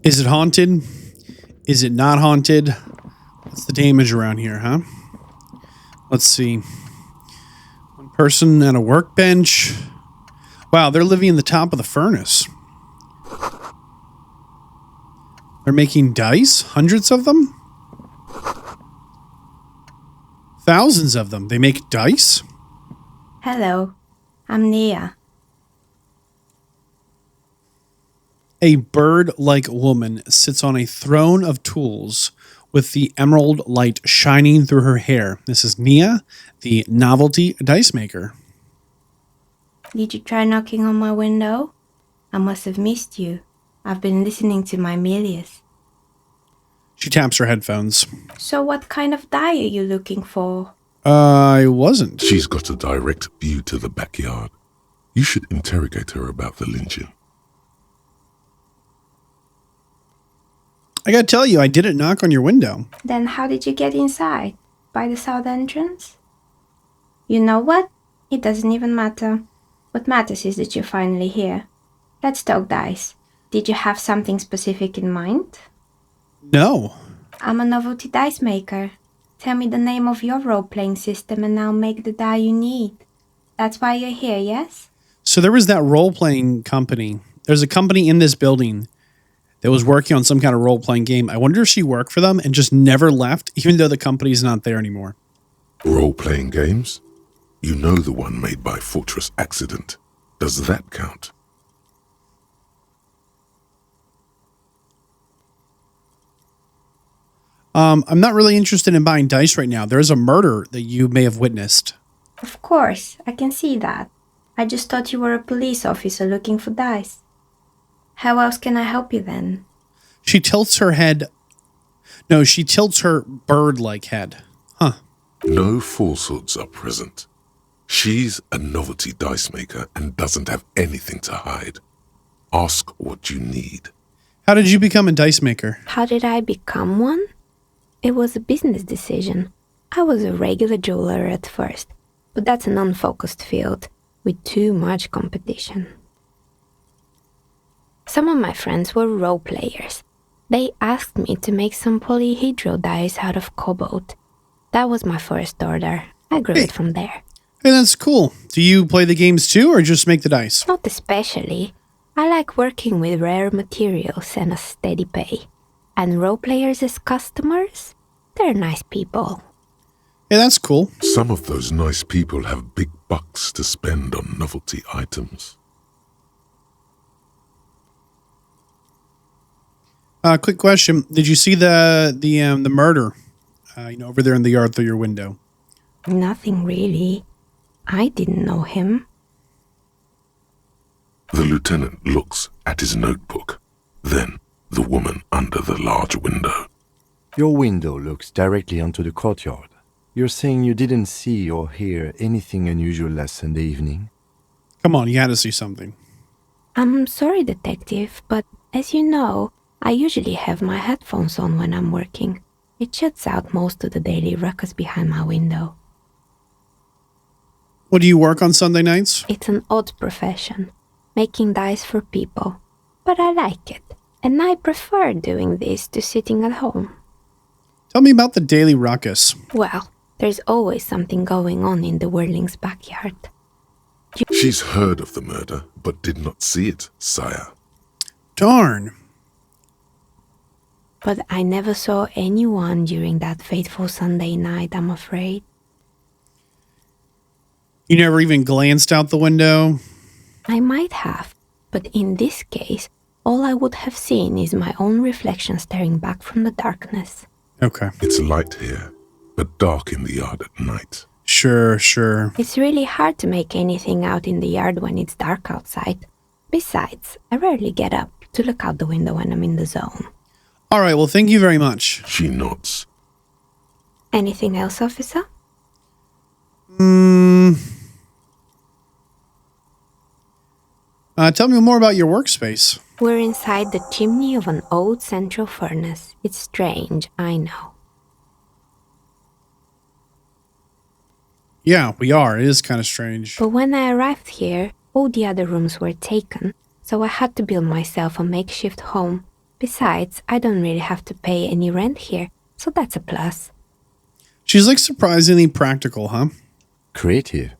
Is it haunted? Is it not haunted? What's the damage around here, huh? Let's see. One person at a workbench. Wow, they're living in the top of the furnace. They're making dice? Hundreds of them? Thousands of them. They make dice? Hello, I'm Nia. A bird-like woman sits on a throne of tools with the emerald light shining through her hair. This is Nia, the novelty dice maker. Did you try knocking on my window? I must have missed you. I've been listening to my Melius. She taps her headphones. So what kind of die are you looking for? I wasn't. She's got a direct view to the backyard. You should interrogate her about the lynching. I gotta tell you, I didn't knock on your window. Then how did you get inside? By the south entrance? You know what? It doesn't even matter. What matters is that you're finally here. Let's talk dice. Did you have something specific in mind? No. I'm a novelty dice maker. Tell me the name of your role-playing system and I'll make the die you need. That's why you're here, yes? So there was that role-playing company. There's a company in this building that was working on some kind of role-playing game. I wonder if she worked for them and just never left, even though the company's not there anymore. Role-playing games? You know the one made by Fortress Accident. Does that count? I'm not really interested in buying dice right now. There's a murder that you may have witnessed. Of course, I can see that. I just thought you were a police officer looking for dice. How else can I help you then? She tilts her head. No, she tilts her bird-like head. Huh. No falsehoods are present. She's a novelty dice maker and doesn't have anything to hide. Ask what you need. How did you become a dice maker? How did I become one? It was a business decision. I was a regular jeweler at first, but that's an unfocused field with too much competition. Some of my friends were role players. They asked me to make some polyhedral dice out of cobalt. That was my first order. I grew it from there. Hey, that's cool. Do you play the games too, or just make the dice? Not especially. I like working with rare materials and a steady pay. And role players as customers? They're nice people. Hey, that's cool. Some of those nice people have big bucks to spend on novelty items. Quick question. Did you see the murder, over there in the yard through your window? Nothing really. I didn't know him. The lieutenant looks at his notebook, then the woman under the large window. Your window looks directly onto the courtyard. You're saying you didn't see or hear anything unusual last Sunday evening? Come on, you had to see something. I'm sorry, detective, but as you know, I usually have my headphones on when I'm working. It shuts out most of the daily ruckus behind my window. What, do you work on Sunday nights? It's an odd profession, making dice for people. But I like it, and I prefer doing this to sitting at home. Tell me about the daily ruckus. Well, there's always something going on in the Whirling's backyard. She's heard of the murder, but did not see it, sire. Darn. But I never saw anyone during that fateful Sunday night, I'm afraid. You never even glanced out the window? I might have, but in this case, all I would have seen is my own reflection staring back from the darkness. Okay. It's light here, but dark in the yard at night. Sure. It's really hard to make anything out in the yard when it's dark outside. Besides, I rarely get up to look out the window when I'm in the zone. All right, well, thank you very much. She nods. Anything else, officer? Tell me more about your workspace. We're inside the chimney of an old central furnace. It's strange, I know. Yeah, we are. It is kind of strange. But when I arrived here, all the other rooms were taken, so I had to build myself a makeshift home. Besides, I don't really have to pay any rent here, so that's a plus. She's like surprisingly practical, huh? Creative.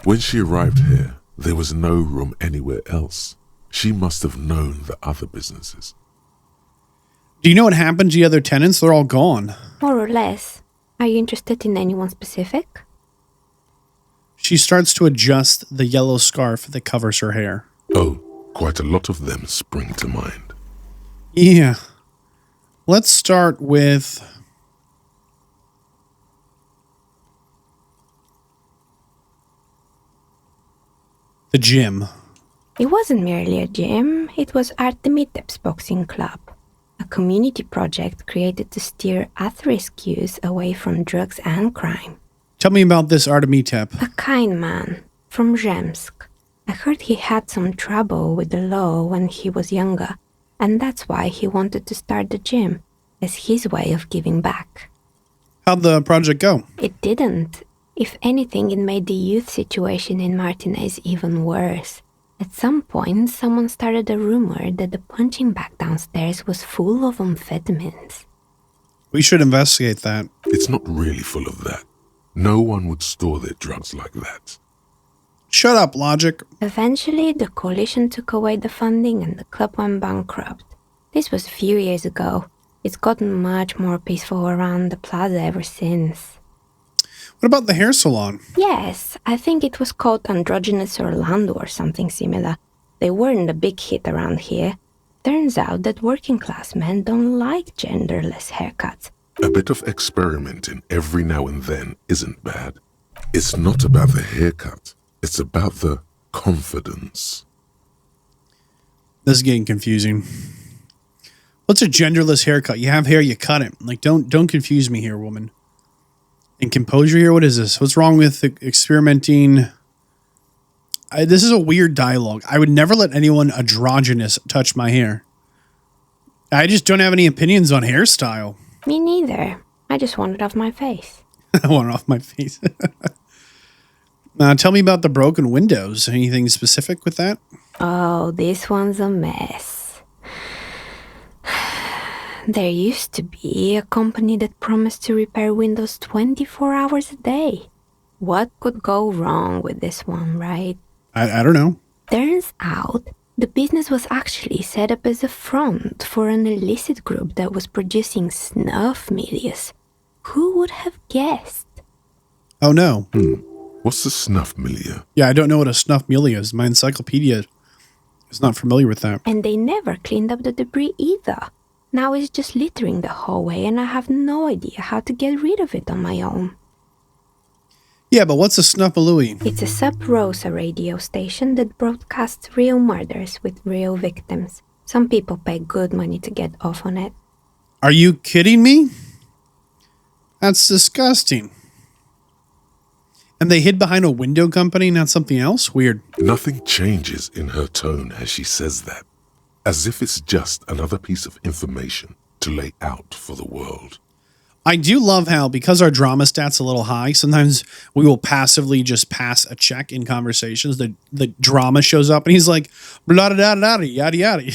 When she arrived here, there was no room anywhere else. She must have known the other businesses. Do you know what happened to the other tenants? They're all gone. More or less. Are you interested in anyone specific? She starts to adjust the yellow scarf that covers her hair. Oh, quite a lot of them spring to mind. Yeah. Let's start with... the gym. It wasn't merely a gym, it was Artemitep's boxing club, a community project created to steer at-risk youth away from drugs and crime. Tell me about this Artemitep. A kind man from Zemsk. I heard he had some trouble with the law when he was younger, and that's why he wanted to start the gym, as his way of giving back. How'd the project go? It didn't. If anything, it made the youth situation in Martinez even worse. At some point, someone started a rumor that the punching bag downstairs was full of amphetamines. We should investigate that. It's not really full of that. No one would store their drugs like that. Shut up, Logic. Eventually, the coalition took away the funding and the club went bankrupt. This was a few years ago. It's gotten much more peaceful around the plaza ever since. What about the hair salon? Yes, I think it was called Androgynous Orlando or something similar. They weren't a big hit around here. Turns out that working class men don't like genderless haircuts. A bit of experimenting every now and then isn't bad. It's not about the haircut. It's about the confidence. This is getting confusing. What's a genderless haircut? You have hair, you cut it. Like, don't confuse me here, woman. And composure here? What is this? What's wrong with experimenting? This is a weird dialogue. I would never let anyone androgynous touch my hair. I just don't have any opinions on hairstyle. Me neither. I just want it off my face. I want it off my face. Tell me about the broken windows. Anything specific with that? Oh, this one's a mess. There used to be a company that promised to repair windows 24 hours a day. What could go wrong with this one, right? I don't know. Turns out, the business was actually set up as a front for an illicit group that was producing snuff milias. Who would have guessed? Oh, no. What's the snuff milieu? Yeah, I don't know what a snuff mealy is. My encyclopedia is not familiar with that. And they never cleaned up the debris either. Now it's just littering the hallway and I have no idea how to get rid of it on my own. Yeah, but what's a snuffalooey? It's a Sub Rosa radio station that broadcasts real murders with real victims. Some people pay good money to get off on it. Are you kidding me? That's disgusting. And they hid behind a window company, not something else? Weird. Nothing changes in her tone as she says that, as if it's just another piece of information to lay out for the world. I do love how, because our drama stat's a little high, sometimes we will passively just pass a check in conversations. The drama shows up and he's like, blah, da, da, da, yada, yada.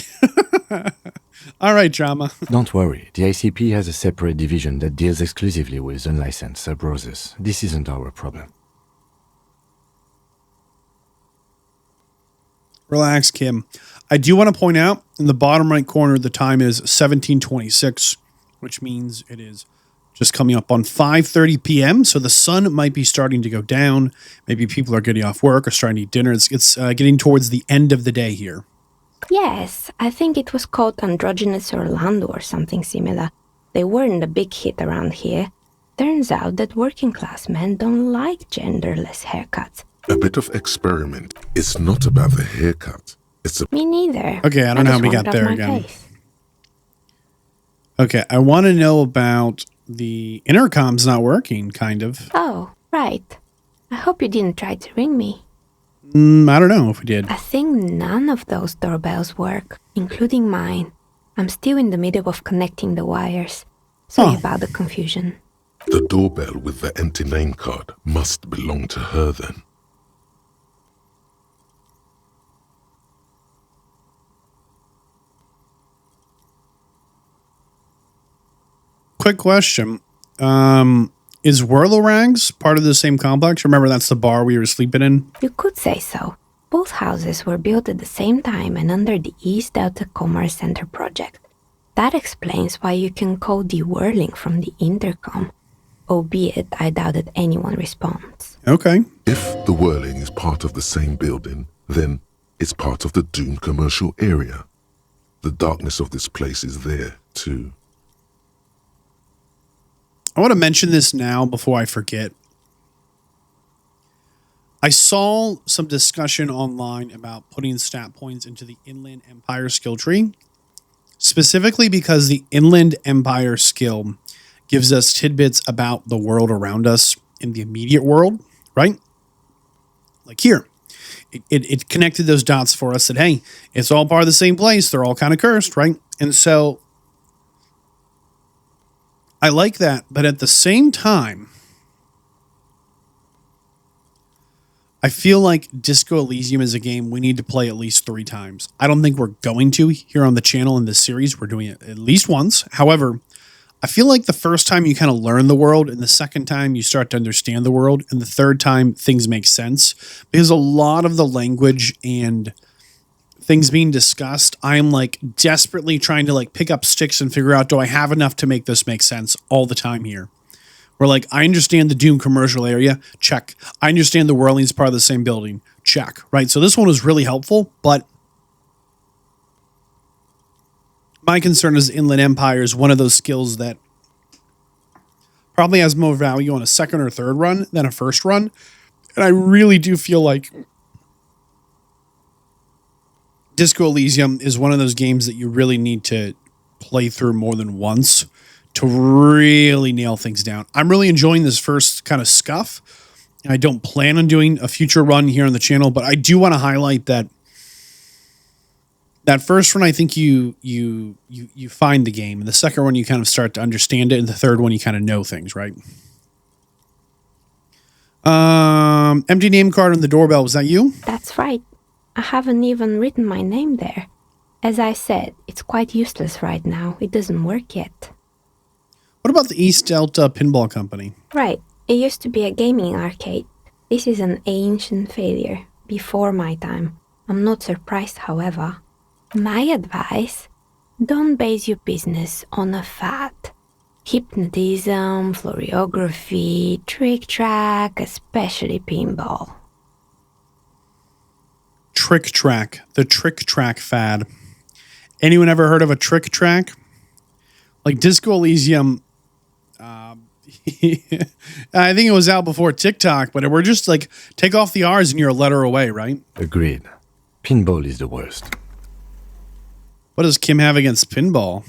All right, drama. Don't worry, the ICP has a separate division that deals exclusively with unlicensed sub-roses. This isn't our problem. Relax, Kim. I do want to point out in the bottom right corner, the time is 17:26, which means it is just coming up on 5:30 p.m. So the sun might be starting to go down. Maybe people are getting off work or starting to eat dinner. It's getting towards the end of the day here. Yes, I think it was called Androgynous Orlando or something similar. They weren't a big hit around here. Turns out that working class men don't like genderless haircuts. A bit of experiment. It's not about the haircut. It's a... Me neither. Okay, I don't know how just we want got it off there my again. face. Okay, I want to know about the intercom's not working, kind of. Oh, right. I hope you didn't try to ring me. I don't know if we did. I think none of those doorbells work, including mine. I'm still in the middle of connecting the wires. Sorry Oh. about the confusion. The doorbell with the empty name card must belong to her then. Quick question. Is Whirlorang's part of the same complex? Remember, that's the bar we were sleeping in? You could say so. Both houses were built at the same time and under the East Delta Commerce Center project. That explains why you can call the whirling from the intercom, albeit I doubt that anyone responds. Okay. If the whirling is part of the same building, then it's part of the doomed commercial area. The darkness of this place is there, too. I want to mention this now before I forget. I saw some discussion online about putting stat points into the Inland Empire skill tree, specifically because the Inland Empire skill gives us tidbits about the world around us in the immediate world, right? Like here. It connected those dots for us that, hey, it's all part of the same place. They're all kind of cursed, right? And so I like that. But at the same time, I feel like Disco Elysium is a game we need to play at least 3 times. I don't think we're going to here on the channel in this series. We're doing it at least once. However, I feel like the first time you kind of learn the world, and the second time you start to understand the world, and the third time things make sense. Because a lot of the language and things being discussed, I'm like desperately trying to like pick up sticks and figure out, do I have enough to make this make sense all the time here? Where like, I understand the Doom commercial area, check. I understand the whirling's part of the same building, check. Right? So this one was really helpful, but my concern is Inland Empire is one of those skills that probably has more value on a second or third run than a first run. And I really do feel like Disco Elysium is one of those games that you really need to play through more than once to really nail things down. I'm really enjoying this first kind of scuff. I don't plan on doing a future run here on the channel, but I do want to highlight that first one, I think you find the game. And the second one, you kind of start to understand it. And the third one, you kind of know things, right? Empty name card on the doorbell. Was that you? That's right. I haven't even written my name there. As I said, it's quite useless right now. It doesn't work yet. What about the East Delta Pinball Company? Right. It used to be a gaming arcade. This is an ancient failure. Before my time. I'm not surprised, however. My advice, don't base your business on a fad. Hypnotism, florography, trick track, especially pinball. Trick track. The trick track fad. Anyone ever heard of a trick track? Like Disco Elysium, I think it was out before TikTok, but we're just like, take off the R's and you're a letter away, right? Agreed. Pinball is the worst. What does Kim have against pinball?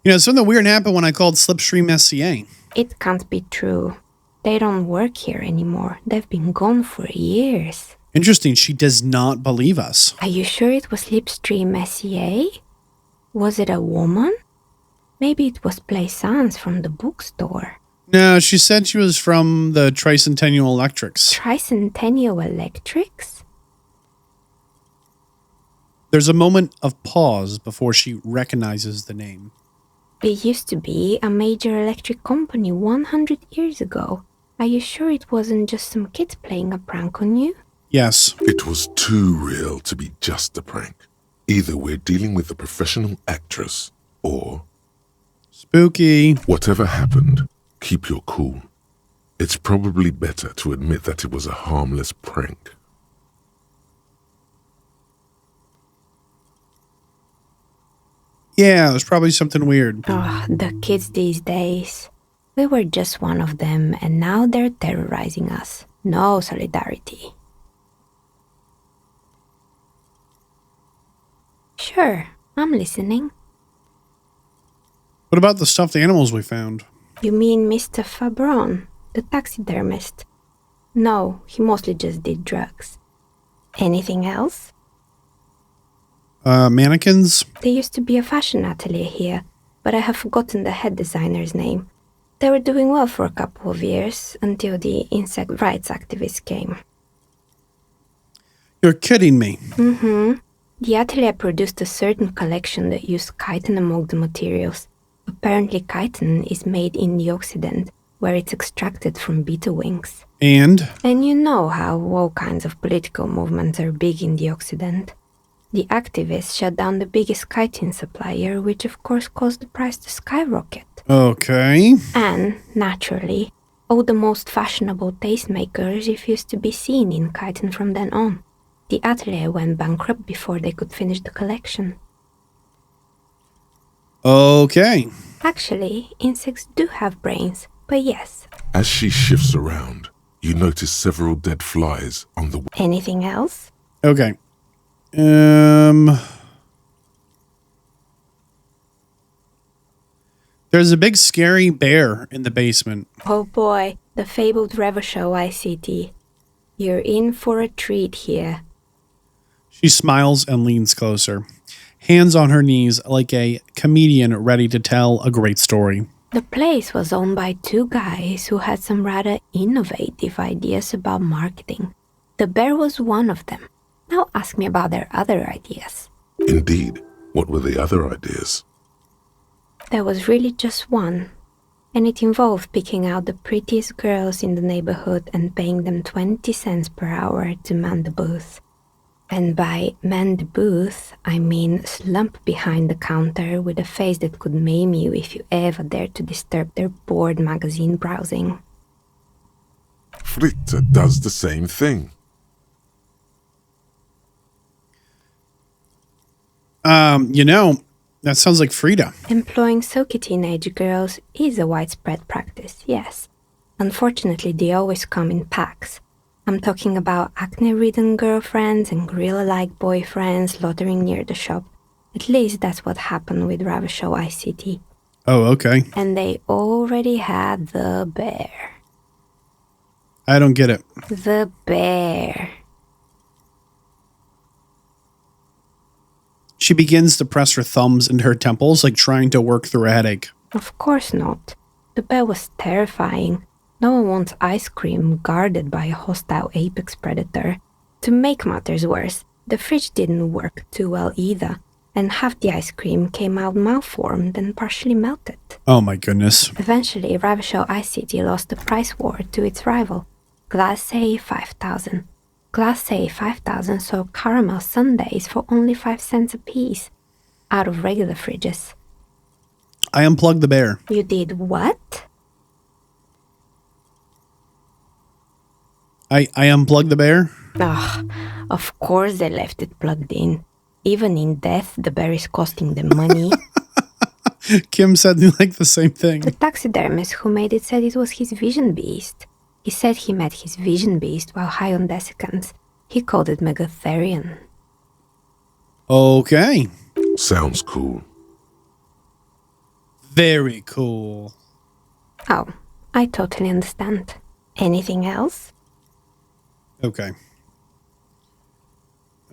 You know, something weird happened when I called Slipstream SCA. It can't be true. They don't work here anymore. They've been gone for years. Interesting. She does not believe us. Are you sure it was Slipstream SCA? Was it a woman? Maybe it was Plaisance from the bookstore. No, she said she was from the Tricentennial Electrics. Tricentennial Electrics? There's a moment of pause before she recognizes the name. It used to be a major electric company 100 years ago. Are you sure it wasn't just some kids playing a prank on you? Yes. It was too real to be just a prank. Either we're dealing with a professional actress, or... Spooky. Whatever happened, keep your cool. It's probably better to admit that it was a harmless prank. Yeah, it was probably something weird. Oh, the kids these days. We were just one of them, and now they're terrorizing us. No solidarity. Sure, I'm listening. What about the stuffed animals we found? You mean Mr. Fabron, the taxidermist? No, he mostly just did drugs. Anything else? Mannequins? There used to be a fashion atelier here, but I have forgotten the head designer's name. They were doing well for a couple of years, until the insect rights activists came. You're kidding me. Mm-hmm. The atelier produced a certain collection that used chitin among the materials. A Apparently chitin is made in the Occident, where it's extracted from beetle wings. And? And you know how all kinds of political movements are big in the Occident. The activists shut down the biggest chitin supplier, which of course caused the price to skyrocket. Okay. And, naturally, all the most fashionable tastemakers refused to be seen in chitin from then on. The atelier went bankrupt before they could finish the collection. Okay. Actually, insects do have brains, but yes. As she shifts around, you notice several dead flies on the... Anything else? Okay. There's a big scary bear in the basement. Oh boy, the fabled Revachol ICT. You're in for a treat here. She smiles and leans closer, hands on her knees like a comedian ready to tell a great story. The place was owned by two guys who had some rather innovative ideas about marketing. The bear was one of them. Now ask me about their other ideas. Indeed. What were the other ideas? There was really just one, and it involved picking out the prettiest girls in the neighborhood and paying them 20 cents per hour to man the booth. And by man the booth, I mean slump behind the counter with a face that could maim you if you ever dared to disturb their bored magazine browsing. Fritta does the same thing. That sounds like Frida. Employing silky teenage girls is a widespread practice, yes. Unfortunately, they always come in packs. I'm talking about acne-ridden girlfriends and gorilla-like boyfriends loitering near the shop. At least that's what happened with Revachol ICT. Oh, okay. And they already had the bear. I don't get it. The bear. She begins to press her thumbs into her temples like trying to work through a headache. Of course not. The bear was terrifying. No one wants ice cream guarded by a hostile apex predator. To make matters worse, the fridge didn't work too well either, and half the ice cream came out malformed and partially melted. Oh my goodness. Eventually, Revachol ICT lost the price war to its rival, Glacé 5000. Glacé 5000 sold caramel sundaes for only 5 cents a piece, out of regular fridges. I unplugged the bear. You did what? I unplugged the bear? Ugh, of course they left it plugged in. Even in death, the bear is costing them money. Kim said like the same thing. The taxidermist who made it said it was his vision beast. He said he met his vision beast while high on desiccants. He called it Megatherion. Okay. Sounds cool. Very cool. Oh, I totally understand. Anything else? Okay.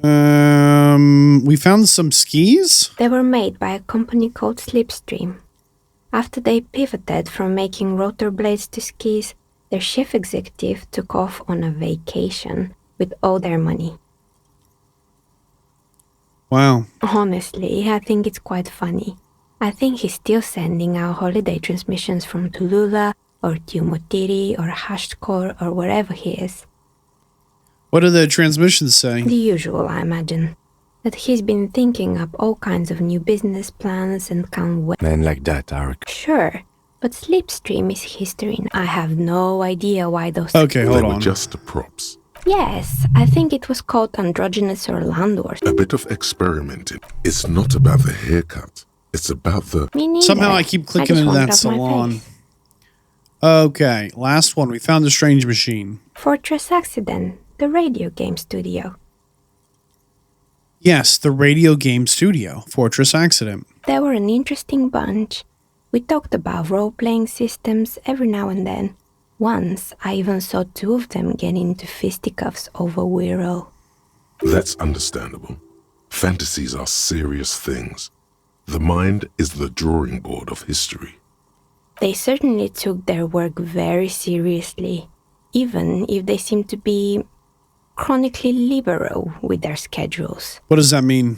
We found some skis? They were made by a company called Slipstream. After they pivoted from making rotor blades to skis, their chief executive took off on a vacation with all their money. Wow. Honestly, I think it's quite funny. I think he's still sending out holiday transmissions from Tulula or Tiumotiri or Hashtkor or wherever he is. What do the transmissions say? The usual, I imagine. That he's been thinking up all kinds of new business plans and can't wait. Men like that are... Sure, but Slipstream is history and I have no idea why those... Okay, They hold were on. just the props. Yes, I think it was called Androgynous Orlando or A bit of experimenting. It's not about the haircut. It's about the... Me neither. Somehow I keep clicking just into want that it off my salon. face. Okay, last one. We found a strange machine. Fortress Accident, the radio game studio. Yes, the radio game studio, Fortress Accident. They were an interesting bunch. We talked about role-playing systems every now and then. Once, I even saw two of them get into fisticuffs over Wiro. That's understandable. Fantasies are serious things. The mind is the drawing board of history. They certainly took their work very seriously, even if they seemed to be chronically liberal with their schedules. What does that mean?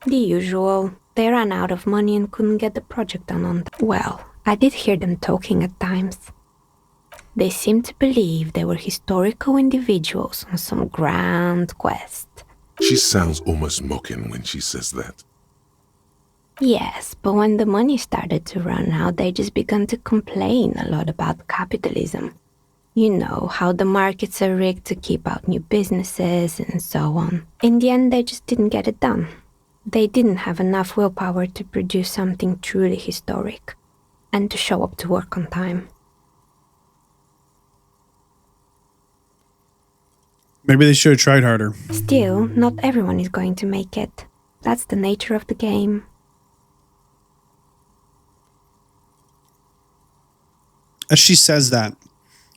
The usual. They ran out of money and couldn't get the project done on time. Well, I did hear them talking at times. They seemed to believe they were historical individuals on some grand quest. She sounds almost mocking when she says that. Yes, but when the money started to run out, they just began to complain a lot about capitalism. You know, how the markets are rigged to keep out new businesses and so on. In the end, they just didn't get it done. They didn't have enough willpower to produce something truly historic and to show up to work on time. Maybe they should have tried harder. Still, not everyone is going to make it. That's the nature of the game. As she says that,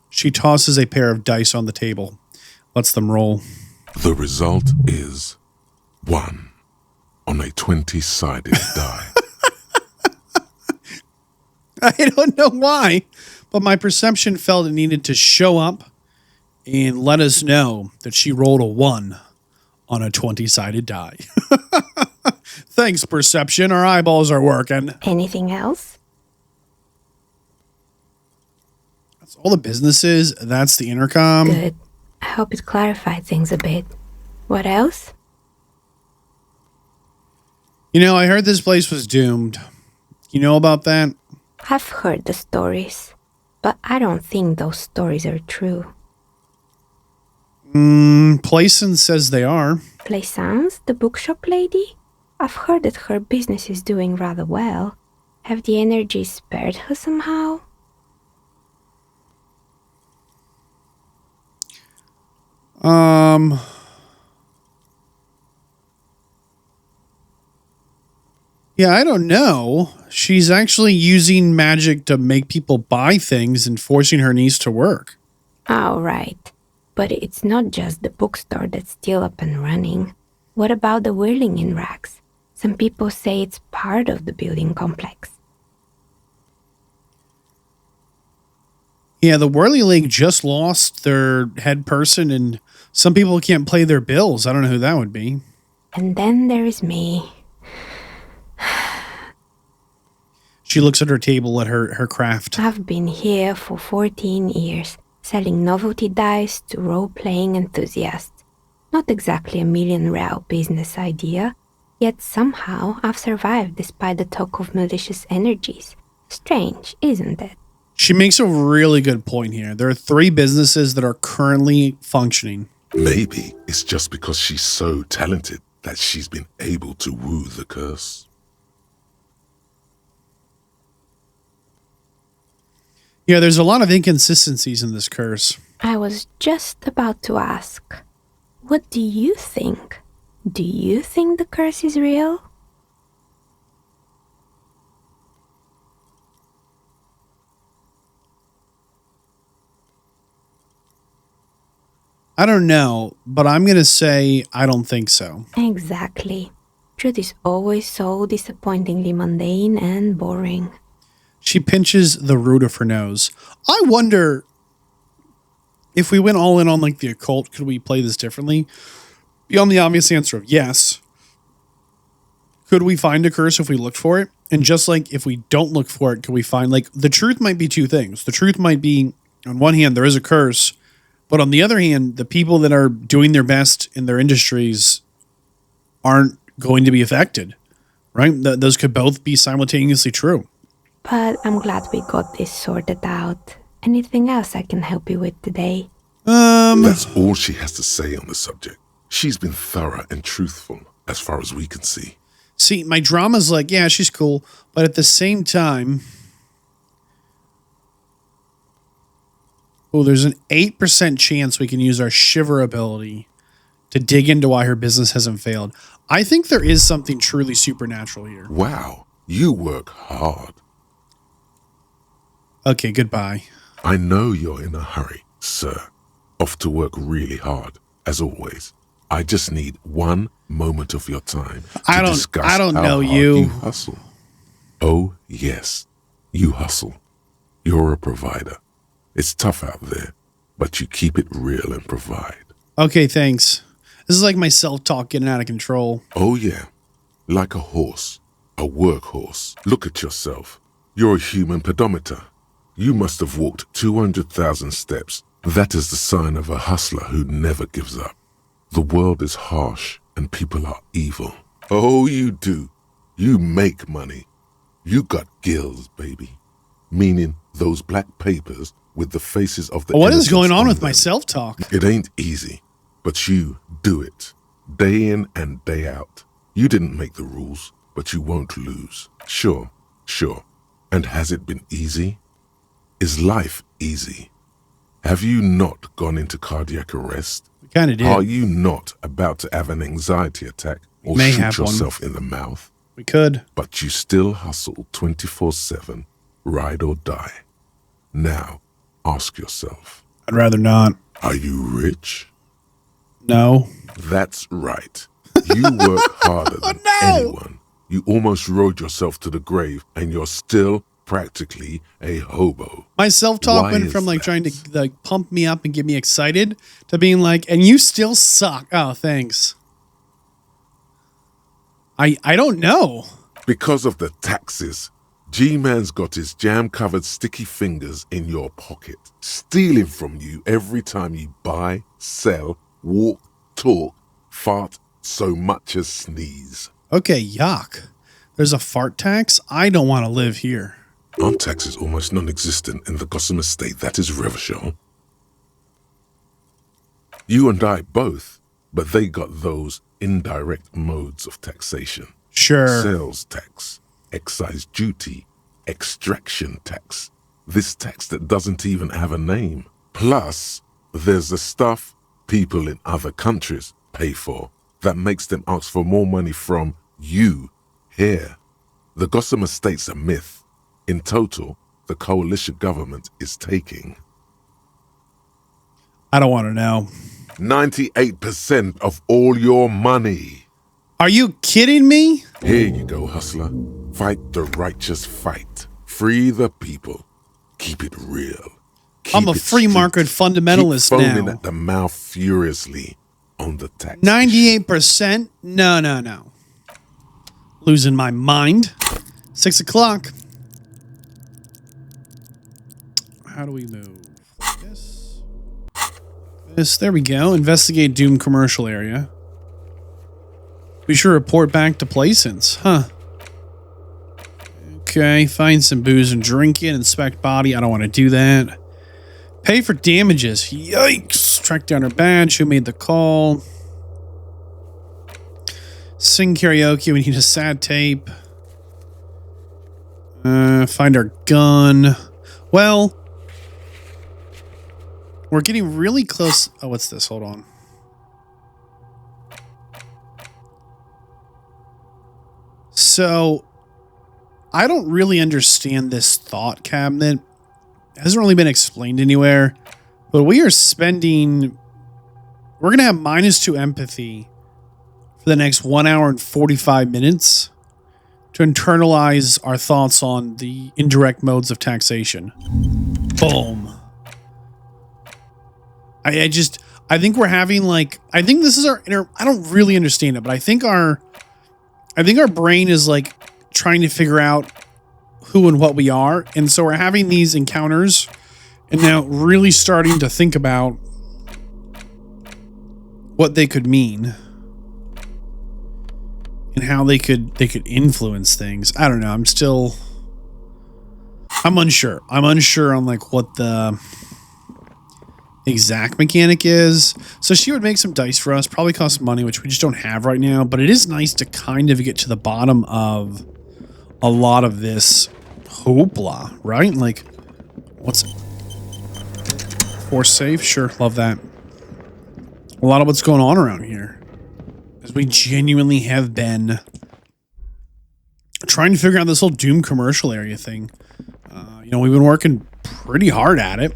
she tosses a pair of dice on the table, lets them roll. The result is 1 on a 20-sided die. I don't know why, but my perception felt it needed to show up and let us know that she rolled a 1 on a 20-sided die. Thanks, perception. Our eyeballs are working. Anything else? That's all the businesses. That's the intercom. Good. I hope it clarified things a bit. What else? You know, I heard this place was doomed. You know about that? I've heard the stories, but I don't think those stories are true. Playson says they are. Plaisance, the bookshop lady? I've heard that her business is doing rather well. Have the energies spared her somehow? Yeah, I don't know. She's actually using magic to make people buy things and forcing her niece to work. Oh, right. But it's not just the bookstore that's still up and running. What about the whirling in rags? Some people say it's part of the building complex. Yeah, the Whirly League just lost their head person and some people can't pay their bills. I don't know who that would be. And then there is me. She looks at her table at her craft. I've been here for 14 years, selling novelty dice to role-playing enthusiasts. Not exactly a million-real business idea, yet somehow I've survived despite the talk of malicious energies. Strange, isn't it? She makes a really good point here. There are 3 businesses that are currently functioning. Maybe it's just because she's so talented that she's been able to woo the curse. Yeah, there's a lot of inconsistencies in this curse. I was just about to ask, what do you think? Do you think the curse is real? I don't know, but I'm going to say I don't think so. Exactly. Truth is always so disappointingly mundane and boring. She pinches the root of her nose. I wonder if we went all in on like the occult, could we play this differently? Beyond the obvious answer of yes. Could we find a curse if we looked for it? And just like if we don't look for it, could we find like the truth might be 2 things. The truth might be on one hand, there is a curse, but on the other hand, the people that are doing their best in their industries aren't going to be affected, right? Those could both be simultaneously true. But I'm glad we got this sorted out. Anything else I can help you with today? That's all she has to say on the subject. She's been thorough and truthful as far as we can see. See, my drama's like, yeah, she's cool, but at the same time, there's an 8% chance we can use our shiver ability to dig into why her business hasn't failed. I think there is something truly supernatural here. Wow, you work hard. Okay, goodbye. I know you're in a hurry, sir. Off to work really hard, as always. I just need 1 moment of your time to discuss I don't how know hard you. hustle. Oh, yes, you hustle. You're a provider. It's tough out there, but you keep it real and provide. Okay, thanks. This is like my self-talk getting out of control. Oh, yeah, like a horse. A workhorse. Look at yourself. You're a human pedometer. You must have walked 200,000 steps. That is the sign of a hustler who never gives up. The world is harsh and people are evil. Oh, you do. You make money. You got gills, baby. Meaning those black papers with the faces of the What is going innocents on with them. my self-talk? It ain't easy, but you do it. Day in and day out. You didn't make the rules, but you won't lose. Sure. And has it been easy? Is life easy? Have you not gone into cardiac arrest? We kind of did. Are you not about to have an anxiety attack or May shoot have one. yourself in the mouth? We could. But you still hustle 24/7, ride or die. Now, ask yourself, I'd rather not. are you rich? No. That's right. You work harder than anyone. You almost rode yourself to the grave and you're still practically a hobo. My self-talk Why went is from like that? trying to like pump me up and get me excited to being like, and you still suck. Oh, thanks. I don't know. Because of the taxes, G-Man's got his jam-covered sticky fingers in your pocket, stealing from you every time you buy, sell, walk, talk, fart, so much as sneeze. Okay, yuck. There's a fart tax? I don't want to live here. Aren't taxes almost non-existent in the Gotham estate that is Revachol? You and I both, but they got those indirect modes of taxation. Sure. Sales tax, excise duty, extraction tax. This tax that doesn't even have a name. Plus, there's the stuff people in other countries pay for that makes them ask for more money from you here. The Gotham estate's a myth. In total, the coalition government is taking I don't want to know. 98% of all your money. Are you kidding me? Here you go, hustler. Fight the righteous fight. Free the people. Keep it real. I'm a Keep it free street. market fundamentalist Keep foaming now. at the mouth furiously on the tax. 98%? No. Losing my mind. 6 o'clock. How do we move? This. There we go. Investigate Doom commercial area. We should report back to Plaisance. Huh. Okay. Find some booze and drink it. Inspect body. I don't want to do that. Pay for damages. Yikes. Track down her badge. Who made the call? Sing karaoke. We need a sad tape. Find our gun. Well, we're getting really close. Oh, what's this? Hold on. So, I don't really understand this thought cabinet. It hasn't really been explained anywhere. But we are spending... We're going to have -2 empathy for the next 1 hour and 45 minutes to internalize our thoughts on the indirect modes of taxation. Boom. I think we're having like, I think this is our inner, I don't really understand it, but I think our brain is like trying to figure out who and what we are. And so we're having these encounters and now really starting to think about what they could mean and how they could influence things. I don't know. I'm unsure. I'm unsure on like what the exact mechanic is. So she would make some dice for us, probably cost money, which we just don't have right now, but it is nice to kind of get to the bottom of a lot of this hoopla, right? Like, what's it? Force save? Sure, love that. A lot of what's going on around here. As we genuinely have been trying to figure out this whole Doom commercial area thing. We've been working pretty hard at it.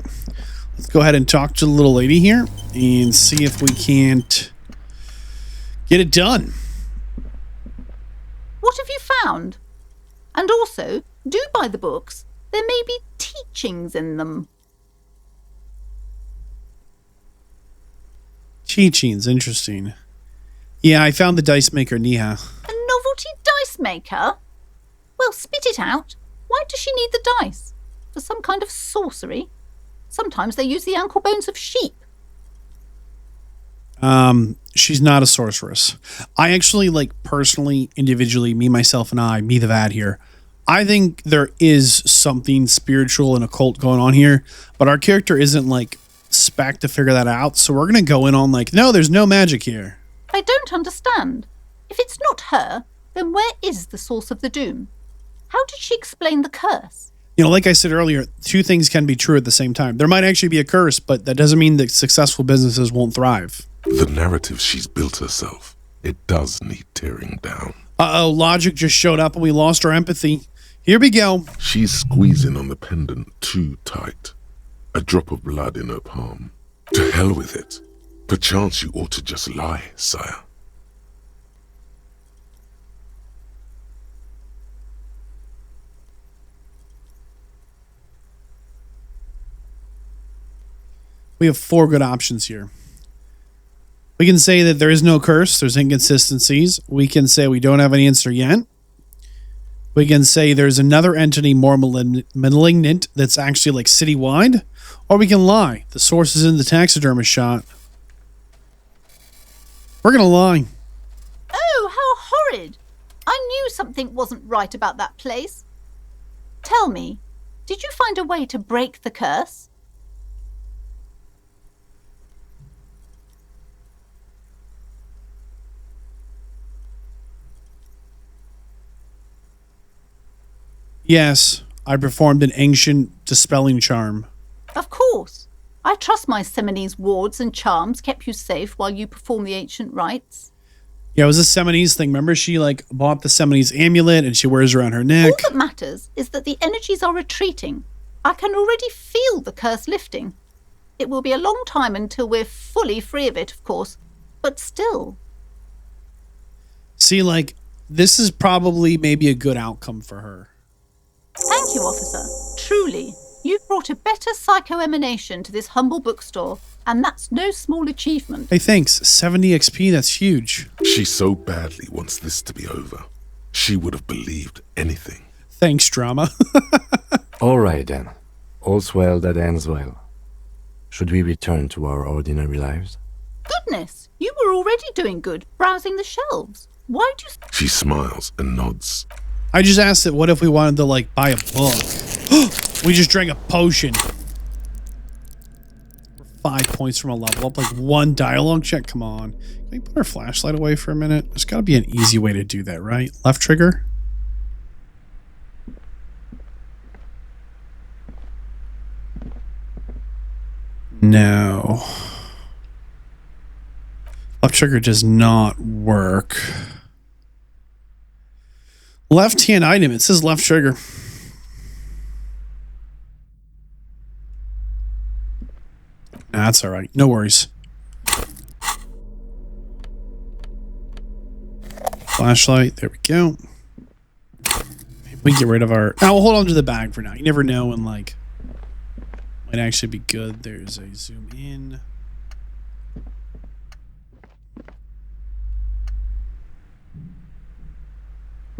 Let's go ahead and talk to the little lady here and see if we can't get it done. What have you found? And also, do buy the books. There may be teachings in them. Teachings, interesting. Yeah, I found the dice maker, Niha. A novelty dice maker? Well, spit it out. Why does she need the dice? For some kind of sorcery? Sometimes they use the ankle bones of sheep. She's not a sorceress. I actually, like, personally, individually, me, myself, and I, me, the Vadd here, I think there is something spiritual and occult going on here, but our character isn't, like, spec to figure that out, so we're going to go in on, like, no, there's no magic here. I don't understand. If it's not her, then where is the source of the doom? How did she explain the curse? You know, like I said earlier, two things can be true at the same time. There might actually be a curse, but that doesn't mean that successful businesses won't thrive. The narrative she's built herself, it does need tearing down. Uh-oh, logic just showed up and we lost our empathy. Here we go. She's squeezing on the pendant too tight. A drop of blood in her palm. To hell with it. Perchance you ought to just lie, sire. We have four good options here. We can say that there is no curse, there's inconsistencies. We can say we don't have an answer yet. We can say there's another entity more malignant that's actually like citywide. Or we can lie. The source is in the taxidermist shot. We're going to lie. Oh, how horrid! I knew something wasn't right about that place. Tell me, did you find a way to break the curse? Yes, I performed an ancient dispelling charm. Of course. I trust my Seminese wards and charms kept you safe while you perform the ancient rites. Yeah, it was a Seminese thing. Remember, she like bought the Seminese amulet and she wears it around her neck. All that matters is that the energies are retreating. I can already feel the curse lifting. It will be a long time until we're fully free of it, of course, but still. See, like, this is probably maybe a good outcome for her. Thank you, officer. Truly, you've brought a better psycho-emanation to this humble bookstore, and that's no small achievement. Hey, thanks. 70 XP, that's huge. She so badly wants this to be over. She would have believed anything. Thanks, drama. All right, then. All's well that ends well. Should we return to our ordinary lives? Goodness, you were already doing good, browsing the shelves. Why do you... She smiles and nods. I just asked it, what if we wanted to, like, buy a book? We just drank a potion. 5 points from a level up, like one dialogue check. Come on. Can we put our flashlight away for a minute? There's got to be an easy way to do that, right? Left trigger? No. Left trigger does not work. Left-hand item. It says left trigger. Nah, that's all right. No worries. Flashlight. There we go. Maybe we get rid of our... Oh, we'll hold on to the bag for now. You never know when, like... Might actually be good. There's a zoom in.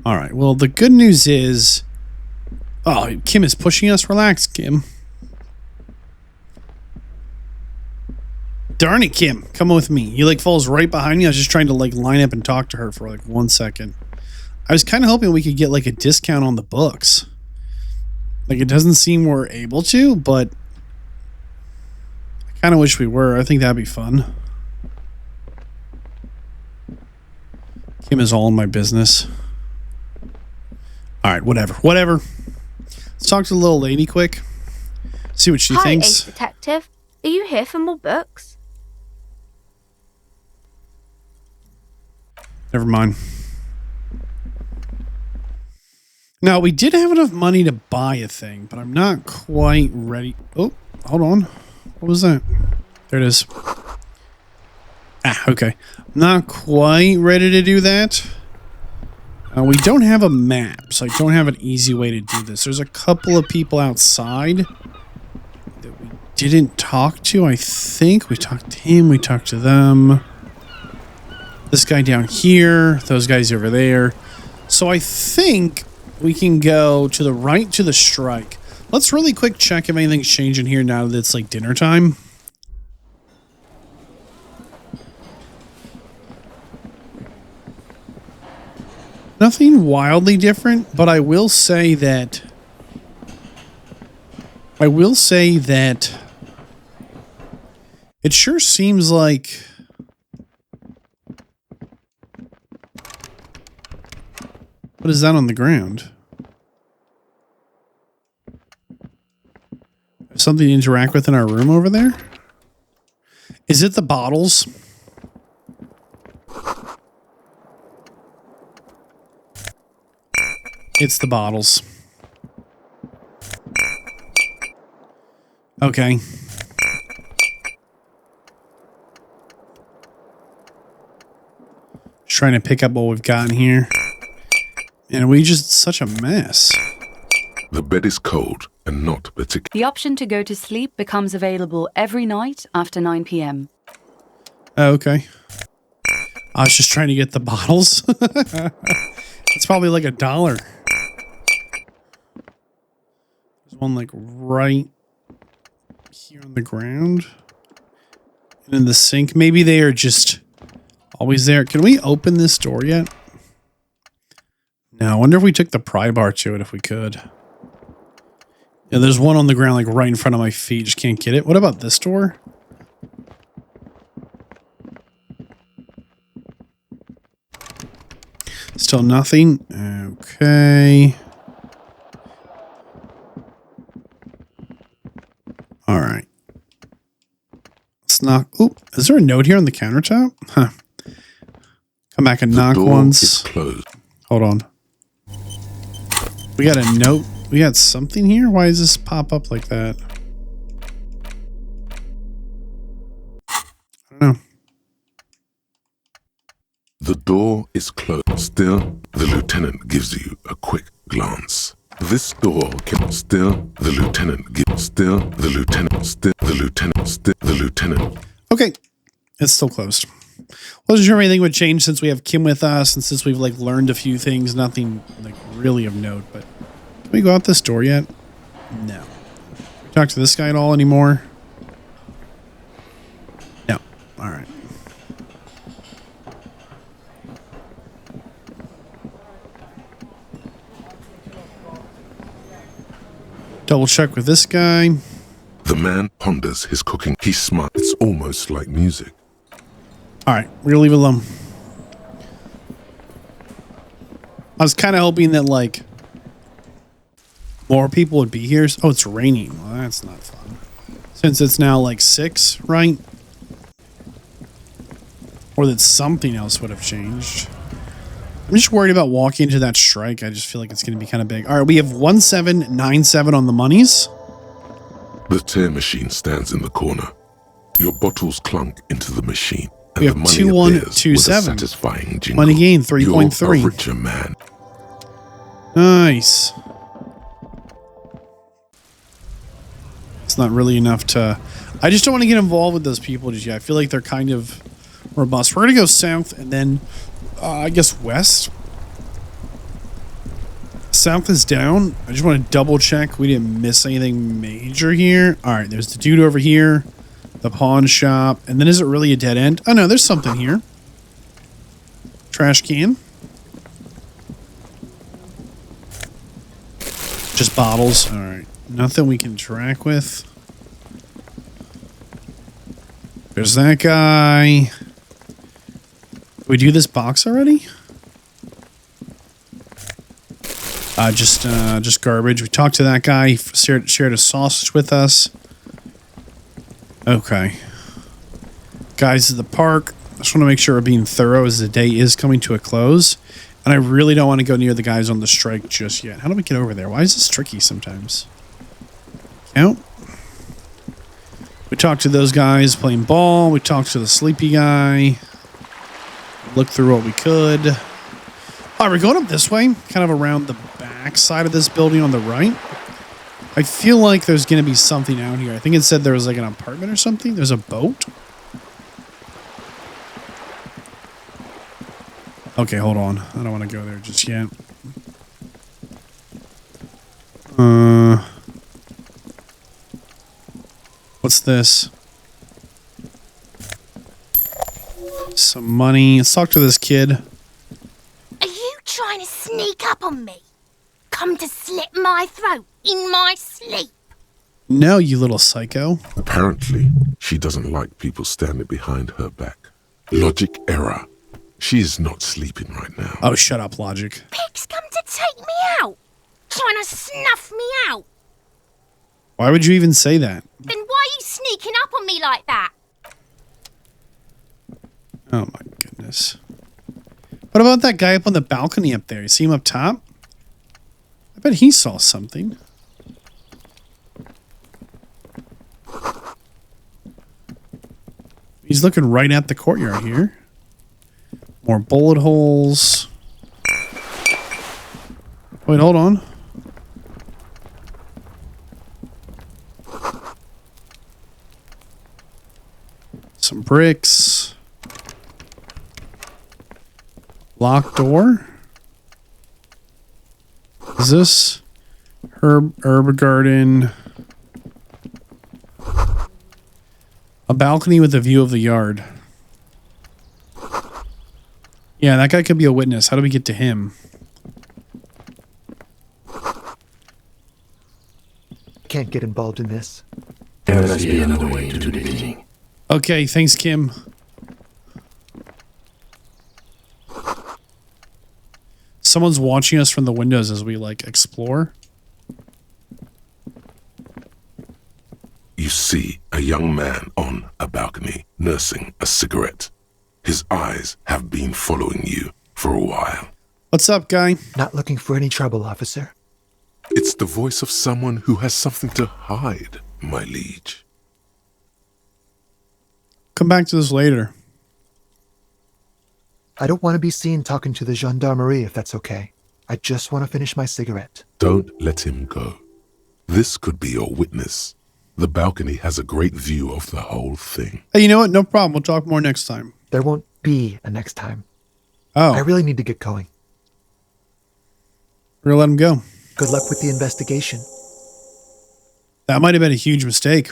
All right. Well, the good news is... Oh, Kim is pushing us. Relax, Kim. Darn it, Kim. Come with me. He, like, falls right behind me. I was just trying to, like, line up and talk to her for, like, 1 second. I was kind of hoping we could get, like, a discount on the books. Like, it doesn't seem we're able to, but... I kind of wish we were. I think that'd be fun. Kim is all in my business. Alright, whatever. Whatever. Let's talk to the little lady quick. See what she Hi, thinks. Ace Detective. Are you here for more books? Never mind. Now, we did have enough money to buy a thing, but I'm not quite ready. Oh, hold on. What was that? There it is. Ah, okay. I'm not quite ready to do that. We don't have a map, so I don't have an easy way to do this. There's a couple of people outside that we didn't talk to, I think. We talked to him, we talked to them. This guy down here, those guys over there. So I think we can go to the right to the strike. Let's really quick check if anything's changing here now that it's like dinner time. Nothing wildly different, but I will say that it sure seems like what is that on the ground? Something to interact with in our room over there? Is it the bottles? It's the bottles. Okay. Just trying to pick up what we've got in here. And we just such a mess. The bed is cold and not particular. The option to go to sleep becomes available every night after 9 p.m. Oh, okay. I was just trying to get the bottles. It's probably like $1. There's one like right here on the ground. And in the sink. Maybe they are just always there. Can we open this door yet? No, I wonder if we took the pry bar to it if we could. Yeah, there's one on the ground like right in front of my feet. Just can't get it. What about this door? Still nothing. Okay. All right. Let's knock. Oh, is there a note here on the countertop? Huh. Come back and knock once. Is closed. Hold on. We got a note. We got something here? Why does this pop up like that? I don't know. The door is closed. Still, the lieutenant gives you a quick glance. This door can still the lieutenant gives still the lieutenant still the lieutenant still the lieutenant. Okay. It's still closed. Wasn't sure if anything would change since we have Kim with us and since we've like learned a few things. Nothing like really of note, but can we go out this door yet? No. Can we talk to this guy at all anymore? No. All right. Double check with this guy. The man ponders his cooking. He smiles. It's almost like music. All right, we're gonna leave it alone. I was kind of hoping that like more people would be here. Oh, it's raining. Well, that's not fun. Since it's now like 6, right? Or that something else would have changed. I'm just worried about walking into that strike. I just feel like it's going to be kind of big. All right, we have 1797 on the monies. The tear machine stands in the corner. Your bottles clunk into the machine. And We have the money appears with a 2127. satisfying jingle. Money gain, You're 3.3. a richer man. Nice. It's not really enough to... I just don't want to get involved with those people just yet. I feel like they're kind of robust. We're going to go south and then, I guess, west. South is down. I just want to double check we didn't miss anything major here. All right, there's the dude over here. The pawn shop. And then is it really a dead end? Oh, no, there's something here. Trash can. Just bottles. All right. Nothing we can track with. There's that guy. Did we do this box already? Just garbage. We talked to that guy. He shared a sausage with us. Okay. Guys at the park. I just want to make sure we're being thorough as the day is coming to a close. And I really don't want to go near the guys on the strike just yet. How do we get over there? Why is this tricky sometimes? Count. We talked to those guys playing ball. We talked to the sleepy guy. Looked through what we could. All right, we're going up this way, kind of around the back side of this building on the right. I feel like there's going to be something out here. I think it said there was like an apartment or something. There's a boat. Okay, hold on. I don't want to go there just yet. What's this? Some money. Let's talk to this kid. Are you trying to sneak up on me? Come to slit my throat in my sleep? No, you little psycho. Apparently, she doesn't like people standing behind her back. Logic error. She is not sleeping right now. Oh, shut up, Logic. Pigs come to take me out, trying to snuff me out. Why would you even say that? Then why are you sneaking up on me like that? Oh my goodness. What about that guy up on the balcony up there? You see him up top? I bet he saw something. He's looking right at the courtyard here. More bullet holes. Wait, hold on. Some bricks. Locked door. Is this herb garden? A balcony with a view of the yard. Yeah, that guy could be a witness. How do we get to him? Can't get involved in this. There must be another way to do the bidding. Okay, thanks, Kim. Someone's watching us from the windows as we, like, explore. You see a young man on a balcony nursing a cigarette. His eyes have been following you for a while. What's up, guy? Not looking for any trouble, officer. It's the voice of someone who has something to hide, my liege. Come back to this later. I don't want to be seen talking to the gendarmerie if that's okay. I just want to finish my cigarette. Don't let him go. This could be your witness. The balcony has a great view of the whole thing. Hey, you know what? No problem. We'll talk more next time. There won't be a next time. Oh, I really need to get going. we're gonna let him go. Good luck with the investigation. That might have been a huge mistake.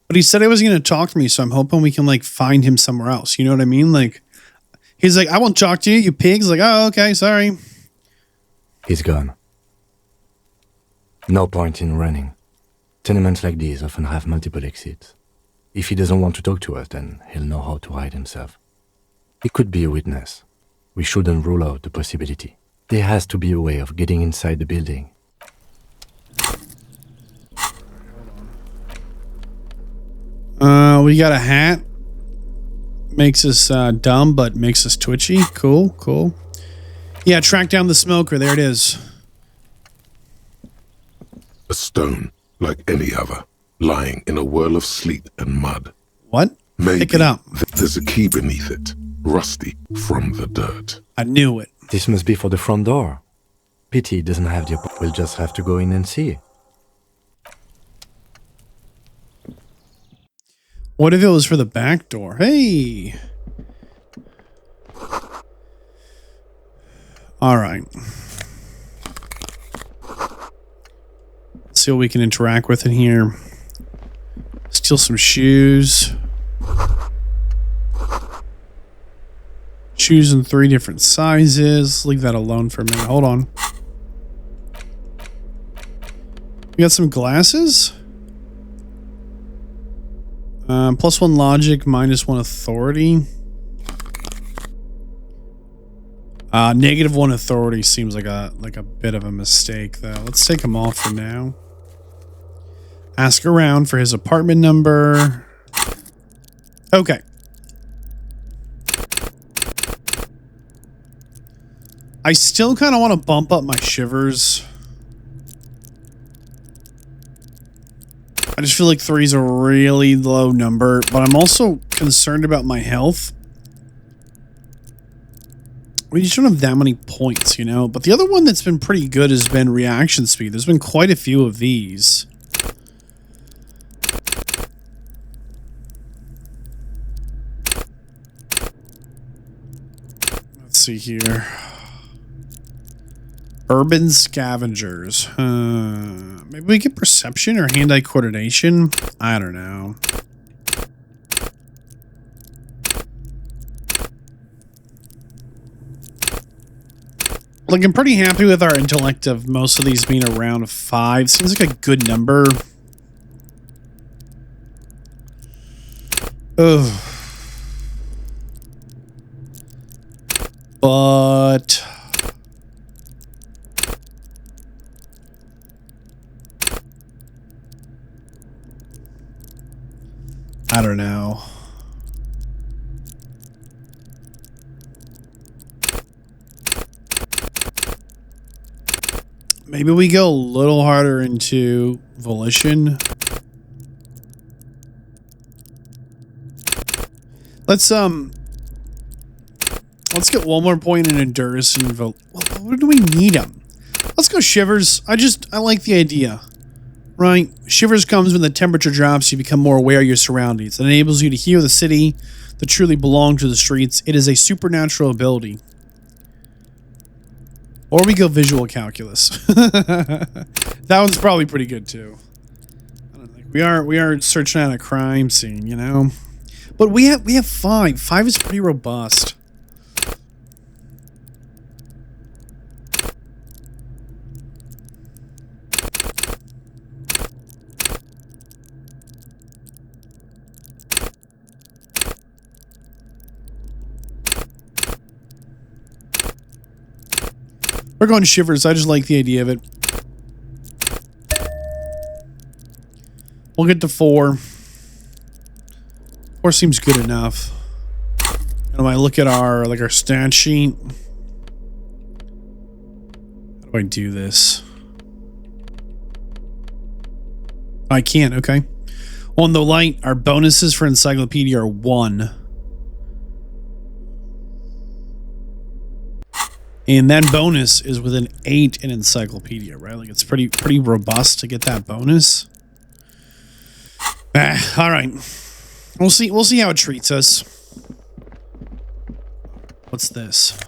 But he said he was going to talk to me, so I'm hoping we can, like, find him somewhere else. You know what I mean? Like, he's like, I won't talk to you, you pigs. Like, oh, okay, sorry. He's gone. No point in running. Tenements like these often have multiple exits. If he doesn't want to talk to us, then he'll know how to hide himself. He could be a witness. We shouldn't rule out the possibility. There has to be a way of getting inside the building. We got a hat. Makes us dumb, but makes us twitchy. Cool, cool. Yeah, track down the smoker. There it is. A stone, like any other, lying in a whirl of sleet and mud. What? Maybe Pick it up. There's a key beneath it, rusty from the dirt. I knew it. This must be for the front door. Pity it doesn't have the... We'll just have to go in and see. What if it was for the back door? Hey! Alright. Let's see what we can interact with in here. Steal some shoes. Shoes in 3 different sizes. Leave that alone for a minute. Hold on. We got some glasses. +1 logic, -1 authority. -1 authority seems like a bit of a mistake, though. Let's take him off for now. Ask around for his apartment number. Okay. I still kind of want to bump up my shivers. I just feel like 3 is a really low number, but I'm also concerned about my health. We just don't have that many points, you know? But the other one that's been pretty good has been reaction speed. There's been quite a few of these. Let's see here. Urban scavengers. Maybe we get perception or hand-eye coordination? I don't know. Like, I'm pretty happy with our intellect of most of these being around 5. Seems like a good number. Ugh. But... I don't know. Maybe we go a little harder into volition. Let's get one more point in endurance and what do we need them? Let's go shivers. I like the idea. Right? Shivers comes when the temperature drops, you become more aware of your surroundings. It enables you to hear the city that truly belong to the streets. It is a supernatural ability. Or we go visual calculus. That one's probably pretty good too. I don't think we are searching out a crime scene, you know. But we have 5. 5 is pretty robust. We're going shivers. I just like the idea of it. We'll get to 4. 4 seems good enough. And when I look at our stat sheet, how do I do this? I can't. Okay. On the light, our bonuses for encyclopedia are 1. And that bonus is with an 8 in encyclopedia, right? Like, it's pretty robust to get that bonus. All right. We'll see how it treats us. What's this?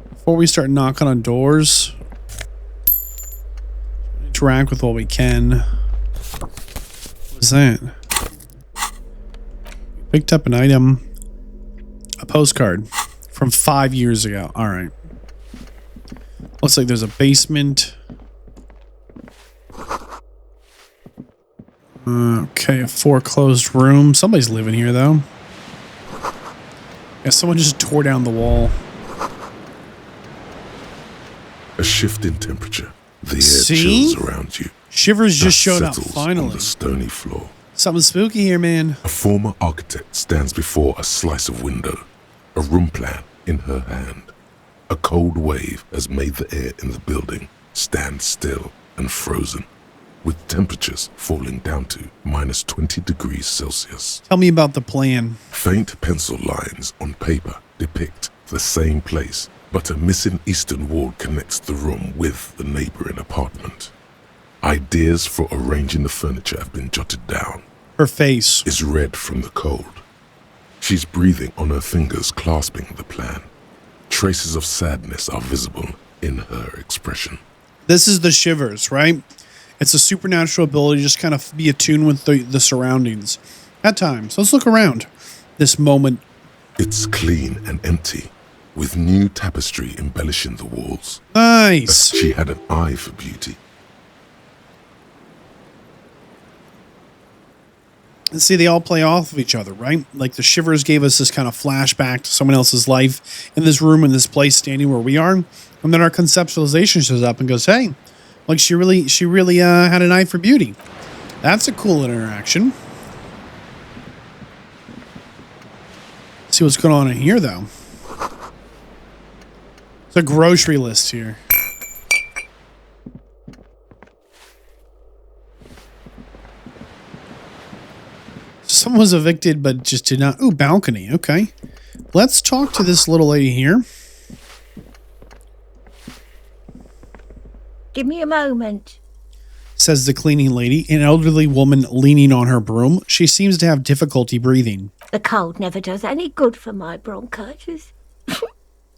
Before we start knocking on doors, interact with what we can. What's that? Picked up an item. A postcard from 5 years ago. All right. Looks like there's a basement. Okay, a foreclosed room. Somebody's living here, though. Yeah, someone just tore down the wall. A shift in temperature. The air See? chills around you. Shivers just showed up, Settles finally. on the stony floor. Something spooky here, man. A former architect stands before a slice of window, a room plan in her hand. A cold wave has made the air in the building stand still and frozen, with temperatures falling down to minus 20 degrees Celsius. Tell me about the plan. Faint pencil lines on paper depict the same place, but a missing eastern wall connects the room with the neighboring apartment. Ideas for arranging the furniture have been jotted down. Her face is red from the cold. She's breathing on her fingers, clasping the plan. Traces of sadness are visible in her expression. This is the shivers, right? It's a supernatural ability to just kind of be attuned with the surroundings at times. Let's look around this moment. It's clean and empty, with new tapestry embellishing the walls. Nice. She had an eye for beauty. And see, they all play off of each other, right? Like the shivers gave us this kind of flashback to someone else's life in this room, in this place, standing where we are. And then our conceptualization shows up and goes, hey, like she really had an eye for beauty. That's a cool interaction. See what's going on in here, though. It's a grocery list here. Someone was evicted, but just did not. Ooh, balcony. Okay. Let's talk to this little lady here. Give me a moment, Says the cleaning lady, an elderly woman leaning on her broom. She seems to have difficulty breathing. The cold never does any good for my bronchitis.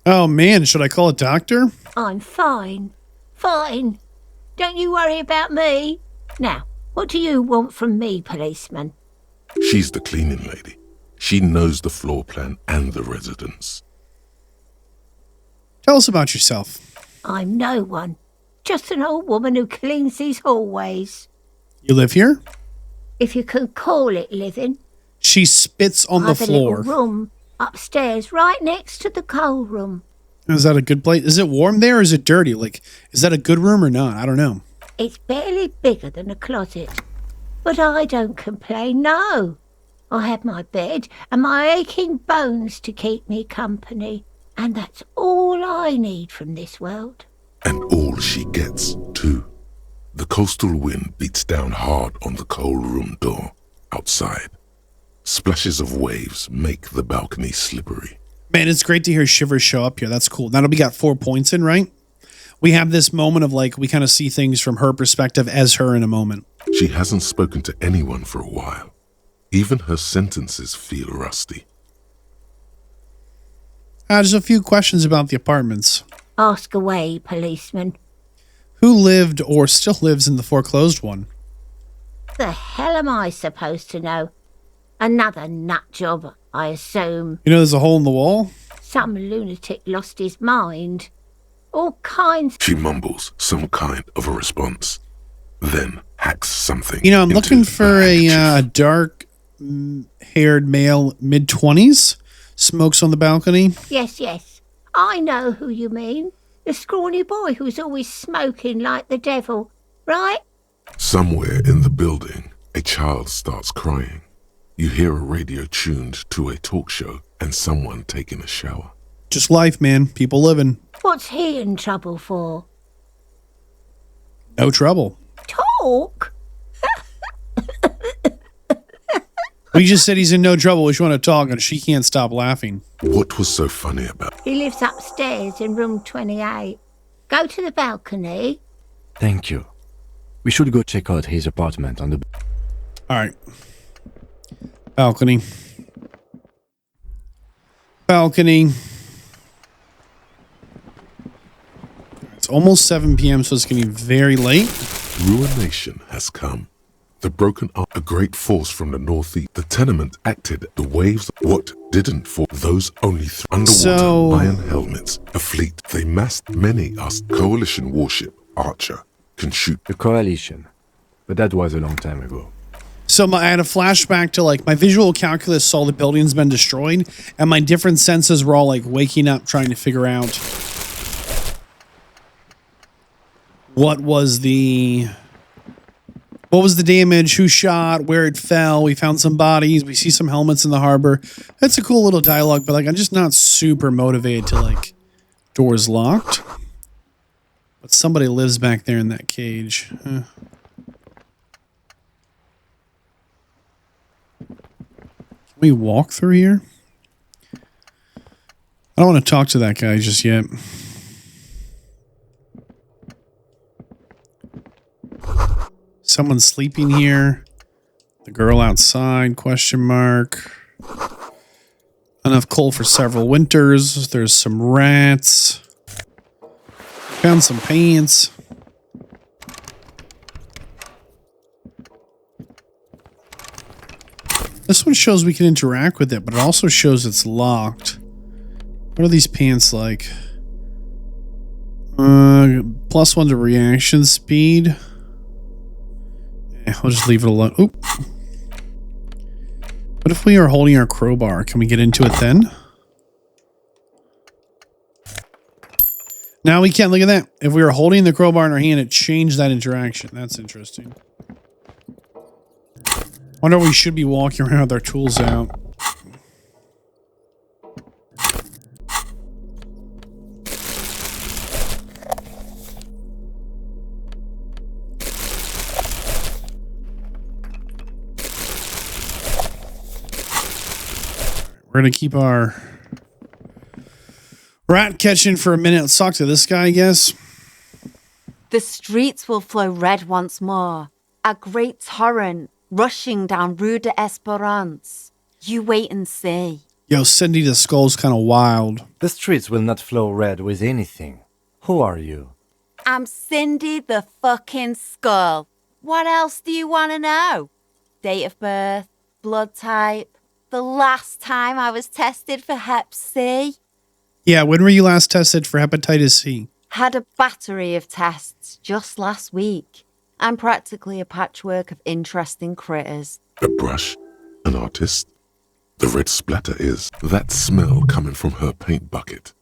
Oh man, should I call a doctor? I'm fine. Fine. Don't you worry about me. Now, what do you want from me, policeman? She's the cleaning lady. She knows the floor plan and the residence. Tell us about yourself. I'm no one. Just an old woman who cleans these hallways. You live here? If you can call it living. She spits on the I've floor. a little room upstairs right next to the coal room. Is that a good place? Is it warm there or is it dirty? Like, is that a good room or not? I don't know. It's barely bigger than a closet. But I don't complain, no. I have my bed and my aching bones to keep me company. And that's all I need from this world. And all she gets, too. The coastal wind beats down hard on the coal room door outside. Splashes of waves make the balcony slippery. Man, it's great to hear Shivers show up here. That's cool. Now we got 4 points in, right? We have this moment of like, we kind of see things from her perspective as her in a moment. She hasn't spoken to anyone for a while. Even her sentences feel rusty. Just a few questions about the apartments. Ask away, policeman. Who lived or still lives in the foreclosed one? The hell am I supposed to know? Another nut job, I assume. You know there's a hole in the wall? Some lunatic lost his mind. All kinds. She mumbles some kind of a response, then hacks something. You know, I'm looking for a dark-haired male, mid-20s. Smokes on the balcony. Yes. I know who you mean. The scrawny boy who's always smoking like the devil, right? Somewhere in the building, a child starts crying. You hear a radio tuned to a talk show and someone taking a shower. Just life, man. People living. What's he in trouble for? No trouble. Talk? We just said he's in no trouble. We just want to talk, and she can't stop laughing. What was so funny about it? He lives upstairs in room 28. Go to the balcony. Thank you. We should go check out his apartment on the... All right. Balcony. It's almost 7 p.m., so it's getting very late. Ruination has come. The broken up, a great force from the northeast. The tenement acted. The waves, what didn't for those only underwater iron helmets. A fleet. They massed many us. Coalition warship, Archer, can shoot. The Coalition. But that was a long time ago. So I had a flashback to like my visual calculus saw the building's been destroyed, and my different senses were all like waking up trying to figure out what was the damage, who shot, where it fell. We found some bodies. We see some helmets in the harbor. That's a cool little dialogue, but like I'm just not super motivated to like doors locked. But somebody lives back there in that cage. Can we walk through here? I don't want to talk to that guy just yet. Someone's sleeping here. The girl outside, question mark. Enough coal for several winters. There's some rats. Found some pants. This one shows we can interact with it, but it also shows it's locked. What are these pants like? +1 to reaction speed. Yeah, I'll just leave it alone. Oop. What if we are holding our crowbar? Can we get into it then? Now we can't. Look at that. If we were holding the crowbar in our hand, it changed that interaction. That's interesting. Wonder if we should be walking around with our tools out. We're going to keep our rat catching for a minute. Let's talk to this guy, I guess. The streets will flow red once more. A great torrent rushing down Rue de Esperance. You wait and see. Yo, Cindy the Skull's kind of wild. The streets will not flow red with anything. Who are you? I'm Cindy the fucking Skull. What else do you want to know? Date of birth, blood type, the last time I was tested for Hep C. Yeah, when were you last tested for hepatitis C? Had a battery of tests just last week. I'm practically a patchwork of interesting critters. A brush? An artist? The red splatter is that smell coming from her paint bucket.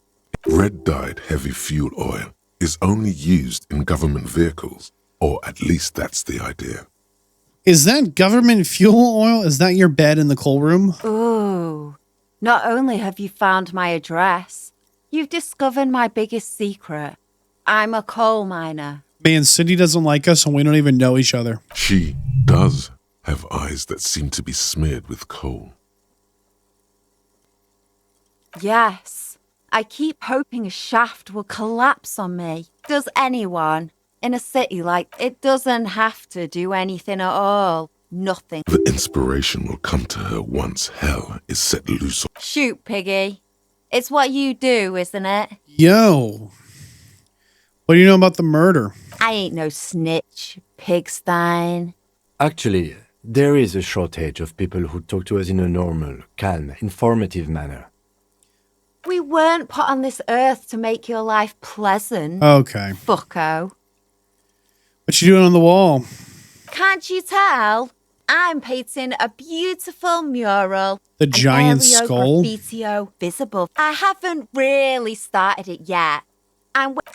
Red-dyed heavy fuel oil is only used in government vehicles, or at least that's the idea. Is that government fuel oil? Is that your bed in the coal room? Ooh. Not only have you found my address, you've discovered my biggest secret. I'm a coal miner. Man, Cindy doesn't like us and we don't even know each other. She does have eyes that seem to be smeared with coal. Yes. I keep hoping a shaft will collapse on me. Does anyone? In a city like it doesn't have to do anything at all. Nothing. The inspiration will come to her once hell is set loose. Shoot, Piggy. It's what you do, isn't it? Yo. What do you know about the murder? I ain't no snitch, Pigstein. Actually, there is a shortage of people who talk to us in a normal, calm, informative manner. We weren't put on this earth to make your life pleasant. Okay. Fucko. What you doing on the wall? Can't you tell? I'm painting a beautiful mural. The giant skull? Graffitio visible. I haven't really started it yet.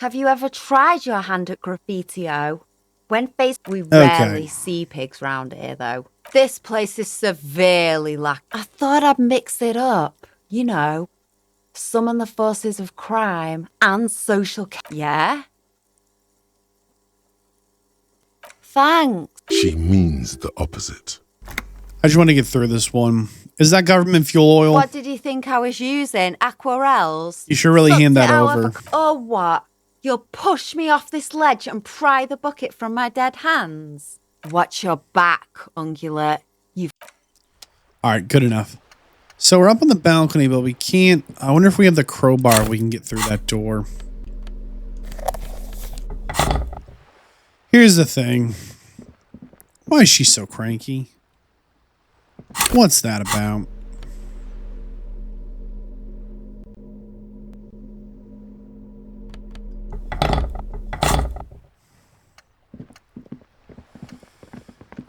Have you ever tried your hand at graffitio? When faced, we rarely see pigs round here, though. This place is severely lacking. I thought I'd mix it up, you know. Summon the forces of crime and social yeah? Thanks. She means the opposite. I just want to get through this one. Is that government fuel oil? What did you think I was using? Aquarels? You should really hand that over. Or what? You'll push me off this ledge and pry the bucket from my dead hands? Watch your back, ungulate. All right, good enough. So we're up on the balcony, but we can't... I wonder if we have the crowbar, we can get through that door. Here's the thing. Why is she so cranky? What's that about?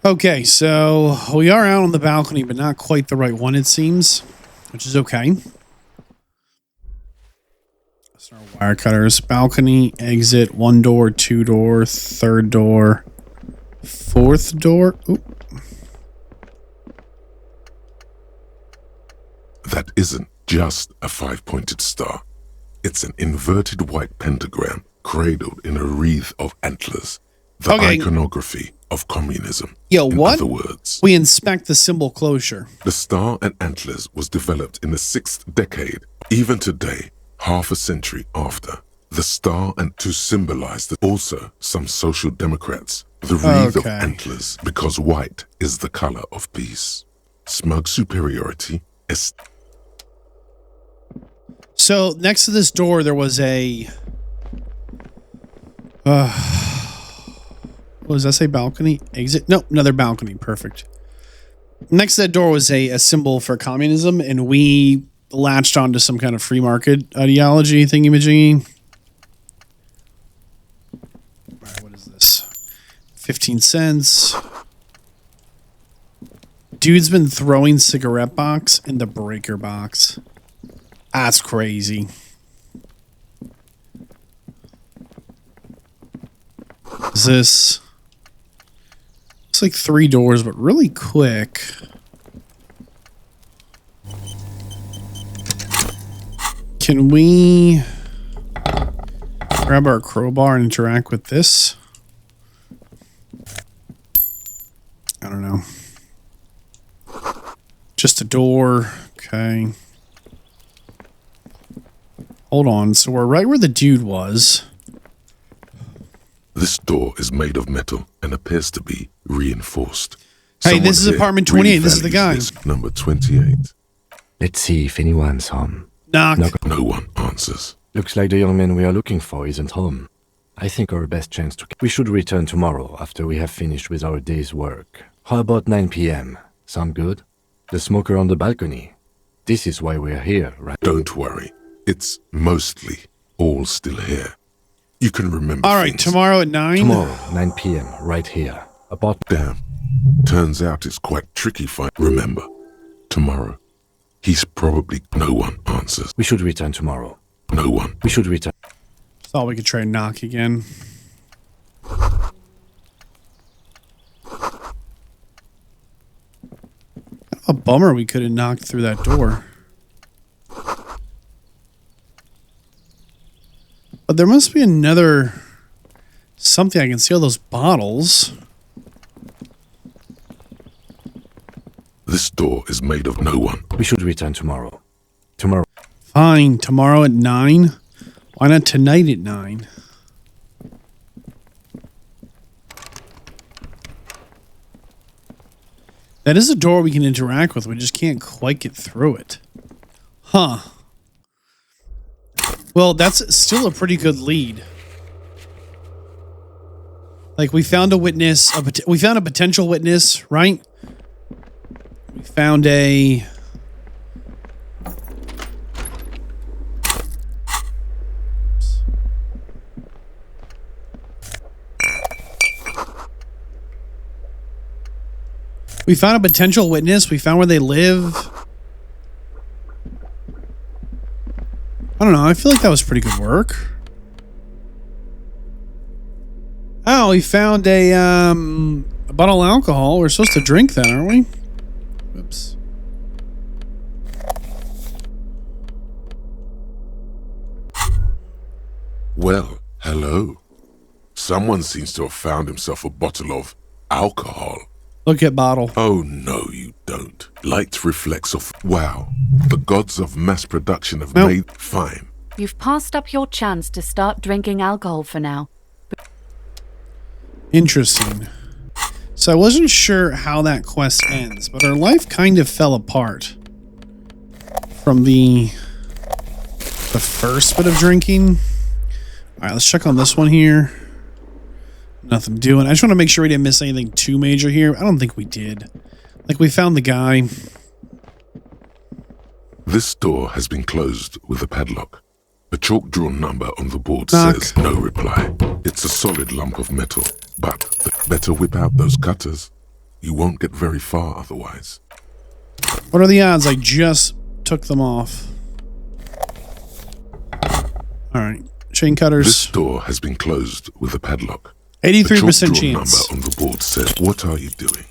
Okay, so we are out on the balcony, but not quite the right one, it seems, which is okay. That's our wire cutters. Balcony, exit, 1 door, 2 door, 3rd door, 4th door. Ooh. That isn't just a 5-pointed star. It's an inverted white pentagram cradled in a wreath of antlers. The iconography of communism. Yo, what? In other words, we inspect the symbol closure. The star and antlers was developed in the 6th decade. Even today, half a century after, the star and to symbolize also some social democrats. The wreath of antlers, because white is the color of peace. Smug superiority is... So next to this door, there was a... what does that say? Balcony? Exit? Nope, another balcony. Perfect. Next to that door was a symbol for communism, and we latched onto some kind of free market ideology thingy-majiggy. Alright, what is this? 15 cents. Dude's been throwing cigarette box in the breaker box. That's crazy. Is this... Looks like 3 doors, but really quick. Can we grab our crowbar and interact with this? I don't know. Just a door. Okay. Hold on. So we're right where the dude was. This door is made of metal and appears to be reinforced. Hey, this is apartment 28. This is the guy. Number 28. Let's see if anyone's home. Knock. No one answers. Looks like the young man we are looking for isn't home. I think our best chance to... We should return tomorrow after we have finished with our day's work. How about 9 p.m.? Sound good? The smoker on the balcony. This is why we're here, right? Don't worry. It's mostly all still here. You can remember All right, things. tomorrow at 9? Tomorrow, 9 p.m., right here. Damn. Turns out it's quite tricky remember, tomorrow. He's probably... No one answers. We should return tomorrow. No one. We should return. Thought we could try and knock again. A bummer we couldn't knock through that door. But there must be another... something I can see all those bottles. This door is made of no one. We should return tomorrow. Tomorrow. Fine, tomorrow at 9? Why not tonight at 9? That is a door we can interact with. We just can't quite get through it. Huh. Well, that's still a pretty good lead. Like, we found a witness. We found a potential witness, right? We found a... We found a potential witness. We found where they live. I don't know. I feel like that was pretty good work. Oh, we found a bottle of alcohol. We're supposed to drink that, aren't we? Oops. Well, hello. Someone seems to have found himself a bottle of alcohol. Look at bottle. Oh, no, you don't. Light reflects off... Wow. The gods of mass production have made... Fine. You've passed up your chance to start drinking alcohol for now. Interesting. So I wasn't sure how that quest ends, but our life kind of fell apart from the first bit of drinking. All right, let's check on this one here. Nothing doing. I just want to make sure we didn't miss anything too major here. I don't think we did. Like, we found the guy. This door has been closed with a padlock. A chalk-drawn number on the board Knock. says no reply. It's a solid lump of metal, but better whip out those cutters. You won't get very far otherwise. What are the odds I just took them off? All right. Chain cutters. This door has been closed with a padlock. 83% chance. The number on the board says, what are you doing?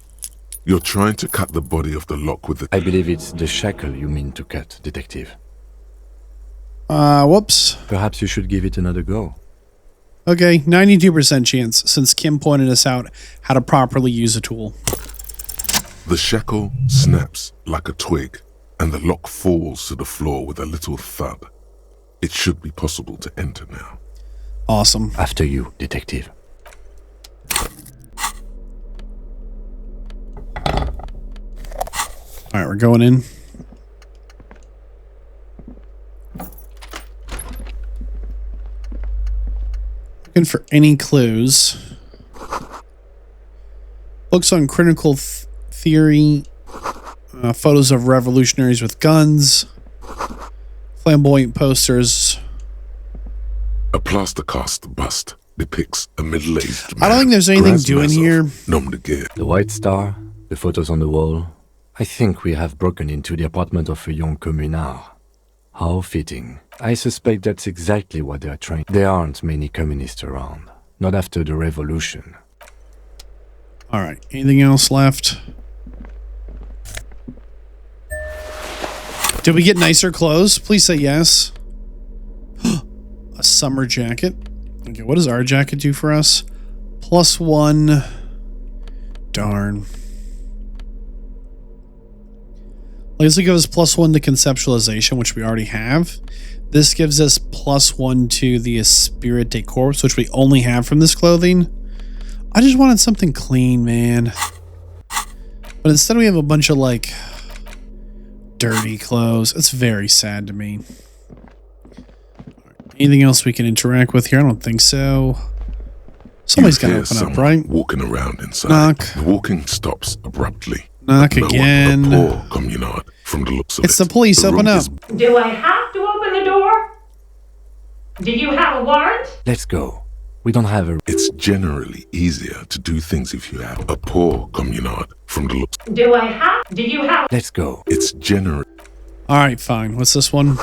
You're trying to cut the body of the lock with the... I believe it's the shackle you mean to cut, Detective. Whoops. Perhaps you should give it another go. Okay, 92% chance, since Kim pointed us out how to properly use a tool. The shackle snaps like a twig, and the lock falls to the floor with a little thud. It should be possible to enter now. Awesome. After you, Detective. All right, we're going in. Looking for any clues. Books on critical theory. Photos of revolutionaries with guns. Flamboyant posters. A plaster cast bust depicts a middle-aged man. I don't think there's anything doing here. Nom de guerre. The White Star, the photos on the wall. I think we have broken into the apartment of a young communard. How fitting. I suspect that's exactly what they're trying. There aren't many communists around. Not after the revolution. Alright, anything else left? Did we get nicer clothes? Please say yes. A summer jacket. Okay, what does our jacket do for us? +1. Darn. I guess it gives us +1 to conceptualization, which we already have. This gives us +1 to the Spirit de Corpse, which we only have from this clothing. I just wanted something clean, man. But instead we have a bunch of like dirty clothes. It's very sad to me. Anything else we can interact with here? I don't think so. Somebody's got to open up, right? Walking around inside. Knock. The walking stops abruptly. Knock again. A poor communard from the looks of It's it. the police. Open up. Do I have to open the door? Do you have a warrant? Let's go. We don't have a... It's generally easier to do things if you have a poor communard from the looks. Do you have... Let's go. It's generally... All right, fine. What's this one?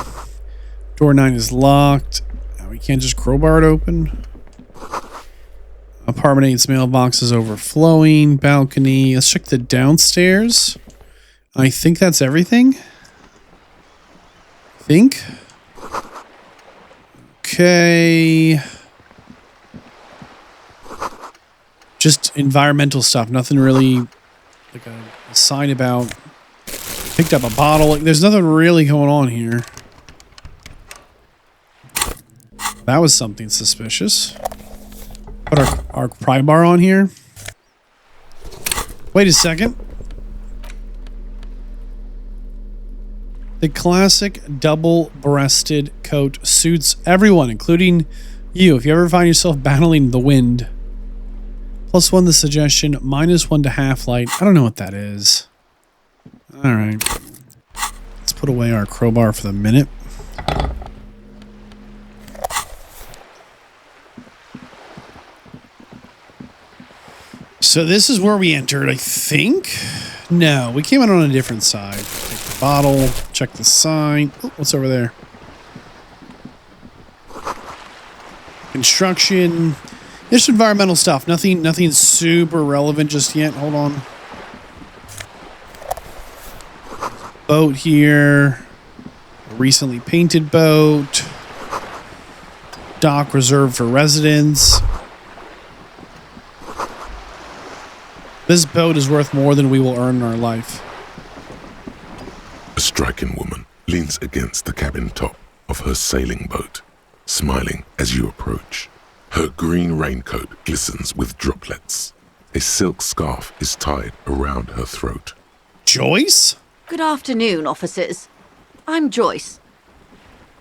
Door 9 is locked. We can't just crowbar it open. Apartment 8's mailbox is overflowing. Balcony. Let's check the downstairs. I think that's everything. Okay. Just environmental stuff. Nothing really like a sign about picked up a bottle. Like, there's nothing really going on here. That was something suspicious. Put our pry bar on here. Wait a second. The classic double-breasted coat suits everyone, including you. If you ever find yourself battling the wind. +1 the suggestion, -1 to half-light. I don't know what that is. Alright. Let's put away our crowbar for the minute. So this is where we entered, I think. No, we came in on a different side. Take the bottle, check the sign. Oh, what's over there? Construction. Just environmental stuff. Nothing super relevant just yet. Hold on. Boat here. A recently painted boat. Dock reserved for residents. This boat is worth more than we will earn in our life. A striking woman leans against the cabin top of her sailing boat, smiling as you approach. Her green raincoat glistens with droplets. A silk scarf is tied around her throat. Joyce? Good afternoon, officers. I'm Joyce.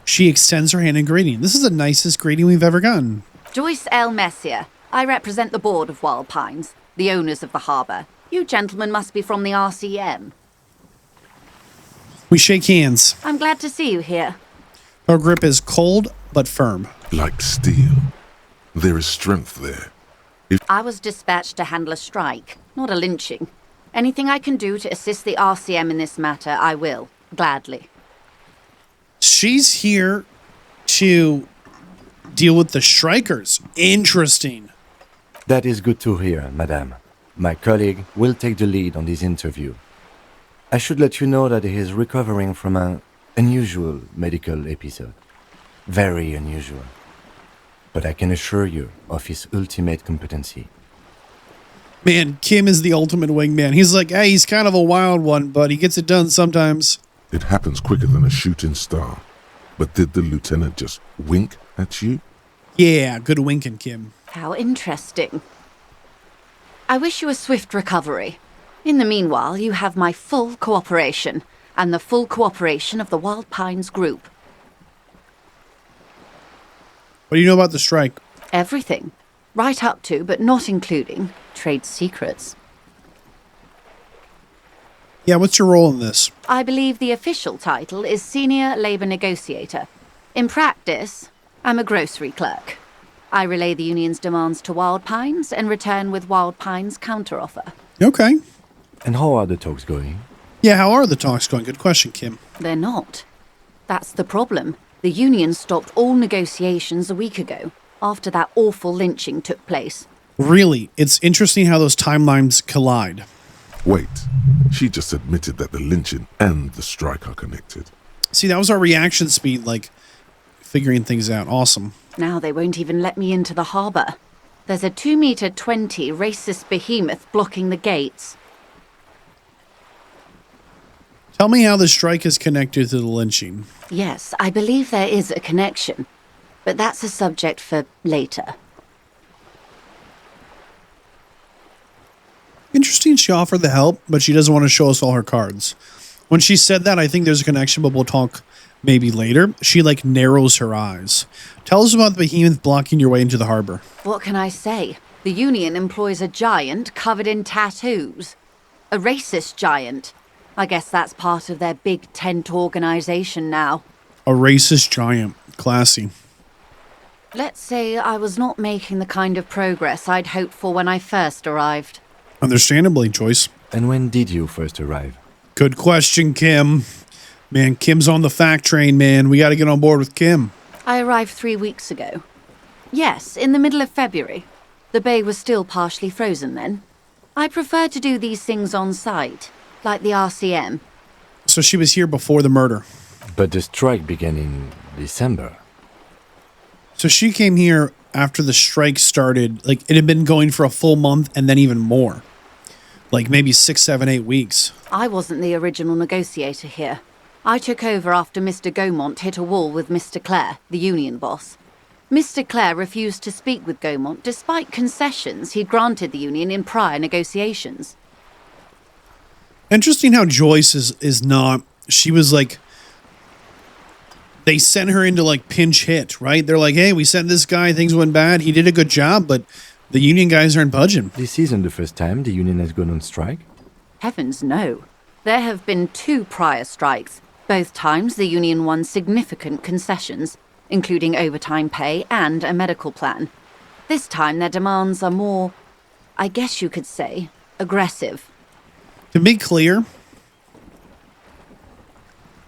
She extends her hand in greeting. This is the nicest greeting we've ever gotten. Joyce L. Messier. I represent the board of Wild Pines, the owners of the harbour. You gentlemen must be from the RCM. We shake hands. I'm glad to see you here. Her grip is cold but firm. Like steel. There is strength there. I was dispatched to handle a strike, not a lynching. Anything I can do to assist the RCM in this matter, I will, gladly. She's here to deal with the strikers. Interesting. That is good to hear, madame. My colleague will take the lead on this interview. I should let you know that he is recovering from an unusual medical episode. Very unusual. But I can assure you of his ultimate competency. Man, Kim is the ultimate wingman. He's like, hey, he's kind of a wild one, but he gets it done sometimes. It happens quicker than a shooting star. But did the lieutenant just wink at you? Yeah, good winking, Kim. How interesting. I wish you a swift recovery. In the meanwhile, you have my full cooperation, and the full cooperation of the Wild Pines group. What do you know about the strike? Everything. Right up to, but not including, trade secrets. Yeah, what's your role in this? I believe the official title is Senior Labour Negotiator. In practice, I'm a grocery clerk. I relay the union's demands to Wild Pines and return with Wild Pines' counteroffer. Okay. And how are the talks going? Yeah, how are the talks going? Good question, Kim. They're not. That's the problem. The union stopped all negotiations a week ago, after that awful lynching took place. Really? It's interesting how those timelines collide. Wait, she just admitted that the lynching and the strike are connected. See, that was our reaction speed, like, figuring things out. Awesome. Now they won't even let me into the harbour. There's a 2-meter 20 racist behemoth blocking the gates. Tell me how the strike is connected to the lynching. Yes, I believe there is a connection, but that's a subject for later. Interesting, she offered the help, but she doesn't want to show us all her cards. When she said that, I think there's a connection, but we'll talk maybe later. She, like, narrows her eyes. Tell us about the behemoth blocking your way into the harbor. What can I say? The Union employs a giant covered in tattoos. A racist giant. I guess that's part of their big tent organization now. A racist giant. Classy. Let's say I was not making the kind of progress I'd hoped for when I first arrived. Understandably, Joyce. And when did you first arrive? Good question, Kim. Man, Kim's on the fact train, man. We got to get on board with Kim. I arrived 3 weeks ago. Yes, in the middle of February. The bay was still partially frozen then. I prefer to do these things on site, like the RCM. So she was here before the murder. But the strike began in December. So she came here after the strike started. Like, it had been going for a full month and then even more. Like maybe 6, 7, 8 weeks. I wasn't the original negotiator here. I took over after Mr. Gaumont hit a wall with Mr. Clare, the union boss. Mr. Clare refused to speak with Gaumont despite concessions he'd granted the union in prior negotiations. Interesting how Joyce is not... She was like... They sent her into like pinch hit, right? They're like, hey, we sent this guy, things went bad. He did a good job, but the union guys aren't budging. This isn't the first time the union has gone on strike. Heavens no. There have been 2 prior strikes. Both times the union won significant concessions, including overtime pay and a medical plan. This time their demands are more, I guess you could say, aggressive. To be clear,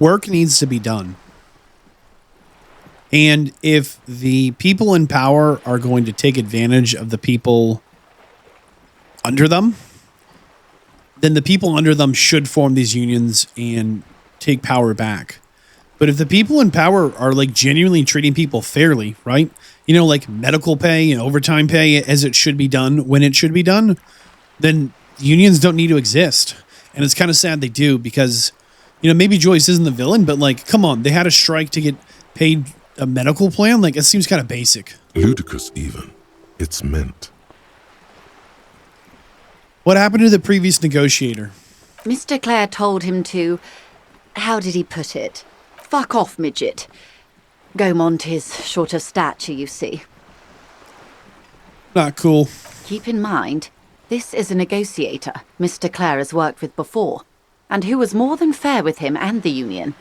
work needs to be done. And if the people in power are going to take advantage of the people under them, then the people under them should form these unions and take power back. But if the people in power are like genuinely treating people fairly, right? You know, like medical pay and overtime pay as it should be done when it should be done, then unions don't need to exist. And it's kind of sad they do because, you know, maybe Joyce isn't the villain, but like, come on, they had a strike to get paid a medical plan? Like, it seems kind of basic. Ludicrous, even. It's meant. What happened to the previous negotiator? Mr. Clare told him to... How did he put it? Fuck off, midget. Gaumont is short of stature, you see. Not cool. Keep in mind, this is a negotiator Mr. Clare has worked with before, and who was more than fair with him and the union.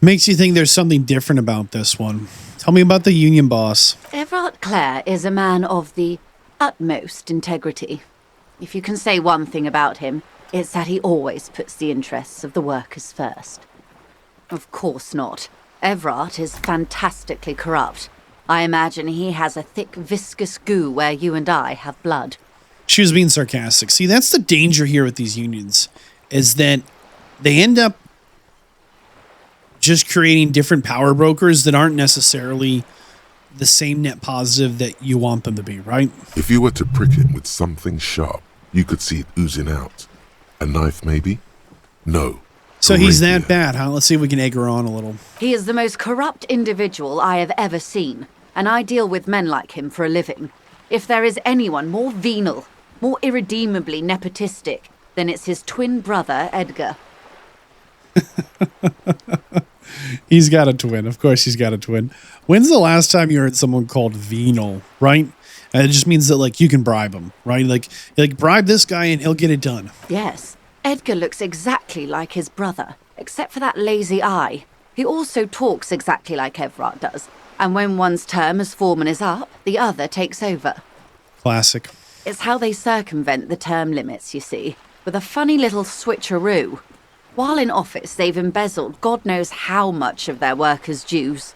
Makes you think there's something different about this one. Tell me about the union boss. Everard Clare is a man of the utmost integrity. If you can say one thing about him, it's that he always puts the interests of the workers first. Of course not. Everard is fantastically corrupt. I imagine he has a thick, viscous goo where you and I have blood. She was being sarcastic. See, that's the danger here with these unions, is that they end up just creating different power brokers that aren't necessarily the same net positive that you want them to be, right? If you were to prick it with something sharp, you could see it oozing out. A knife, maybe? No. So he's that bad, huh? Let's see if we can egg her on a little. He is the most corrupt individual I have ever seen, and I deal with men like him for a living. If there is anyone more venal, more irredeemably nepotistic, then it's his twin brother, Edgar. He's got a twin. Of course he's got a twin. When's the last time you heard someone called venal, right? It just means that, like, you can bribe him, right? Like bribe this guy and he'll get it done. Yes. Edgar looks exactly like his brother, except for that lazy eye. He also talks exactly like Everard does. And when one's term as foreman is up, the other takes over. Classic. It's how they circumvent the term limits, you see, with a funny little switcheroo. While in office, they've embezzled God knows how much of their workers' dues.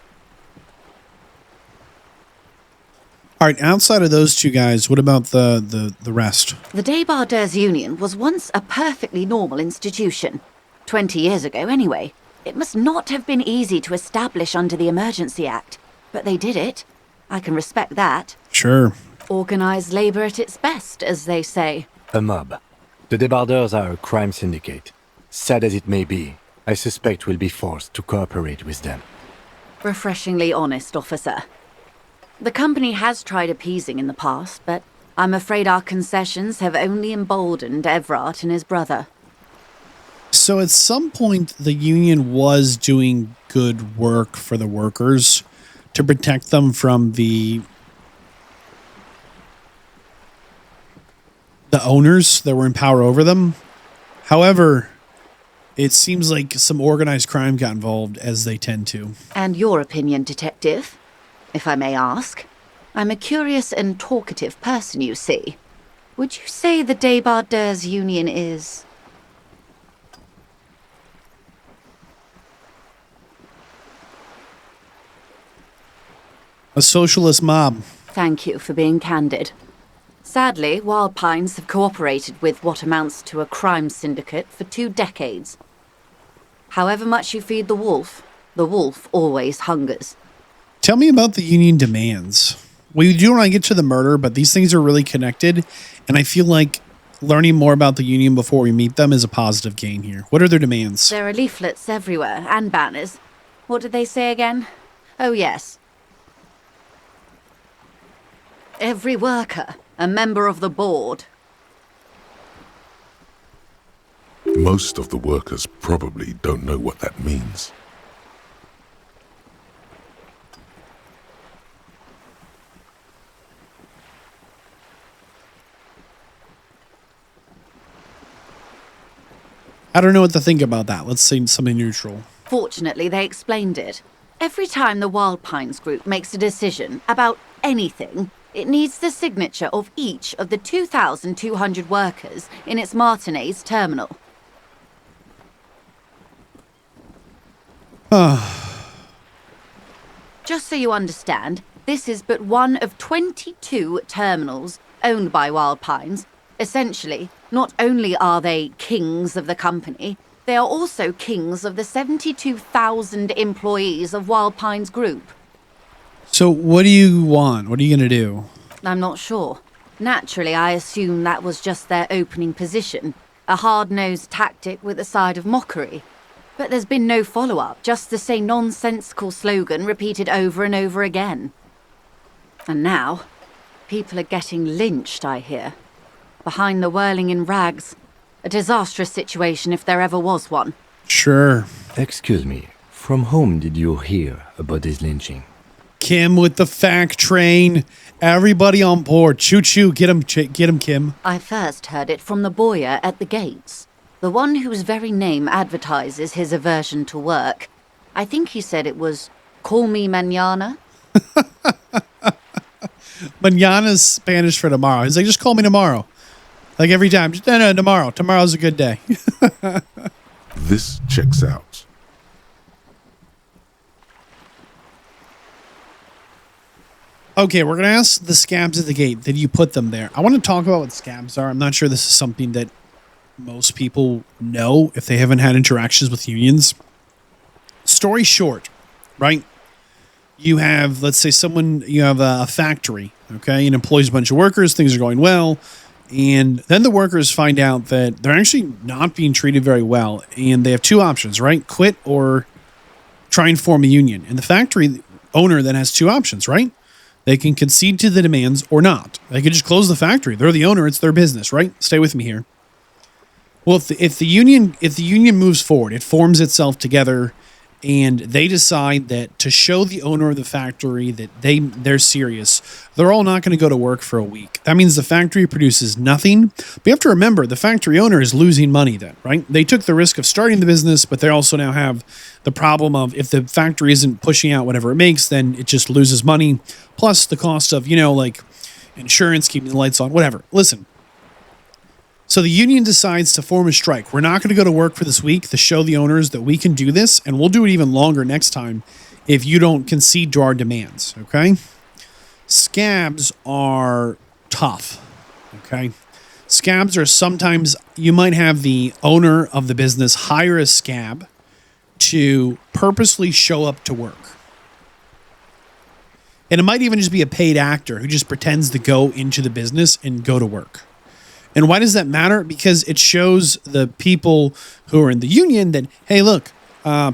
All right, outside of those two guys, what about the rest? The Débardeurs Union was once a perfectly normal institution. 20 years ago, anyway. It must not have been easy to establish under the Emergency Act, but they did it. I can respect that. Sure. Organised labour at its best, as they say. A mob. The Débardeurs are a crime syndicate. Sad as it may be, I suspect we'll be forced to cooperate with them. Refreshingly honest, officer. The company has tried appeasing in the past, but I'm afraid our concessions have only emboldened Everard and his brother. So at some point, the union was doing good work for the workers to protect them from the owners that were in power over them. However, it seems like some organized crime got involved, as they tend to. And your opinion, detective, if I may ask? I'm a curious and talkative person, you see. Would you say the Débardeurs Union is... a socialist mob? Thank you for being candid. Sadly, Wild Pines have cooperated with what amounts to a crime syndicate for 2 decades. However much you feed the wolf always hungers. Tell me about the union demands. We do want to get to the murder, but these things are really connected, and I feel like learning more about the union before we meet them is a positive gain here. What are their demands? There are leaflets everywhere, and banners. What did they say again? Oh, yes. Every worker, a member of the board. Most of the workers probably don't know what that means. I don't know what to think about that. Let's say something neutral. Fortunately, they explained it. Every time the Wild Pines group makes a decision about anything, it needs the signature of each of the 2,200 workers in its Martinez terminal. Just so you understand, this is but one of 22 terminals owned by Wild Pines. Essentially, not only are they kings of the company, they are also kings of the 72,000 employees of Wild Pines Group. So what do you want? What are you going to do? I'm not sure. Naturally, I assume that was just their opening position, a hard-nosed tactic with a side of mockery. But there's been no follow-up, just the same nonsensical slogan repeated over and over again. And now, people are getting lynched, I hear. Behind the whirling in rags. A disastrous situation if there ever was one. Sure. Excuse me, from whom did you hear about this lynching? Kim with the fact train. Everybody on board. Choo-choo. Get him, Kim. I first heard it from the boyer at the gates. The one whose very name advertises his aversion to work. I think he said it was, "Call me mañana." Mañana's Spanish for tomorrow. He's like, just call me tomorrow. Like every time. Just, no, tomorrow. Tomorrow's a good day. This checks out. Okay, we're going to ask the scabs at the gate. Did you put them there? I want to talk about what scabs are. I'm not sure this is something that most people know if they haven't had interactions with unions. Story short, right? You have, let's say you have a factory, okay? It employs a bunch of workers. Things are going well. And then the workers find out that they're actually not being treated very well. And they have 2 options, right? Quit or try and form a union. And the factory owner then has 2 options, right? They can concede to the demands or not. They could just close the factory. They're the owner. It's their business, right? Stay with me here. Well, if the union moves forward, it forms itself together, and they decide that to show the owner of the factory that they're serious, they're all not going to go to work for a week. That means the factory produces nothing. But you have to remember, the factory owner is losing money then, right? They took the risk of starting the business, but they also now have the problem of if the factory isn't pushing out whatever it makes, then it just loses money. Plus the cost of, like insurance, keeping the lights on, whatever. Listen. So the union decides to form a strike. We're not going to go to work for this week to show the owners that we can do this, and we'll do it even longer next time if you don't concede to our demands, okay? Scabs are tough, okay? Scabs are sometimes, you might have the owner of the business hire a scab to purposely show up to work. And it might even just be a paid actor who just pretends to go into the business and go to work. And why does that matter? Because it shows the people who are in the union that, hey, look,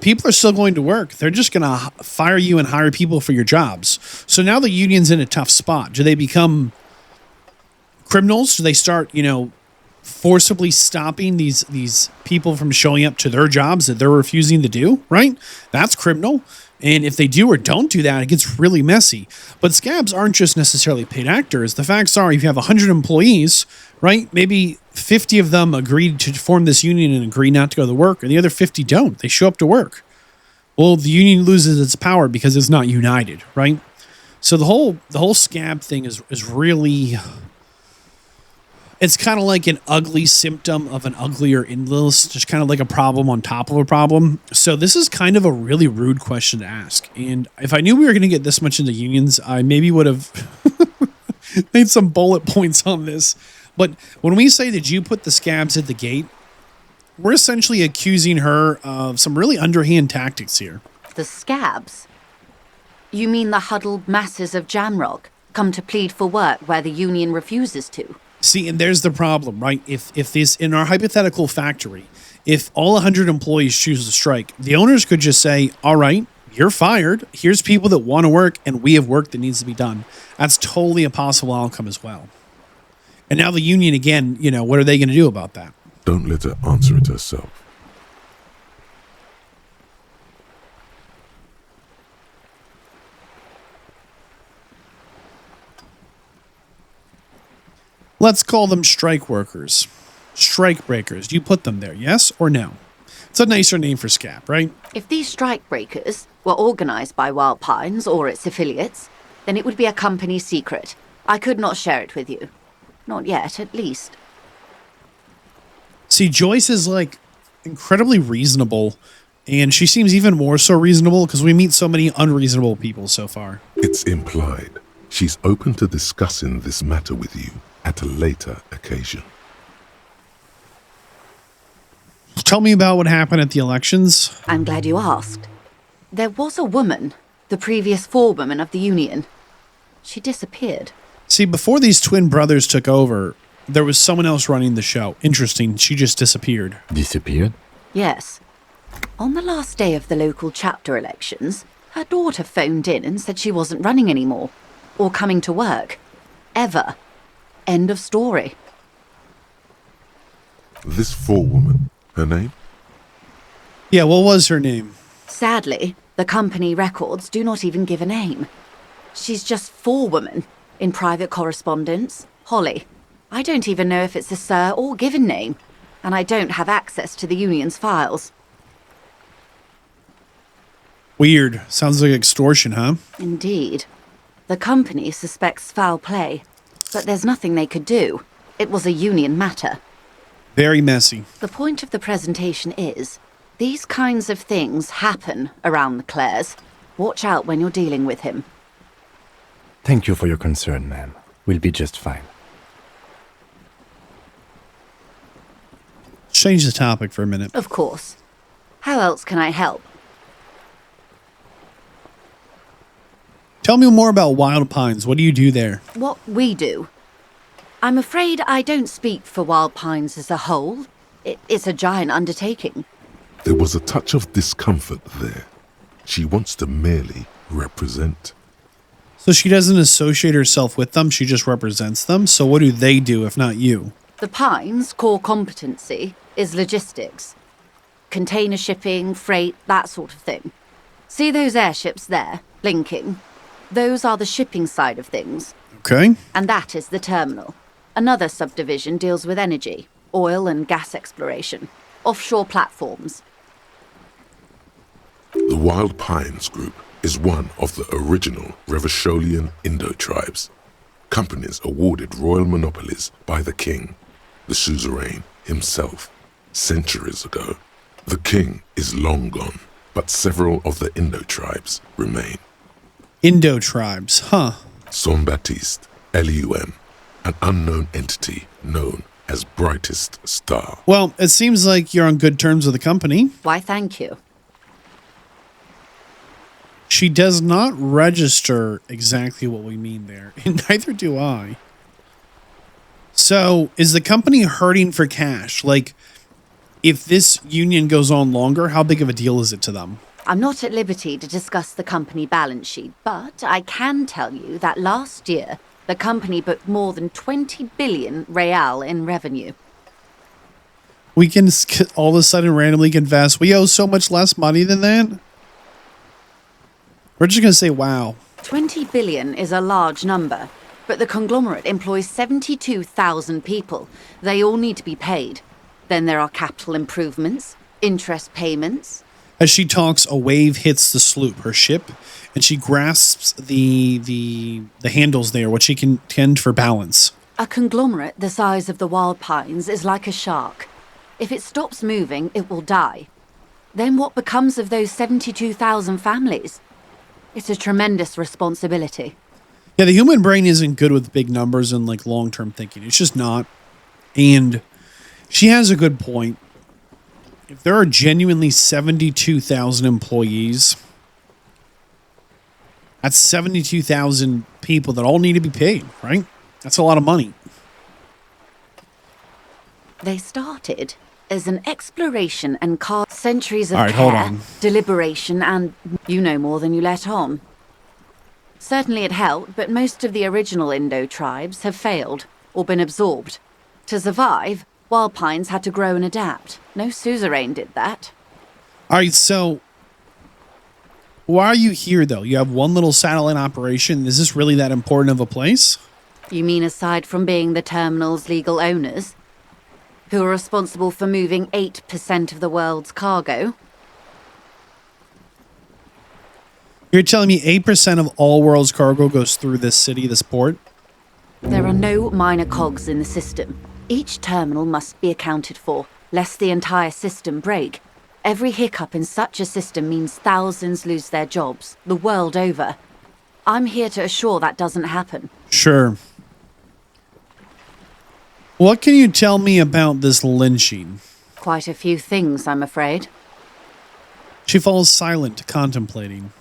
people are still going to work. They're just going to fire you and hire people for your jobs. So now the union's in a tough spot. Do they become, criminals? Do they start, forcibly stopping these people from showing up to their jobs that they're refusing to do, right? That's criminal. And if they do or don't do that, it gets really messy. But scabs aren't just necessarily paid actors. The facts are, if you have 100 employees, right, maybe 50 of them agreed to form this union and agree not to go to work, and the other 50 don't. They show up to work. Well, the union loses its power because it's not united, right? So the whole scab thing is really... It's kind of like an ugly symptom of an uglier illness, just kind of like a problem on top of a problem. So this is kind of a really rude question to ask. And if I knew we were going to get this much into unions, I maybe would have made some bullet points on this. But when we say that you put the scabs at the gate, we're essentially accusing her of some really underhand tactics here. The scabs? You mean the huddled masses of Jamrock come to plead for work where the union refuses to? See, and there's the problem, right? If this, in our hypothetical factory, if all 100 employees choose to strike, the owners could just say, all right, you're fired. Here's people that want to work, and we have work that needs to be done. That's totally a possible outcome as well. And now the union, again, what are they going to do about that? Don't let her answer it herself. Let's call them strike workers. Strike breakers. Do you put them there, yes or no? It's a nicer name for scab, right? If these strike breakers were organized by Wild Pines or its affiliates, then it would be a company secret. I could not share it with you. Not yet, at least. See, Joyce is incredibly reasonable, and she seems even more so reasonable because we meet so many unreasonable people so far. It's implied she's open to discussing this matter with you at a later occasion. Tell me about what happened at the elections. I'm glad you asked. There was a woman, the previous forewoman of the union. She disappeared. See, before these twin brothers took over, there was someone else running the show. Interesting, she just disappeared. Disappeared? Yes. On the last day of the local chapter elections, her daughter phoned in and said she wasn't running anymore, or coming to work. Ever. End of story. This forewoman, her name? Yeah, what was her name? Sadly, the company records do not even give a name. She's just forewoman in private correspondence, Holly. I don't even know if it's a sir or given name, and I don't have access to the union's files. Weird. Sounds like extortion, huh? Indeed. The company suspects foul play, but there's nothing they could do. It was a union matter. Very messy. The point of the presentation is, these kinds of things happen around the Clares. Watch out when you're dealing with him. Thank you for your concern, ma'am. We'll be just fine. Change the topic for a minute. Of course. How else can I help? Tell me more about Wild Pines. What do you do there? What we do? I'm afraid I don't speak for Wild Pines as a whole. It's a giant undertaking. There was a touch of discomfort there. She wants to merely represent. So she doesn't associate herself with them, she just represents them. So what do they do if not you? The Pines' core competency is logistics. Container shipping, freight, that sort of thing. See those airships there, blinking? Those are the shipping side of things. Okay. And that is the terminal. Another subdivision deals with energy, oil and gas exploration, offshore platforms. The Wild Pines Group is one of the original Revacholian Indo-tribes. Companies awarded royal monopolies by the king, the suzerain himself, centuries ago. The king is long gone, but several of the Indo-tribes remain. Indo-tribes, huh? Saint-Baptiste, Elysium, an unknown entity known as Brightest Star. Well, it seems like you're on good terms with the company. Why, thank you. She does not register exactly what we mean there, and neither do I. So, is the company hurting for cash? Like, if this union goes on longer, how big of a deal is it to them? I'm not at liberty to discuss the company balance sheet, but I can tell you that last year, the company booked more than 20 billion real in revenue. We can all of a sudden randomly confess we owe so much less money than that? We're just going to say, wow. 20 billion is a large number, but the conglomerate employs 72,000 people. They all need to be paid. Then there are capital improvements, interest payments. As she talks, a wave hits the sloop, her ship, and she grasps the handles there, which she can tend for balance. A conglomerate the size of the Wild Pines is like a shark. If it stops moving, it will die. Then what becomes of those 72,000 families? It's a tremendous responsibility. Yeah, the human brain isn't good with big numbers and like long-term thinking. It's just not. And she has a good point. If there are genuinely 72,000 employees, that's 72,000 people that all need to be paid, right? That's a lot of money. They started as an exploration and centuries of all right, hold care, on. deliberation, and you know more than you let on. Certainly it helped, but most of the original Indo tribes have failed or been absorbed. To survive, Wild Pines had to grow and adapt. No suzerain did that. All right, so why are you here, though? You have one little satellite operation. Is this really that important of a place? You mean aside from being the terminal's legal owners, who are responsible for moving 8% of the world's cargo? You're telling me 8% of all world's cargo goes through this city, this port? There are no minor cogs in the system. Each terminal must be accounted for, lest the entire system break. Every hiccup in such a system means thousands lose their jobs, the world over. I'm here to assure that doesn't happen. Sure. What can you tell me about this lynching? Quite a few things, I'm afraid. She falls silent, contemplating.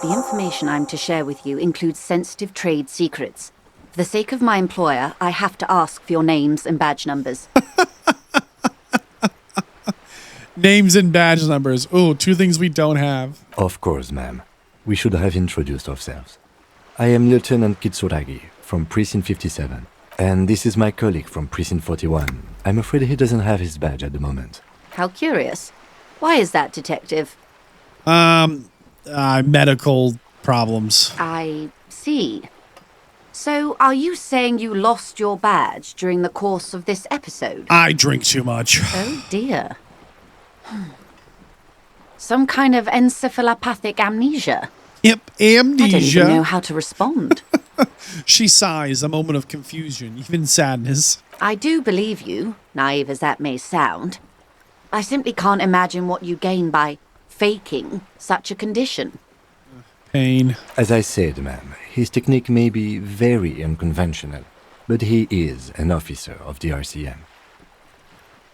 The information I'm to share with you includes sensitive trade secrets. For the sake of my employer, I have to ask for your names and badge numbers. Names and badge numbers. Oh, two things we don't have. Of course, ma'am. We should have introduced ourselves. I am Lieutenant Kitsuragi from Precinct 57. And this is my colleague from Precinct 41. I'm afraid he doesn't have his badge at the moment. How curious. Why is that, Detective? Medical problems. I see. So, are you saying you lost your badge during the course of this episode? I drink too much. Oh dear. Some kind of encephalopathic amnesia. Yep, amnesia. I don't even know how to respond. She sighs, a moment of confusion, even sadness. I do believe you, naive as that may sound. I simply can't imagine what you gain by faking such a condition. Pain. As I said, ma'am, his technique may be very unconventional, but he is an officer of the RCM.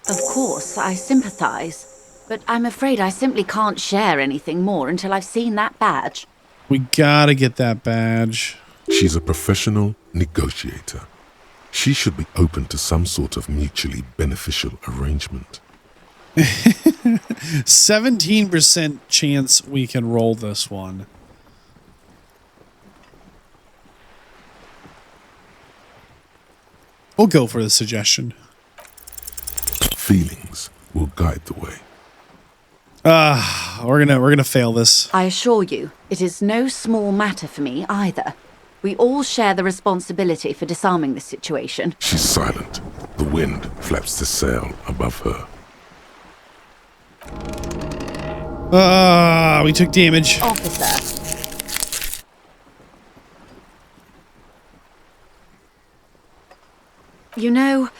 Of course, I sympathize, but I'm afraid I simply can't share anything more until I've seen that badge. We gotta get that badge. She's a professional negotiator. She should be open to some sort of mutually beneficial arrangement. 17% chance we can roll this one. We'll go for the suggestion. Feelings will guide the way. We're gonna fail this. I assure you, it is no small matter for me either. We all share the responsibility for disarming this situation. She's silent. The wind flaps the sail above her. We took damage. Officer. You know,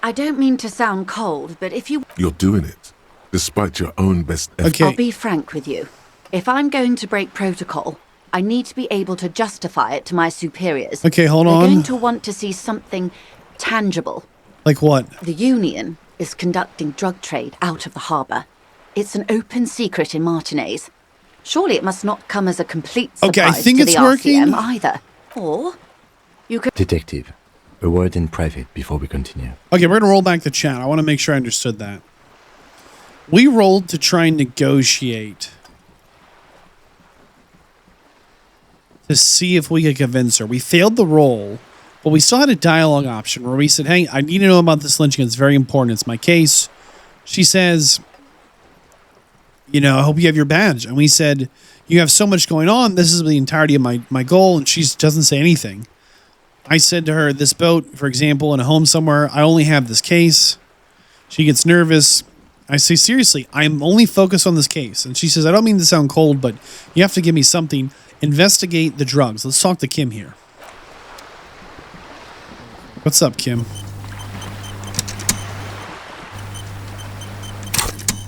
I don't mean to sound cold, but if you... You're doing it, despite your own best effort. Okay. I'll be frank with you. If I'm going to break protocol, I need to be able to justify it to my superiors. Okay, hold They're on. going to want to see something tangible. Like what? The Union is conducting drug trade out of the harbour. It's an open secret in Martinez. Surely it must not come as a complete surprise Okay, I think to it's the working. RCM either. Or you could... Detective, a word in private before we continue. Okay, we're gonna roll back the chat. I want to make sure I understood that. We rolled to try and negotiate to see if we could convince her. We failed the roll, but we still had a dialogue option where we said, hey, I need to know about this lynching. It's very important. It's my case. She says, you know, I hope you have your badge. And we said, you have so much going on. This is the entirety of my goal. And she doesn't say anything. I said to her, this boat, for example, in a home somewhere, I only have this case. She gets nervous. I say, seriously, I'm only focused on this case. And she says, I don't mean to sound cold, but you have to give me something. Investigate the drugs. Let's talk to Kim here. What's up, Kim?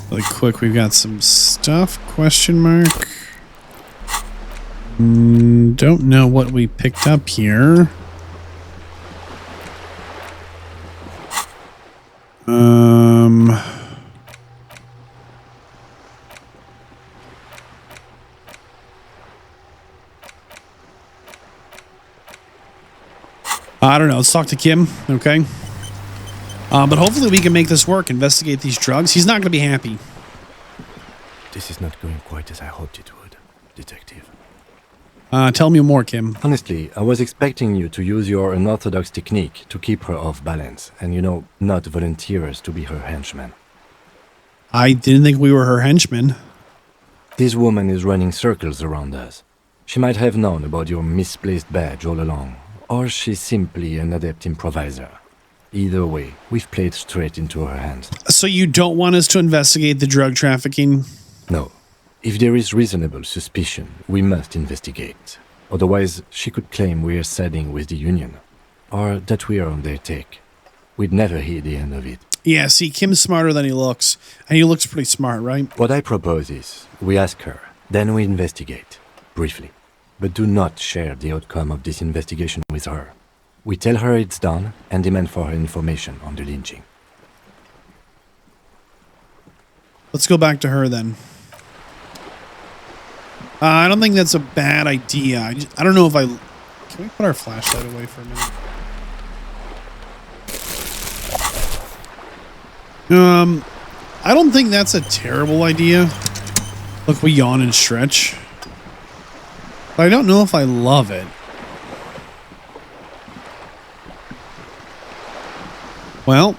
Really quick, we've got some stuff, question mark. Don't know what we picked up here. I don't know. Let's talk to Kim, okay? But hopefully we can make this work, investigate these drugs. He's not going to be happy. This is not going quite as I hoped it would, Detective. Tell me more, Kim. Honestly, I was expecting you to use your unorthodox technique to keep her off balance and, you know, not volunteer us to be her henchman. I didn't think we were her henchmen. This woman is running circles around us. She might have known about your misplaced badge all along, or she's simply an adept improviser. Either way, we've played straight into her hands. So you don't want us to investigate the drug trafficking? No. If there is reasonable suspicion, we must investigate. Otherwise, she could claim we're siding with the Union, or that we are on their take. We'd never hear the end of it. Yeah, see, Kim's smarter than he looks. And he looks pretty smart, right? What I propose is, we ask her, then we investigate, briefly. But do not share the outcome of this investigation with her. We tell her it's done and demand for her information on the lynching. Let's go back to her then. I don't think that's a bad idea. I don't know if I... Can we put our flashlight away for a minute? I don't think that's a terrible idea. Look, we yawn and stretch. But I don't know if I love it. Well.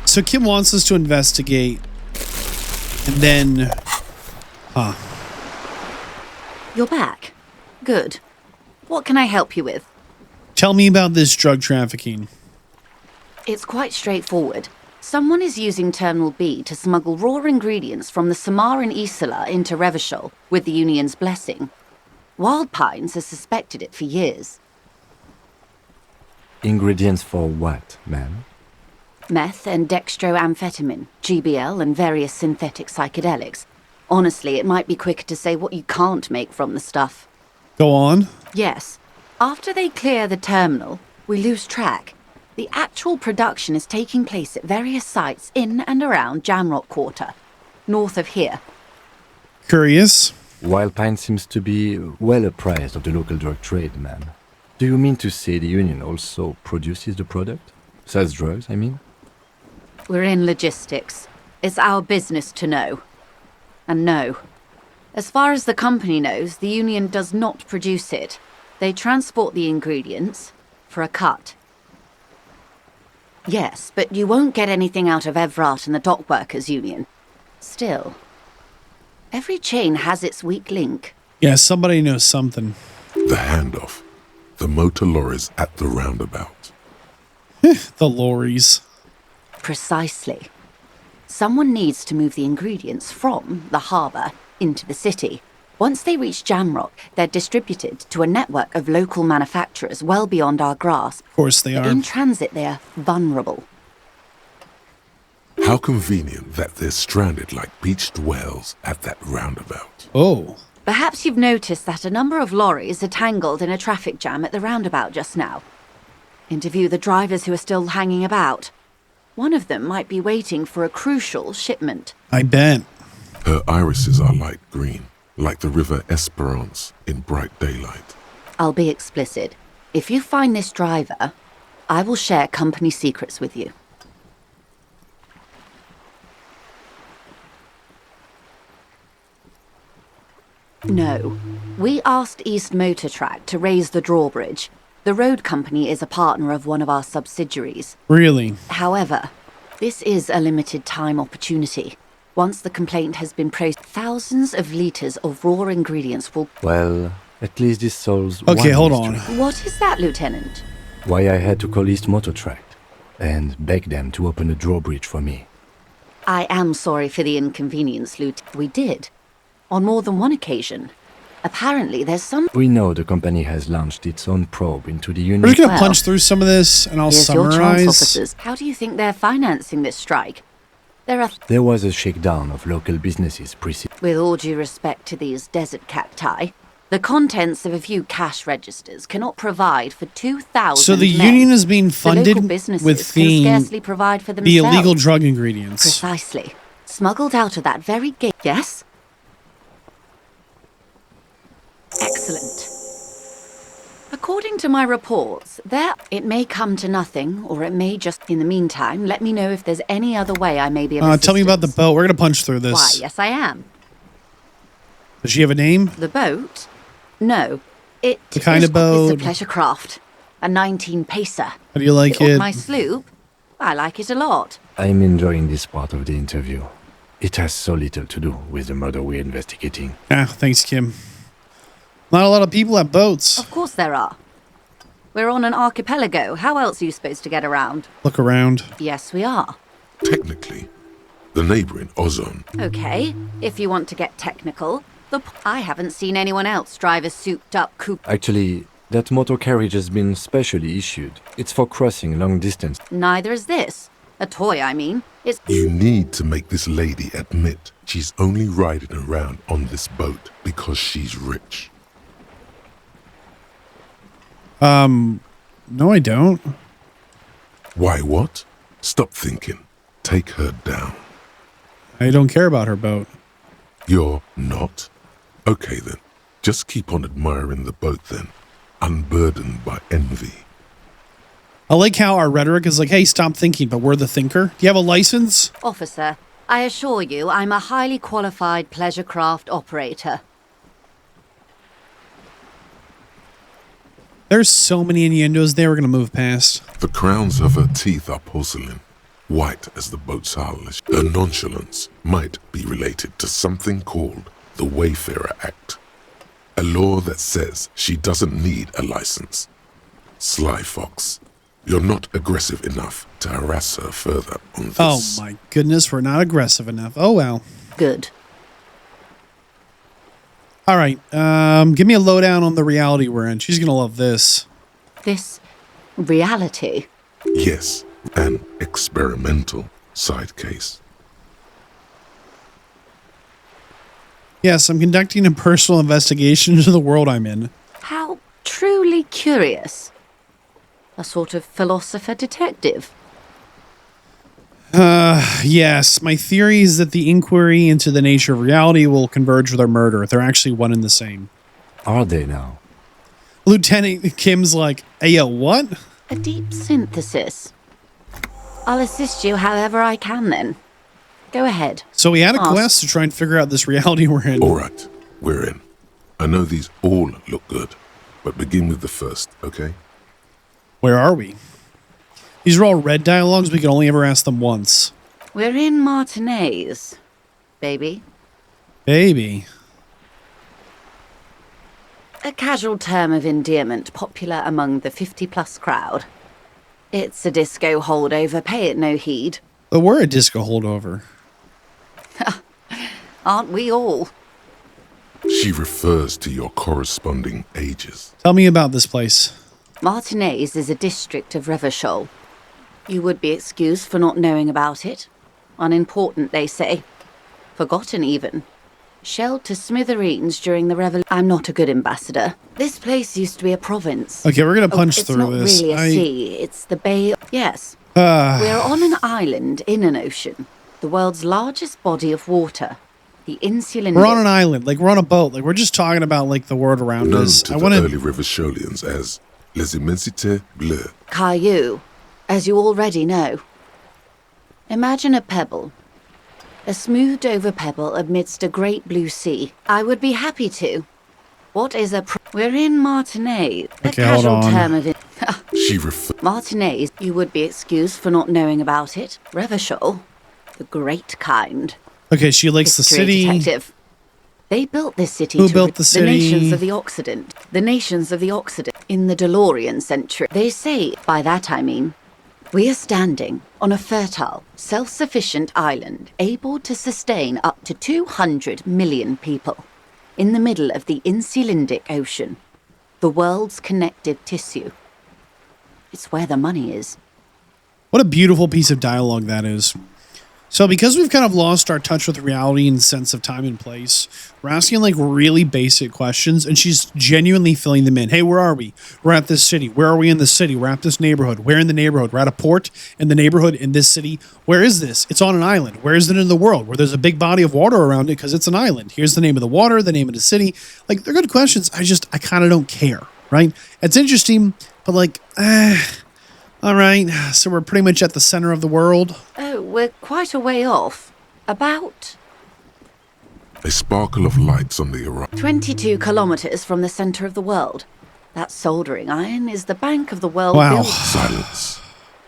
So Kim wants us to investigate. And then... You're back. Good. What can I help you with? Tell me about this drug trafficking. It's quite straightforward. Someone is using Terminal B to smuggle raw ingredients from the Samar and Isola into Revachol with the Union's blessing. Wild Pines has suspected it for years. Ingredients for what, ma'am? Meth and dextroamphetamine, GBL, and various synthetic psychedelics. Honestly, it might be quicker to say what you can't make from the stuff. Go on. Yes. After they clear the terminal, we lose track. The actual production is taking place at various sites in and around Jamrock Quarter, north of here. Curious. Wild Pine seems to be well apprised of the local drug trade, ma'am. Do you mean to say the Union also produces the product? Sells drugs, I mean? We're in logistics. It's our business to know. And no. As far as the company knows, the Union does not produce it. They transport the ingredients for a cut. Yes, but you won't get anything out of Evrat and the Dockworkers Union. Still, every chain has its weak link. Yeah, somebody knows something. The handoff. The motor lorries at the roundabout. The lorries. Precisely. Someone needs to move the ingredients from the harbour into the city. Once they reach Jamrock, they're distributed to a network of local manufacturers well beyond our grasp. Of course they are. In transit, they are vulnerable. How convenient that they're stranded like beached whales at that roundabout. Oh. Perhaps you've noticed that a number of lorries are tangled in a traffic jam at the roundabout just now. Interview the drivers who are still hanging about. One of them might be waiting for a crucial shipment. I bet. Her irises are light green, like the river Esperance in bright daylight. I'll be explicit. If you find this driver, I will share company secrets with you. No. We asked East Motor Track to raise the drawbridge. The road company is a partner of one of our subsidiaries. Really? However, this is a limited time opportunity. Once the complaint has been processed, thousands of litres of raw ingredients will... Well, at least this solves Okay, one hold mystery. on. What is that, Lieutenant? Why I had to call East Motor Track and beg them to open a drawbridge for me. I am sorry for the inconvenience, Lieutenant. We did. On more than one occasion. Apparently, there's some... We know the company has launched its own probe into the Union. We're just going to punch through some of this, and I'll Here's your chance, summarize. officers. How do you think they're financing this strike? There was a shakedown of local businesses With all due respect to these desert cacti, the contents of a few cash registers cannot provide for 2,000 So the men. union is being funded The local businesses with can scarcely provide for the themselves. illegal drug ingredients. Precisely. Smuggled out of that very gate. Yes? Excellent. According to my reports, it may come to nothing, or it may just... In the meantime, let me know if there's any other way I may be of assistance. Tell me about the boat. We're going to punch through this. Why, yes I am. Does she have a name? The boat? No. It The kind of boat? It's a pleasure craft. A 19-pacer. How do you like it? My sloop? I like it a lot. I'm enjoying this part of the interview. It has so little to do with the murder we're investigating. Ah, thanks, Kim. Not a lot of people have boats. Of course there are. We're on an archipelago. How else are you supposed to get around? Look around. Yes, we are. Technically, the neighboring ozone. Okay, if you want to get technical. I haven't seen anyone else drive a souped-up coupe. Actually, that motor carriage has been specially issued. It's for crossing long distance. Neither is this. A toy, I mean. It's... You need to make this lady admit she's only riding around on this boat because she's rich. No, I don't. Why what? Stop thinking. Take her down. I don't care about her boat. You're not? Okay then. Just keep on admiring the boat then. Unburdened by envy. I like how our rhetoric is like, hey, stop thinking, but we're the thinker. Do you have a license? Officer, I assure you I'm a highly qualified pleasure craft operator. There's so many innuendos there we're going to move past. The crowns of her teeth are porcelain, white as the boat's hull. Her nonchalance might be related to something called the Wayfarer Act, a law that says she doesn't need a license. Sly Fox, you're not aggressive enough to harass her further on this. Oh my goodness, we're not aggressive enough. Oh well. Good. All right, give me a lowdown on the reality we're in. She's going to love this. This reality? Yes, an experimental side case. Yes, I'm conducting a personal investigation into the world I'm in. How truly curious. A sort of philosopher detective. Yes, my theory is that the inquiry into the nature of reality will converge with our murder. They're actually one and the same. Are they now? Lieutenant Kim's like, hey, yo, what? A deep synthesis. I'll assist you however I can then. Go ahead. So we had a quest to try and figure out this reality we're in. All right, we're in. I know these all look good, but begin with the first, okay? Where are we? These are all red dialogues. We can only ever ask them once. We're in Martinez, baby. Baby. A casual term of endearment popular among the 50-plus crowd. It's a disco holdover, pay it no heed. But we're a disco holdover. Aren't we all? She refers to your corresponding ages. Tell me about this place. Martinez is a district of Revachol. You would be excused for not knowing about it. Unimportant, they say. Forgotten, even. Shelled to smithereens during the revolution. I'm not a good ambassador. This place used to be a province. Okay, we're going to punch through this. It's not really a sea. It's the Bay... Yes. We're on an island in an ocean. The world's largest body of water. The insular... We're on an island. Like, we're on a boat. Like, we're just talking about, like, the world around Known us. to the early Rivacholians as Les Immensités Bleues. Caillou, as you already know. Imagine a pebble. A smoothed over pebble amidst a great blue sea. I would be happy to. What is a We're in Martinez. Okay, hold on. Term of She Martinez, you would be excused for not knowing about it. Revachol, the great kind. Okay, she likes the city. Detective. They built this city Who built the city? The nations of the Occident. The nations of the Occident. In the DeLorean century. They say, by that I mean, we are standing on a fertile, self-sufficient island able to sustain up to 200 million people in the middle of the Insulindic Ocean, the world's connective tissue. It's where the money is. What a beautiful piece of dialogue that is. So because we've kind of lost our touch with reality and sense of time and place, we're asking like really basic questions and she's genuinely filling them in. Hey, where are we? We're at this city. Where are we in this city? We're at this neighborhood. Where in the neighborhood? We're at a port in the neighborhood in this city. Where is this? It's on an island. Where is it in the world? Where there's a big body of water around it because it's an island. Here's the name of the water, the name of the city. Like, they're good questions. I kind of don't care, right? It's interesting, but like, all right, so we're pretty much at the center of the world. Oh, we're quite a way off. About A sparkle of lights on the horizon. 22 kilometers from the center of the world. That soldering iron is the bank of the world. Wow. Silence.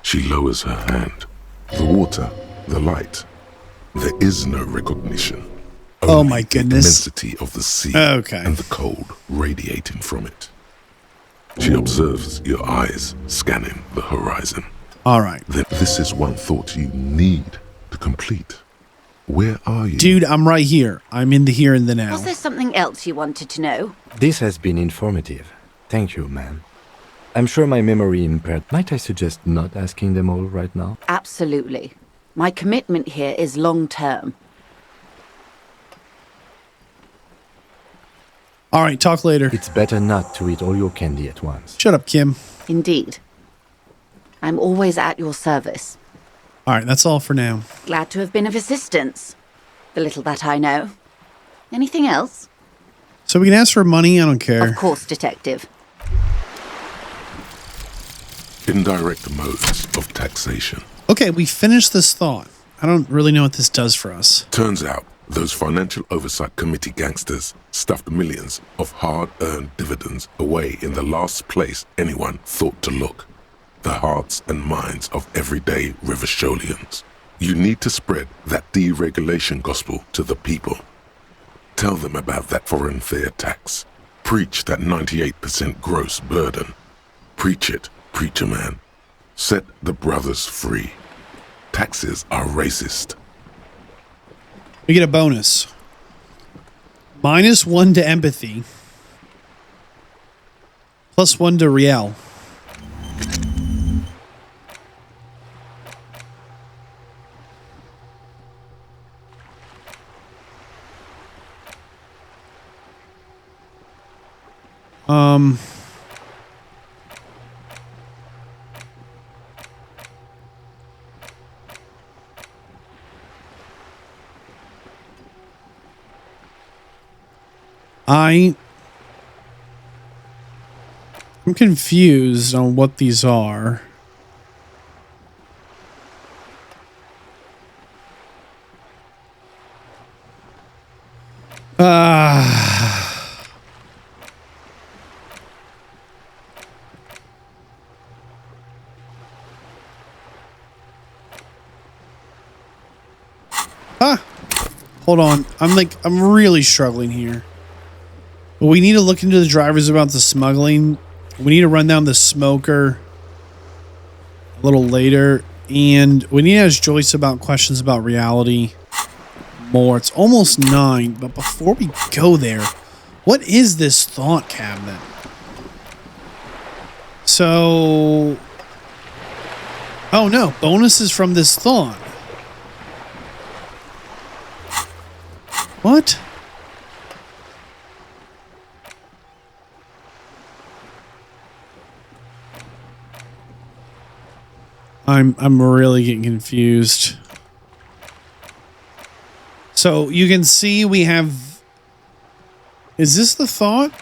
She lowers her hand. The water, the light. There is no recognition. Oh my goodness. The immensity of the sea Okay. and the cold radiating from it. She observes your eyes scanning the horizon. All right. Then this is one thought you need to complete. Where are you? Dude, I'm right here. I'm in the here and the now. Was there something else you wanted to know? This has been informative. Thank you, ma'am. I'm sure my memory impaired. Might I suggest not asking them all right now? Absolutely. My commitment here is long-term. All right, talk later. It's better not to eat all your candy at once. Shut up, Kim. Indeed. I'm always at your service. All right, that's all for now. Glad to have been of assistance. The little that I know. Anything else? So we can ask for money? I don't care. Of course, Detective. Indirect modes of taxation. Okay, we finished this thought. I don't really know what this does for us. Turns out, those Financial Oversight Committee gangsters stuffed millions of hard-earned dividends away in the last place anyone thought to look. The hearts and minds of everyday Rivacholians. You need to spread that deregulation gospel to the people. Tell them about that foreign fair tax. Preach that 98% gross burden. Preach it, preacher man. Set the brothers free. Taxes are racist. We get a bonus. -1 to empathy. +1 to real. I'm confused on what these are. Hold on. I'm really struggling here. We need to look into the drivers about the smuggling. We need to run down the smoker a little later. And we need to ask Joyce about questions about reality more. It's almost 9, but before we go there, what is this thought cabinet? So... Oh no, bonuses from this thought. What? I'm really getting confused. So you can see we have... Is this the thought?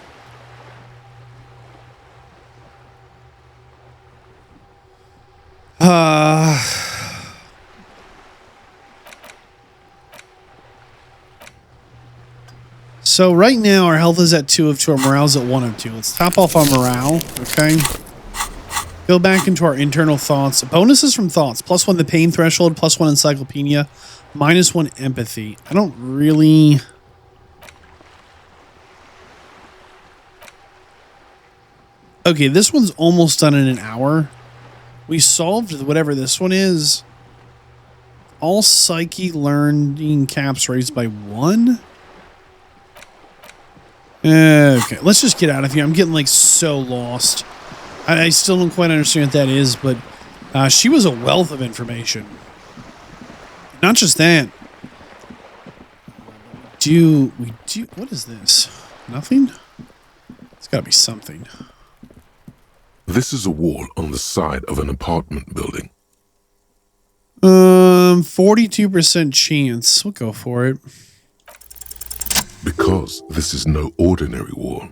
So right now our health is at 2 of 2. Our morale's at 1 of 2. Let's top off our morale. Okay. Go back into our internal thoughts. Bonuses from thoughts. +1 the pain threshold. +1 encyclopedia. -1 empathy. I don't really... Okay, this one's almost done in an hour. We solved whatever this one is. All psyche learning caps raised by 1. Okay, let's just get out of here. I'm getting like so lost. I still don't quite understand what that is, but she was a wealth of information. Not just that. We do. What is this? Nothing? It's got to be something. This is a wall on the side of an apartment building. 42% chance. We'll go for it. Because this is no ordinary wall.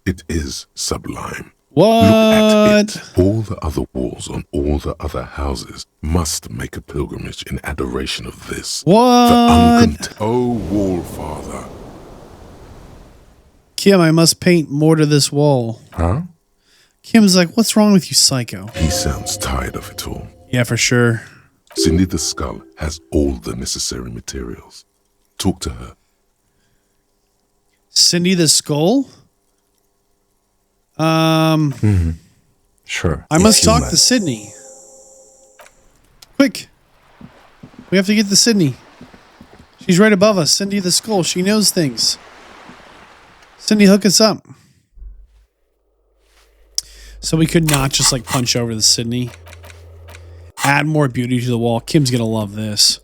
It is sublime. What? Look at it. All the other walls on all the other houses must make a pilgrimage in adoration of this. What? Oh, wall father. Kim, I must paint more to this wall. Huh? Kim's like, what's wrong with you, psycho? He sounds tired of it all. Yeah, for sure. Cindy the Skull has all the necessary materials. Talk to her. Cindy the Skull? Sure. I must talk to Sydney. Quick. We have to get to Sydney. She's right above us. Cindy the Skull. She knows things. Cindy, hook us up. So we could not just like punch over to Sydney. Add more beauty to the wall. Kim's going to love this.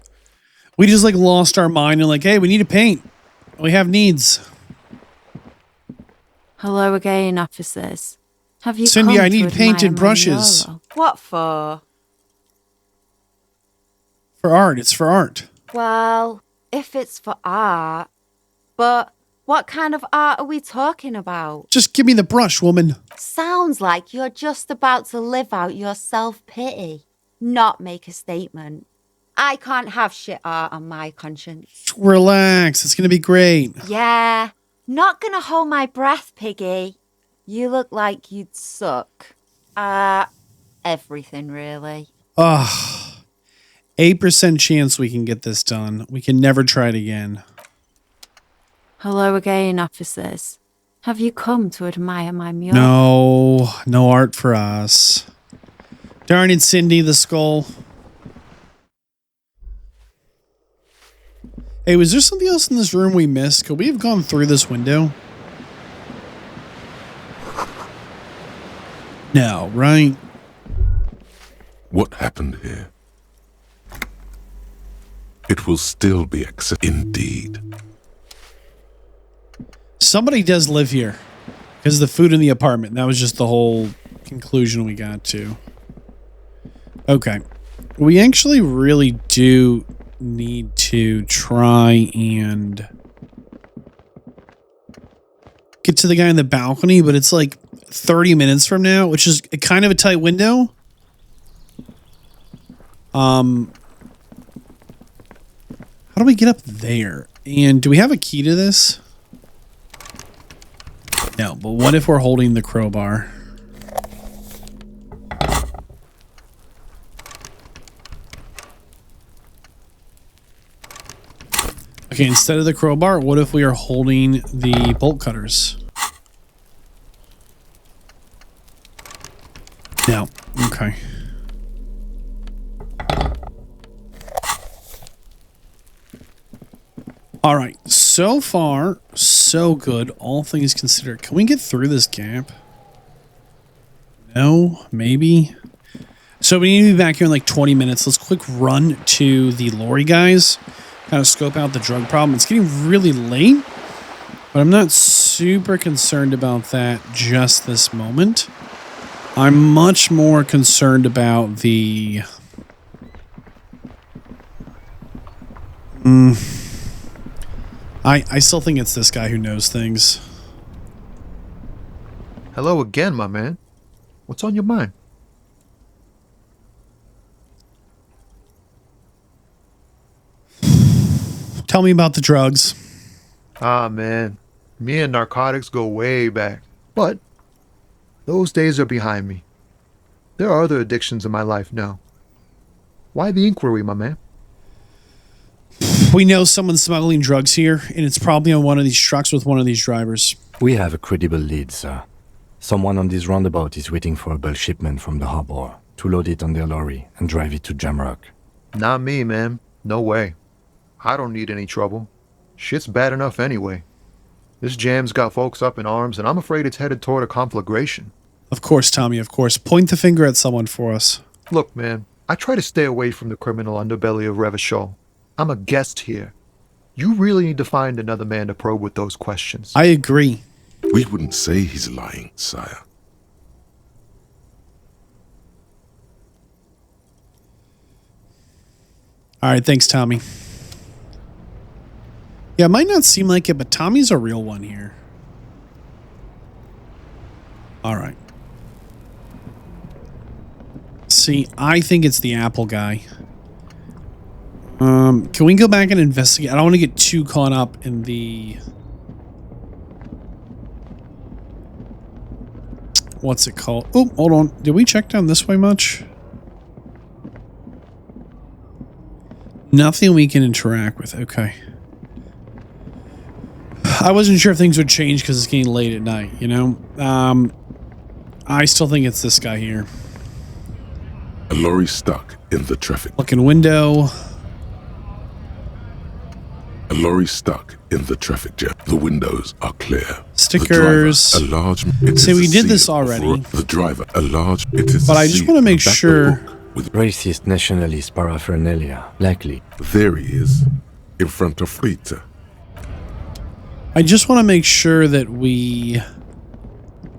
We just like lost our mind and like, hey, we need to paint. We have needs. Hello again, officers. Have you Cindy, come I need to paint admire and my brushes. mural? What for? For art. It's for art. Well, if it's for art, but what kind of art are we talking about? Just give me the brush, woman. Sounds like you're just about to live out your self-pity, not make a statement. I can't have shit art on my conscience. Relax. It's going to be great. Yeah, not gonna hold my breath, Piggy. You look like you'd suck. Everything, really. 8% chance we can get this done. We can never try it again. Hello again, officers. Have you come to admire my mural? No art for us. Darn it, Cindy the Skull. Hey, was there something else in this room we missed? Could we have gone through this window? No, right? What happened here? It will still be accessible. Indeed. Somebody does live here. Because of the food in the apartment. That was just the whole conclusion we got to. Okay. We actually really do need to try and get to the guy in the balcony, but it's like 30 minutes from now, which is kind of a tight window. How do we get up there? And do we have a key to this? No, but what if we're holding the crowbar? Okay, instead of the crowbar, what if we are holding the bolt cutters? No. Okay. All right. So far, so good. All things considered. Can we get through this gap? No, maybe. So we need to be back here in like 20 minutes. Let's quick run to the lorry guys. Kind of scope out the drug problem. It's getting really late, but I'm not super concerned about that just this moment. I'm much more concerned about the... I still think it's this guy who knows things. Hello again, my man. What's on your mind? Tell me about the drugs. Ah, man. Me and narcotics go way back. But those days are behind me. There are other addictions in my life now. Why the inquiry, my man? We know someone's smuggling drugs here, and it's probably on one of these trucks with one of these drivers. We have a credible lead, sir. Someone on this roundabout is waiting for a bulk shipment from the harbor to load it on their lorry and drive it to Jamrock. Not me, man. No way. I don't need any trouble. Shit's bad enough anyway. This jam's got folks up in arms, and I'm afraid it's headed toward a conflagration. Of course, Tommy, of course. Point the finger at someone for us. Look, man, I try to stay away from the criminal underbelly of Revachol. I'm a guest here. You really need to find another man to probe with those questions. I agree. We wouldn't say he's lying, sire. All right, thanks, Tommy. Yeah, it might not seem like it, but Tommy's a real one here. All right. See, I think it's the Apple guy. Can we go back and investigate? I don't want to get too caught up in the... What's it called? Oh, hold on. Did we check down this way much? Nothing we can interact with. Okay. I wasn't sure if things would change because it's getting late at night, you know? I still think it's this guy here. A lorry stuck in the traffic. Looking window. A lorry stuck in the traffic jam. The windows are clear. Stickers. The driver, a large. See, we did this already. The driver, a large. It is. But I just want to make sure. With racist nationalist paraphernalia, likely. There he is, in front of Rita. I just want to make sure that we,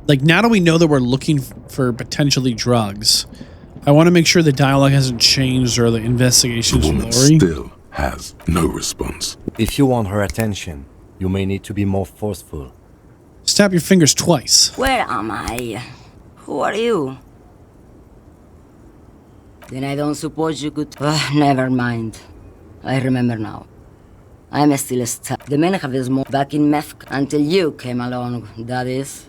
like, now that we know that we're looking for potentially drugs, I want to make sure the dialogue hasn't changed or the investigations. The woman still has no response. If you want her attention, you may need to be more forceful. Snap your fingers twice. Where am I? Who are you? Then I don't suppose you could... never mind. I remember now. I'm still stuck. The men have his back in meth until you came along, that is.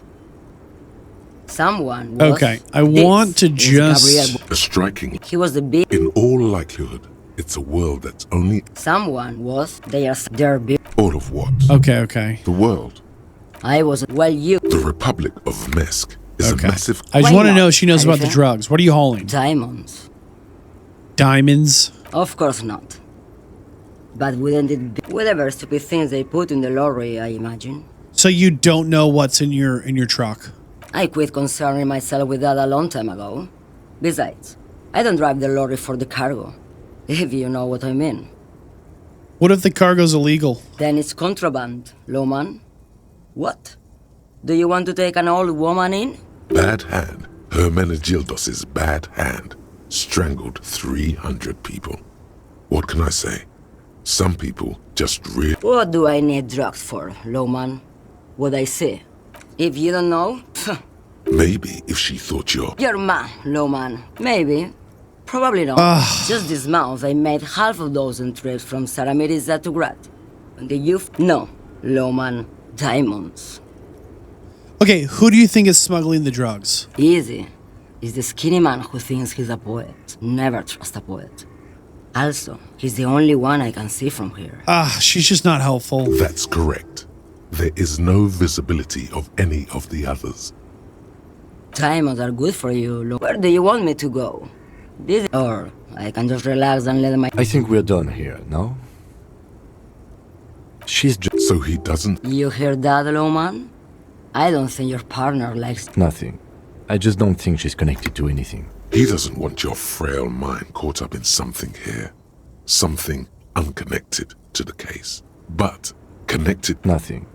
Someone was... Okay, I want to just... A striking... He was the big... In all likelihood, it's a world that's only... Someone was... They're big... All of what? Okay. The world. I wasn't... Well, you... The Republic of Mesk is a massive... I just want to know if she knows about the drugs. What are you hauling? Diamonds. Diamonds? Of course not. But wouldn't it be whatever stupid things they put in the lorry, I imagine? So you don't know what's in your truck? I quit concerning myself with that a long time ago. Besides, I don't drive the lorry for the cargo, if you know what I mean. What if the cargo's illegal? Then it's contraband, lawman. What? Do you want to take an old woman in? Bad hand. Hermenegildos' bad hand. Strangled 300 people. What can I say? Some people just really... What do I need drugs for, lawman? What I say? If you don't know... Maybe if she thought you're... You're man, lawman. Maybe. Probably not. Just this month I made half a dozen trips from Saramiriza to Grad. And the youth... No, lawman. Diamonds. Okay, who do you think is smuggling the drugs? Easy. It's the skinny man who thinks he's a poet. Never trust a poet. Also, he's the only one I can see from here. She's just not helpful. That's correct. There is no visibility of any of the others. Diamonds are good for you. Where do you want me to go? Or I can just relax and let my... I think we're done here, no? She's just... So he doesn't... You hear that, lawman? I don't think your partner likes... Nothing. I just don't think she's connected to anything. He doesn't want your frail mind caught up in something here. Something unconnected to the case. But connected... Nothing.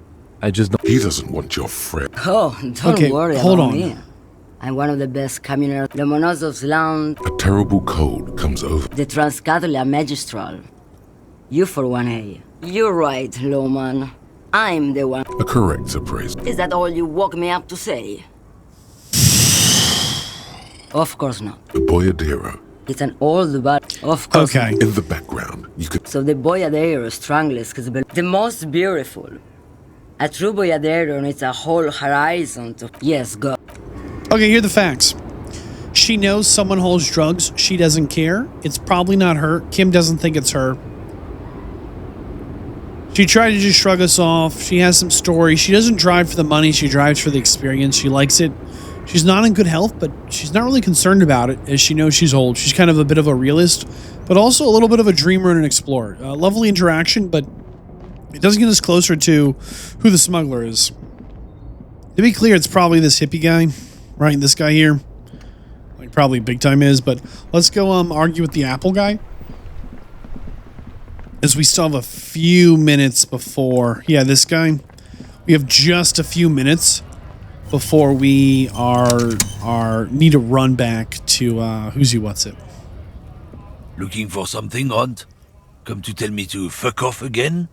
I just don't... He doesn't want your frail... Oh, don't worry hold about on. me. I'm one of the best communers. The Monosov's land... A terrible cold comes over... The Transcatolia Magistral. You for 1A. You're right, lawman. I'm the one... A correct appraisal. Is that all you woke me up to say? Of course not. The Boyadero. It's an old but of course. Okay. In the background, you could... So the Boyadero strangles the most beautiful. A true boyadero needs a whole horizon to... Yes, go. Okay, here are the facts. She knows someone holds drugs. She doesn't care. It's probably not her. Kim doesn't think it's her. She tried to just shrug us off. She has some story. She doesn't drive for the money. She drives for the experience. She likes it. She's not in good health, but she's not really concerned about it as she knows she's old. She's kind of a bit of a realist, but also a little bit of a dreamer and an explorer. Lovely interaction, but it doesn't get us closer to who the smuggler is. To be clear, it's probably this hippie guy, right? This guy here. Like, probably big time is, but let's go argue with the Apple guy. As we still have a few minutes before... Yeah, this guy. We have just a few minutes before we need to run back to who's you what's it. Looking for something, Hunt? Come to tell me to fuck off again?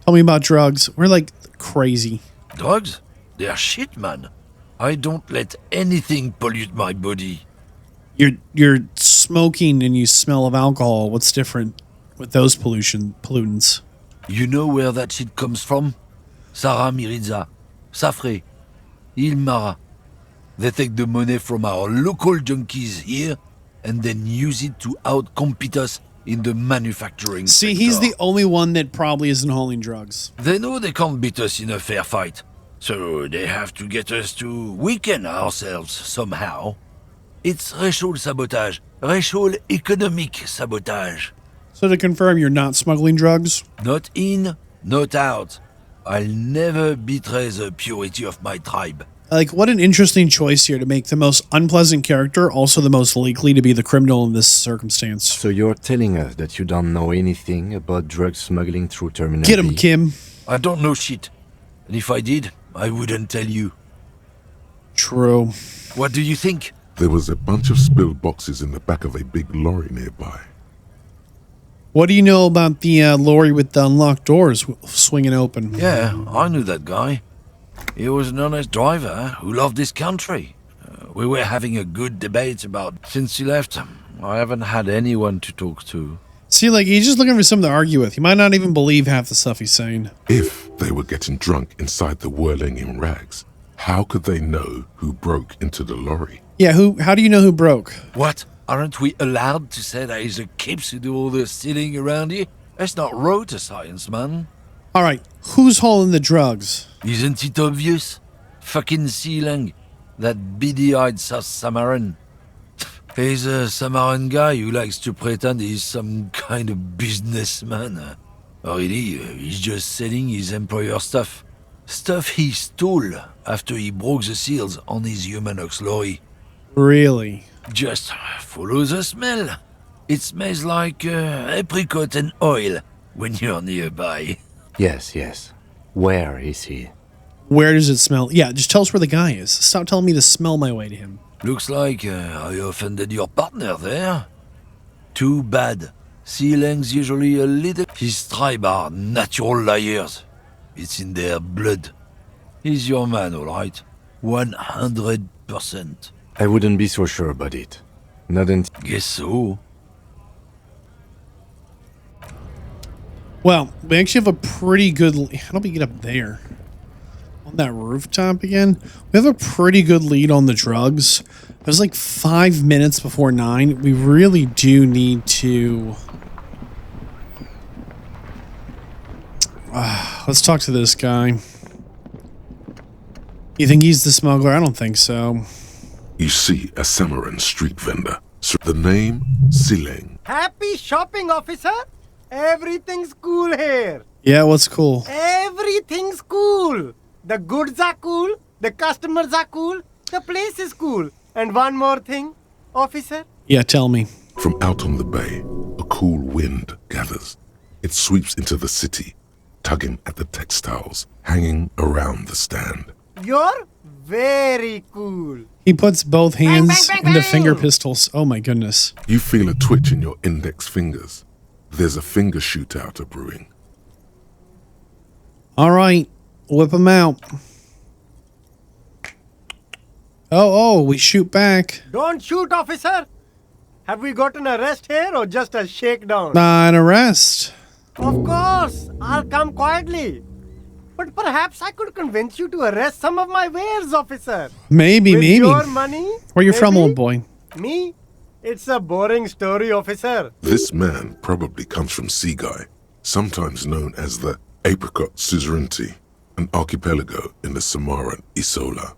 Tell me about drugs. We're like crazy. Drugs? They're shit, man. I don't let anything pollute my body. You're smoking and you smell of alcohol. What's different with those pollutants? You know where that shit comes from? Sarah Miriza, Safre, Ilmara. They take the money from our local junkies here and then use it to outcompete us in the manufacturing sector. He's the only one that probably isn't hauling drugs. They know they can't beat us in a fair fight, so they have to get us to weaken ourselves somehow. It's racial sabotage, racial economic sabotage. So to confirm, you're not smuggling drugs? Not in, not out. I'll never betray the purity of my tribe. Like, what an interesting choice here to make the most unpleasant character also the most likely to be the criminal in this circumstance. So you're telling us that you don't know anything about drug smuggling through Terminal Get him, B? Kim. I don't know shit. And if I did, I wouldn't tell you. True. What do you think? There was a bunch of spilled boxes in the back of a big lorry nearby. What do you know about the lorry with the unlocked doors swinging open? Yeah, I knew that guy. He was an honest driver who loved this country. We were having a good debate about... Since he left, I haven't had anyone to talk to. See, like, he's just looking for someone to argue with. He might not even believe half the stuff he's saying. If they were getting drunk inside the whirling in rags, how could they know who broke into the lorry? Yeah, how do you know who broke? What? Aren't we allowed to say that he's a kips who do all the stealing around here? That's not road science, man. All right, who's hauling the drugs? Isn't it obvious? Fucking Sealang, that beady-eyed South Samaran. He's a Samaran guy who likes to pretend he's some kind of businessman. Really, he's just selling his employer stuff. Stuff he stole after he broke the seals on his Humanox lorry. Really? Just follow the smell. It smells like apricot and oil when you're nearby. Yes. Where is he? Where does it smell? Yeah, just tell us where the guy is. Stop telling me to smell my way to him. Looks like I offended your partner there. Too bad. Sealang's usually a little... His tribe are natural liars. It's in their blood. He's your man, all right? 100%. I wouldn't be so sure about it. Not until... Guess so. Well, we actually have a pretty good... How do we get up there? On that rooftop again? We have a pretty good lead on the drugs. It was like 5 minutes before 9. We really do need to... let's talk to this guy. You think he's the smuggler? I don't think so. You see a Samaran street vendor. So the name, Sealang. Happy shopping, officer! Everything's cool here. Yeah, what's cool? Everything's cool. The goods are cool, the customers are cool, the place is cool. And one more thing, officer. Yeah, tell me. From out on the bay, a cool wind gathers. It sweeps into the city, tugging at the textiles hanging around the stand. You're very cool. He puts both hands Bang, bang, bang, into bang. finger pistols. Oh my goodness. You feel a twitch in your index fingers. There's a finger shootout a brewing. All right, whip him out. Oh, we shoot back. Don't shoot, officer. Have we got an arrest here or just a shakedown? An arrest. Of course, I'll come quietly. But perhaps I could convince you to arrest some of my wares, officer. Maybe. With your money? Where you from, maybe? old boy? Me? It's a boring story, officer. This man probably comes from Seaguy, sometimes known as the Apricot Suzerainty, an archipelago in the Samaran Isola.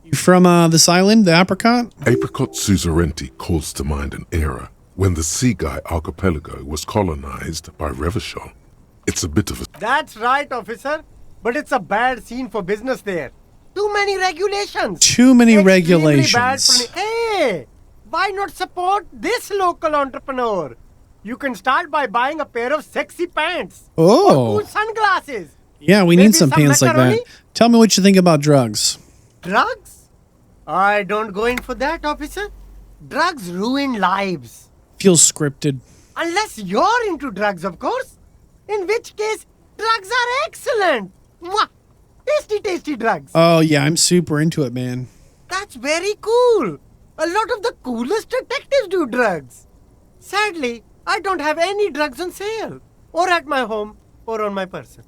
You from this island, the Apricot? Apricot Suzerainty calls to mind an era when the Seaguy archipelago was colonized by Revachol. It's a bit of a... That's right, officer. But it's a bad scene for business there. Too many regulations. Too many Extremely regulations. Bad for me. Hey, why not support this local entrepreneur? You can start by buying a pair of sexy pants. Oh. Or cool sunglasses. Yeah, we Maybe need some pants like macaroni? that. Tell me what you think about drugs. Drugs? I don't go in for that, officer. Drugs ruin lives. Feels scripted. Unless you're into drugs, of course. In which case, drugs are excellent. Mwah! Tasty, tasty drugs. Oh, yeah, I'm super into it, man. That's very cool. A lot of the coolest detectives do drugs. Sadly, I don't have any drugs on sale. Or at my home, or on my person.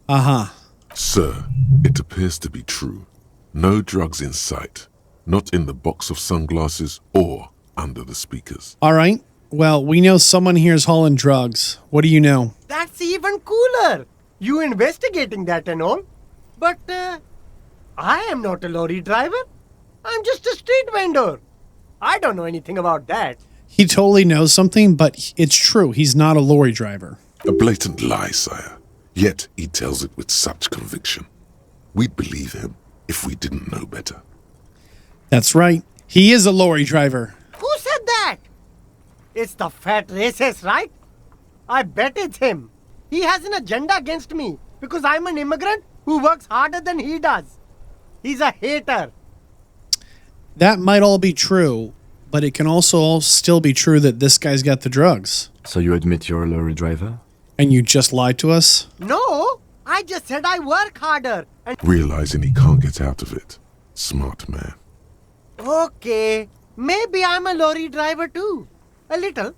Uh-huh. Sir, it appears to be true. No drugs in sight. Not in the box of sunglasses or under the speakers. All right. Well, we know someone here is hauling drugs. What do you know? That's even cooler. You investigating that and all. But, I am not a lorry driver. I'm just a street vendor. I don't know anything about that. He totally knows something, but it's true. He's not a lorry driver. A blatant lie, sire. Yet he tells it with such conviction. We'd believe him if we didn't know better. That's right. He is a lorry driver. Who said that? It's the fat racist, right? I bet it's him. He has an agenda against me because I'm an immigrant who works harder than he does. He's a hater. That might all be true, but it can also all still be true that this guy's got the drugs. So you admit you're a lorry driver? And you just lied to us? No, I just said I work harder. And Realizing he can't get out of it. Smart man. okay, maybe I'm a lorry driver too. A little.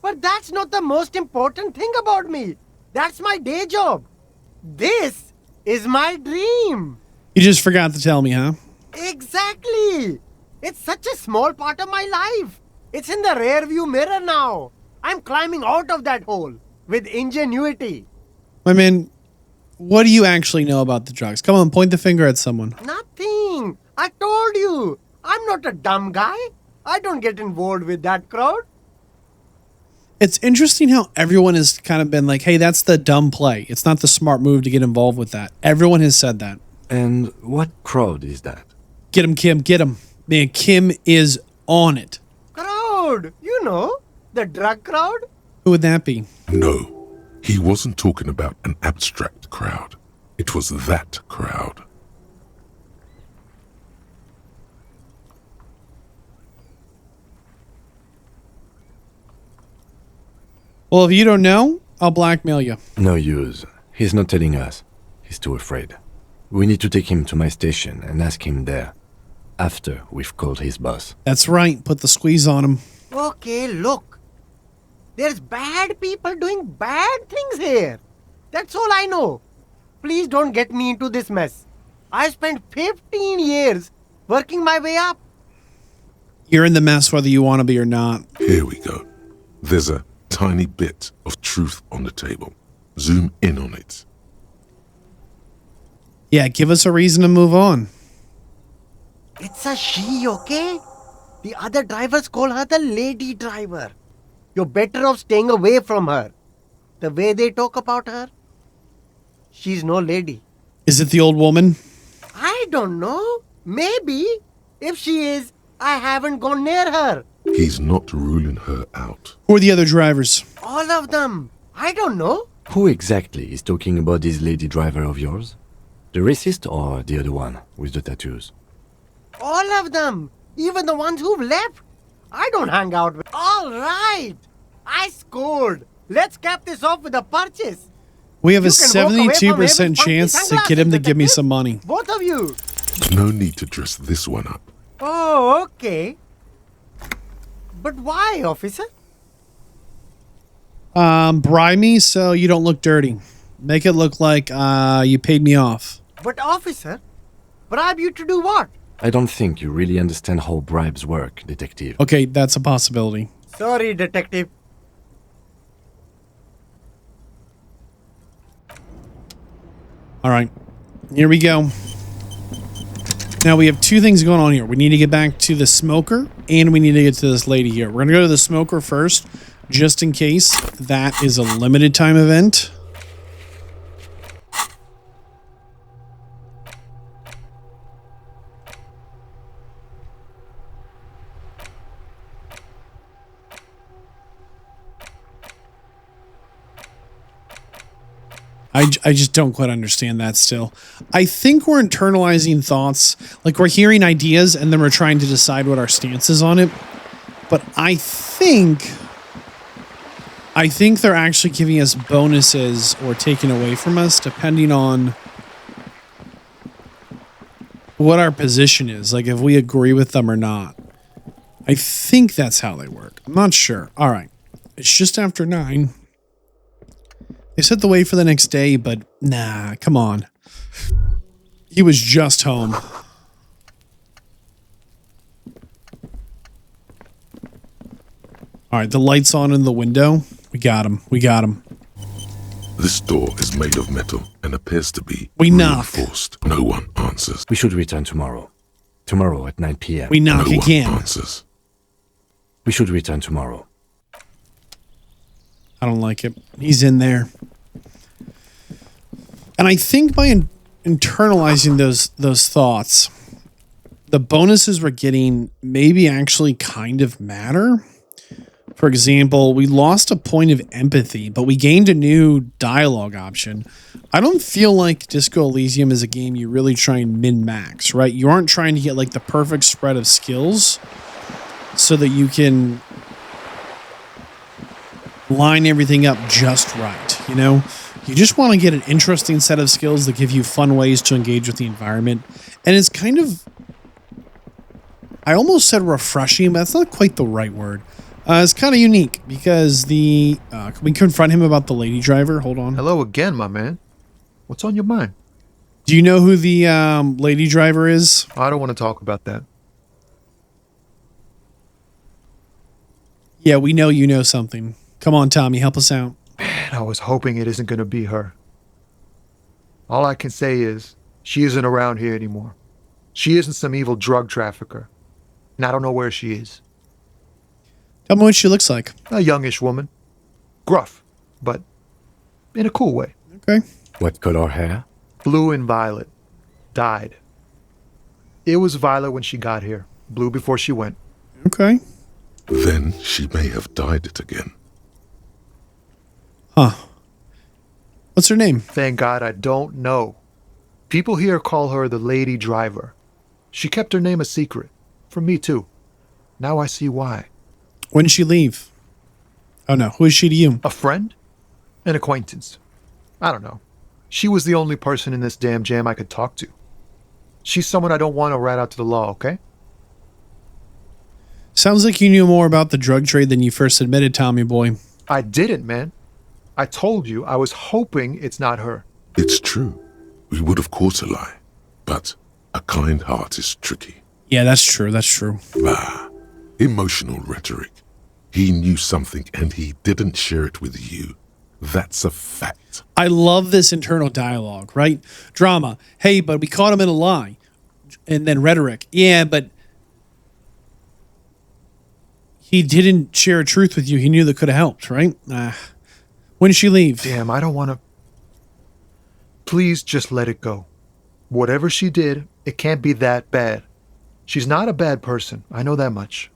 But that's not the most important thing about me. That's my day job. This is my dream. You just forgot to tell me, huh? Exactly. It's such a small part of my life. It's in the rear view mirror now. I'm climbing out of that hole with ingenuity. I mean, what do you actually know about the drugs? Come on, point the finger at someone. Nothing. I told you. I'm not a dumb guy. I don't get involved with that crowd. It's interesting how everyone has kind of been like, hey, that's the dumb play. It's not the smart move to get involved with that. Everyone has said that. And what crowd is that? Get him, Kim. Get him. Man, Kim is on it. Crowd. You know, the drug crowd. Who would that be? No, he wasn't talking about an abstract crowd. It was that crowd. Well, if you don't know, I'll blackmail you. No use. He's not telling us. He's too afraid. We need to take him to my station and ask him there. After we've called his boss. That's right. Put the squeeze on him. Okay, look. There's bad people doing bad things here. That's all I know. Please don't get me into this mess. I spent 15 years working my way up. You're in the mess whether you want to be or not. Here we go. There's a tiny bit of truth on the table. Zoom in on it. Yeah, give us a reason to move on. It's a she, okay? The other drivers call her the lady driver. You're better off staying away from her. The way they talk about her, she's no lady. Is it the old woman? I don't know. Maybe. If she is, I haven't gone near her. He's not ruling her out. Who are the other drivers? All of them. I don't know. Who exactly is talking about this lady driver of yours? The racist or the other one with the tattoos? All of them. Even the ones who've left. I don't hang out with... All right. I scored. Let's cap this off with a purchase. We have a You can walk away from him 72% with chance to sunglasses, get him to give me detective. some money. Both of you. No need to dress this one up. Oh, okay. But why, officer? Bribe me so you don't look dirty. Make it look like you paid me off. But officer, bribe you to do what? I don't think you really understand how bribes work, detective. Okay, that's a possibility. Sorry, detective. All right, here we go. Now we have two things going on here. We need to get back to the smoker, and we need to get to this lady here. We're going to go to the smoker first, just in case that is a limited time event. I just don't quite understand that still. I think we're internalizing thoughts, like we're hearing ideas and then we're trying to decide what our stance is on it. But I think they're actually giving us bonuses or taking away from us depending on what our position is, like if we agree with them or not. I think that's how they work. I'm not sure. All right. It's just after 9. They set the way for the next day, but nah, come on. He was just home. All right, the light's on in the window. We got him. We got him. This door is made of metal and appears to be reinforced. No one answers. We should return tomorrow. Tomorrow at 9 p.m. We knock again. No one answers. We should return tomorrow. I don't like it. He's in there. And I think by internalizing those thoughts, the bonuses we're getting maybe actually kind of matter. For example, we lost a point of empathy, but we gained a new dialogue option. I don't feel like Disco Elysium is a game you really try and min-max, right? You aren't trying to get like the perfect spread of skills so that you can line everything up just right, you know? You just want to get an interesting set of skills that give you fun ways to engage with the environment. And it's kind of, I almost said refreshing, but that's not quite the right word. It's kind of unique because can we confront him about the lady driver? Hold on. Hello again, my man. What's on your mind? Do you know who the lady driver is? I don't want to talk about that. Yeah, we know you know something. Come on, Tommy, help us out. Man, I was hoping it isn't going to be her. All I can say is, she isn't around here anymore. She isn't some evil drug trafficker. And I don't know where she is. Tell me what she looks like. A youngish woman. Gruff, but in a cool way. Okay. What color hair? Blue and violet. Dyed. It was violet when she got here. Blue before she went. Okay. Then she may have dyed it again. Huh. What's her name? Thank God I don't know. People here call her the lady driver. She kept her name a secret. From me too. Now I see why. When did she leave? Oh no, who is she to you? A friend? An acquaintance. I don't know. She was the only person in this damn jam I could talk to. She's someone I don't want to rat out to the law, okay? Sounds like you knew more about the drug trade than you first admitted, Tommy boy. I didn't, man. I told you I was hoping it's not her. It's true. We would have caught a lie. But a kind heart is tricky. Yeah, that's true. That's true. Ah, emotional rhetoric. He knew something and he didn't share it with you. That's a fact. I love this internal dialogue, right? Drama. Hey, but we caught him in a lie. And then rhetoric. Yeah, but he didn't share a truth with you. He knew that could have helped, right? When did she leave? Damn, I don't want to... Please just let it go. Whatever she did, it can't be that bad. She's not a bad person. I know that much.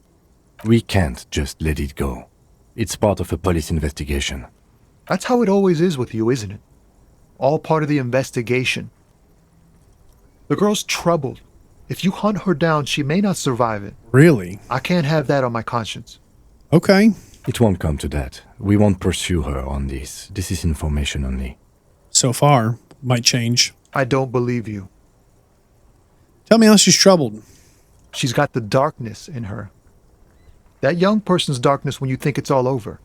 We can't just let it go. It's part of a police investigation. That's how it always is with you, isn't it? All part of the investigation. The girl's troubled. If you hunt her down, she may not survive it. Really? I can't have that on my conscience. Okay. It won't come to that. We won't pursue her on this. This is information only. So far. Might change. I don't believe you. Tell me how she's troubled. She's got the darkness in her. That young person's darkness when you think it's all over.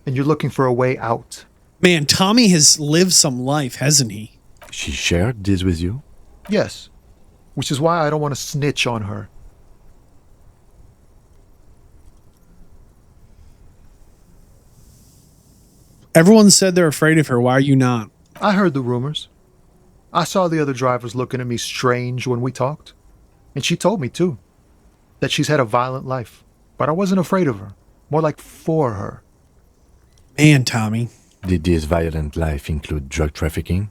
and you're looking for a way out. Man, Tommy has lived some life, hasn't he? She shared this with you? Yes, which is why I don't want to snitch on her. Everyone said they're afraid of her. Why are you not? I heard the rumors. I saw the other drivers looking at me strange when we talked. And she told me, too, that she's had a violent life. But I wasn't afraid of her. More like for her. Man, Tommy. Did this violent life include drug trafficking?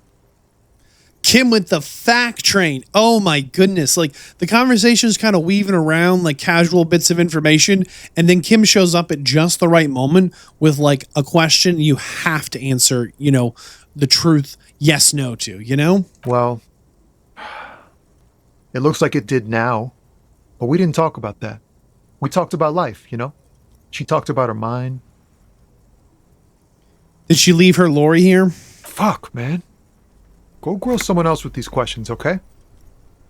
Kim with the fact train. Oh my goodness. Like the conversation's kind of weaving around like casual bits of information. And then Kim shows up at just the right moment with like a question you have to answer, you know, the truth, yes, no to, you know? Well, it looks like it did now. But we didn't talk about that. We talked about life, you know? She talked about her mind. Did she leave her lorry here? Fuck, man. Go grill someone else with these questions, okay?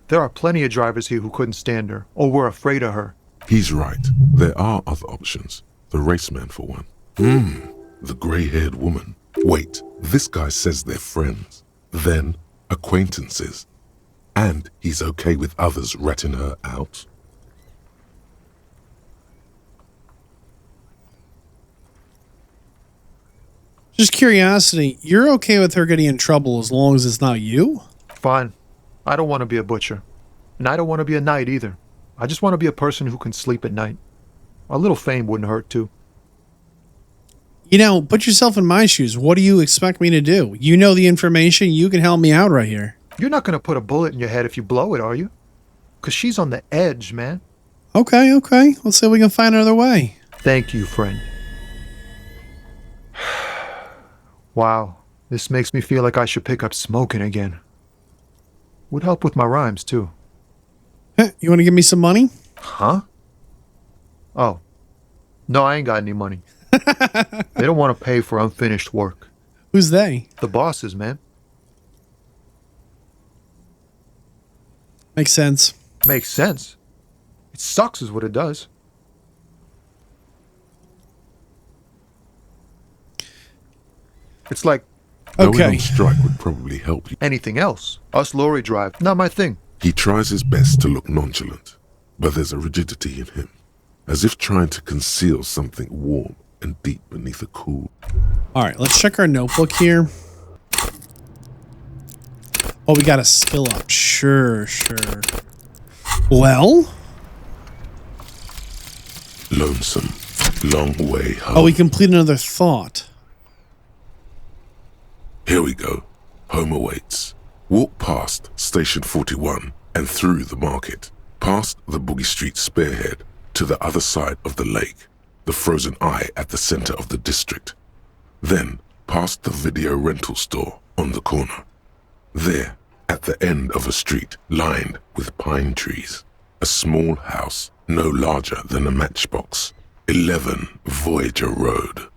There are plenty of drivers here who couldn't stand her, or were afraid of her. He's right. There are other options. The raceman, for one. The grey-haired woman. Wait, this guy says they're friends. Then, acquaintances. And he's okay with others ratting her out. Just curiosity, you're okay with her getting in trouble as long as it's not you? Fine. I don't want to be a butcher. And I don't want to be a knight either. I just want to be a person who can sleep at night. A little fame wouldn't hurt too. You know, put yourself in my shoes. What do you expect me to do? You know the information. You can help me out right here. You're not going to put a bullet in your head if you blow it, are you? Because she's on the edge, man. Okay. Let's see if we can find another way. Thank you, friend. Wow, this makes me feel like I should pick up smoking again. Would help with my rhymes, too. You want to give me some money? Huh? Oh. No, I ain't got any money. They don't want to pay for unfinished work. Who's they? The bosses, man. Makes sense. Makes sense. It sucks is what it does. It's like... Going on strike would probably help you. Anything else? Us lorry drive. Not my thing. He tries his best to look nonchalant, but there's a rigidity in him, as if trying to conceal something warm and deep beneath a cool. All right, let's check our notebook here. Oh, we got a skill up. Sure. Well? Lonesome. Long way home. Oh, we complete another thought. Here we go. Home awaits. Walk past Station 41 and through the market, past the Boogie Street spearhead to the other side of the lake, the frozen eye at the center of the district. Then past the video rental store on the corner. There, at the end of a street lined with pine trees, a small house no larger than a matchbox. 11 Voyager Road.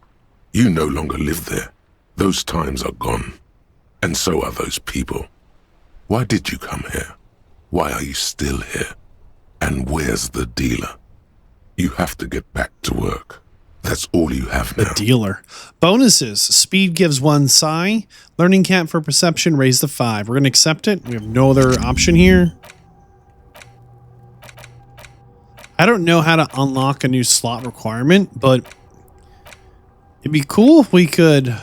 You no longer live there. Those times are gone. And so are those people. Why did you come here? Why are you still here? And where's the dealer? You have to get back to work. That's all you have now. The dealer. Bonuses. Speed gives 1 psi. Learning cap for perception raised to 5. We're going to accept it. We have no other option here. I don't know how to unlock a new slot requirement, but it'd be cool if we could...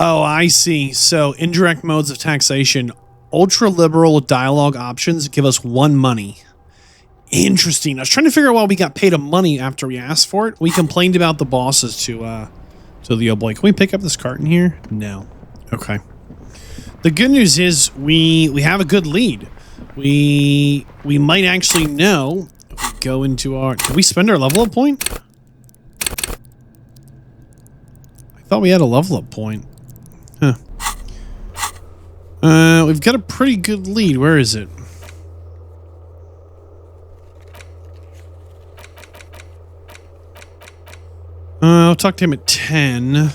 Oh, I see. So indirect modes of taxation. Ultra liberal dialogue options give us 1 money. Interesting. I was trying to figure out why we got paid a money after we asked for it. We complained about the bosses to the old boy. Can we pick up this carton here? No. Okay. The good news is we have a good lead. We might actually know if we go into our... Did we spend our level up point? I thought we had a level up point. Huh. We've got a pretty good lead. Where is it? I'll talk to him at 10.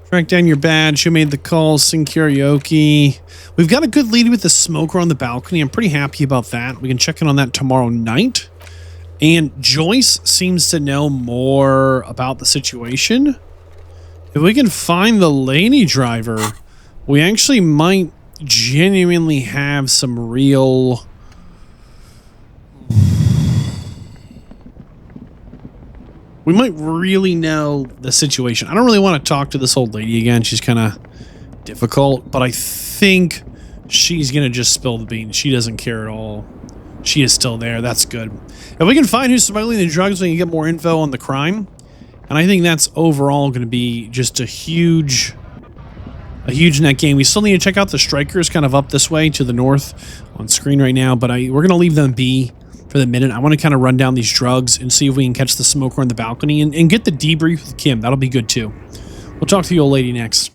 Track down your badge. Who made the call? Sing karaoke. We've got a good lead with the smoker on the balcony. I'm pretty happy about that. We can check in on that tomorrow night. And Joyce seems to know more about the situation. If we can find the lady driver, we actually might genuinely have some real... We might really know the situation. I don't really want to talk to this old lady again. She's kind of difficult, but I think she's going to just spill the beans. She doesn't care at all. She is still there. That's good. If we can find who's smuggling the drugs, we can get more info on the crime. And I think that's overall going to be just a huge net gain. We still need to check out the strikers kind of up this way to the north on screen right now, but we're going to leave them be for the minute. I want to kind of run down these drugs and see if we can catch the smoker on the balcony and get the debrief with Kim. That'll be good too. We'll talk to the old lady next.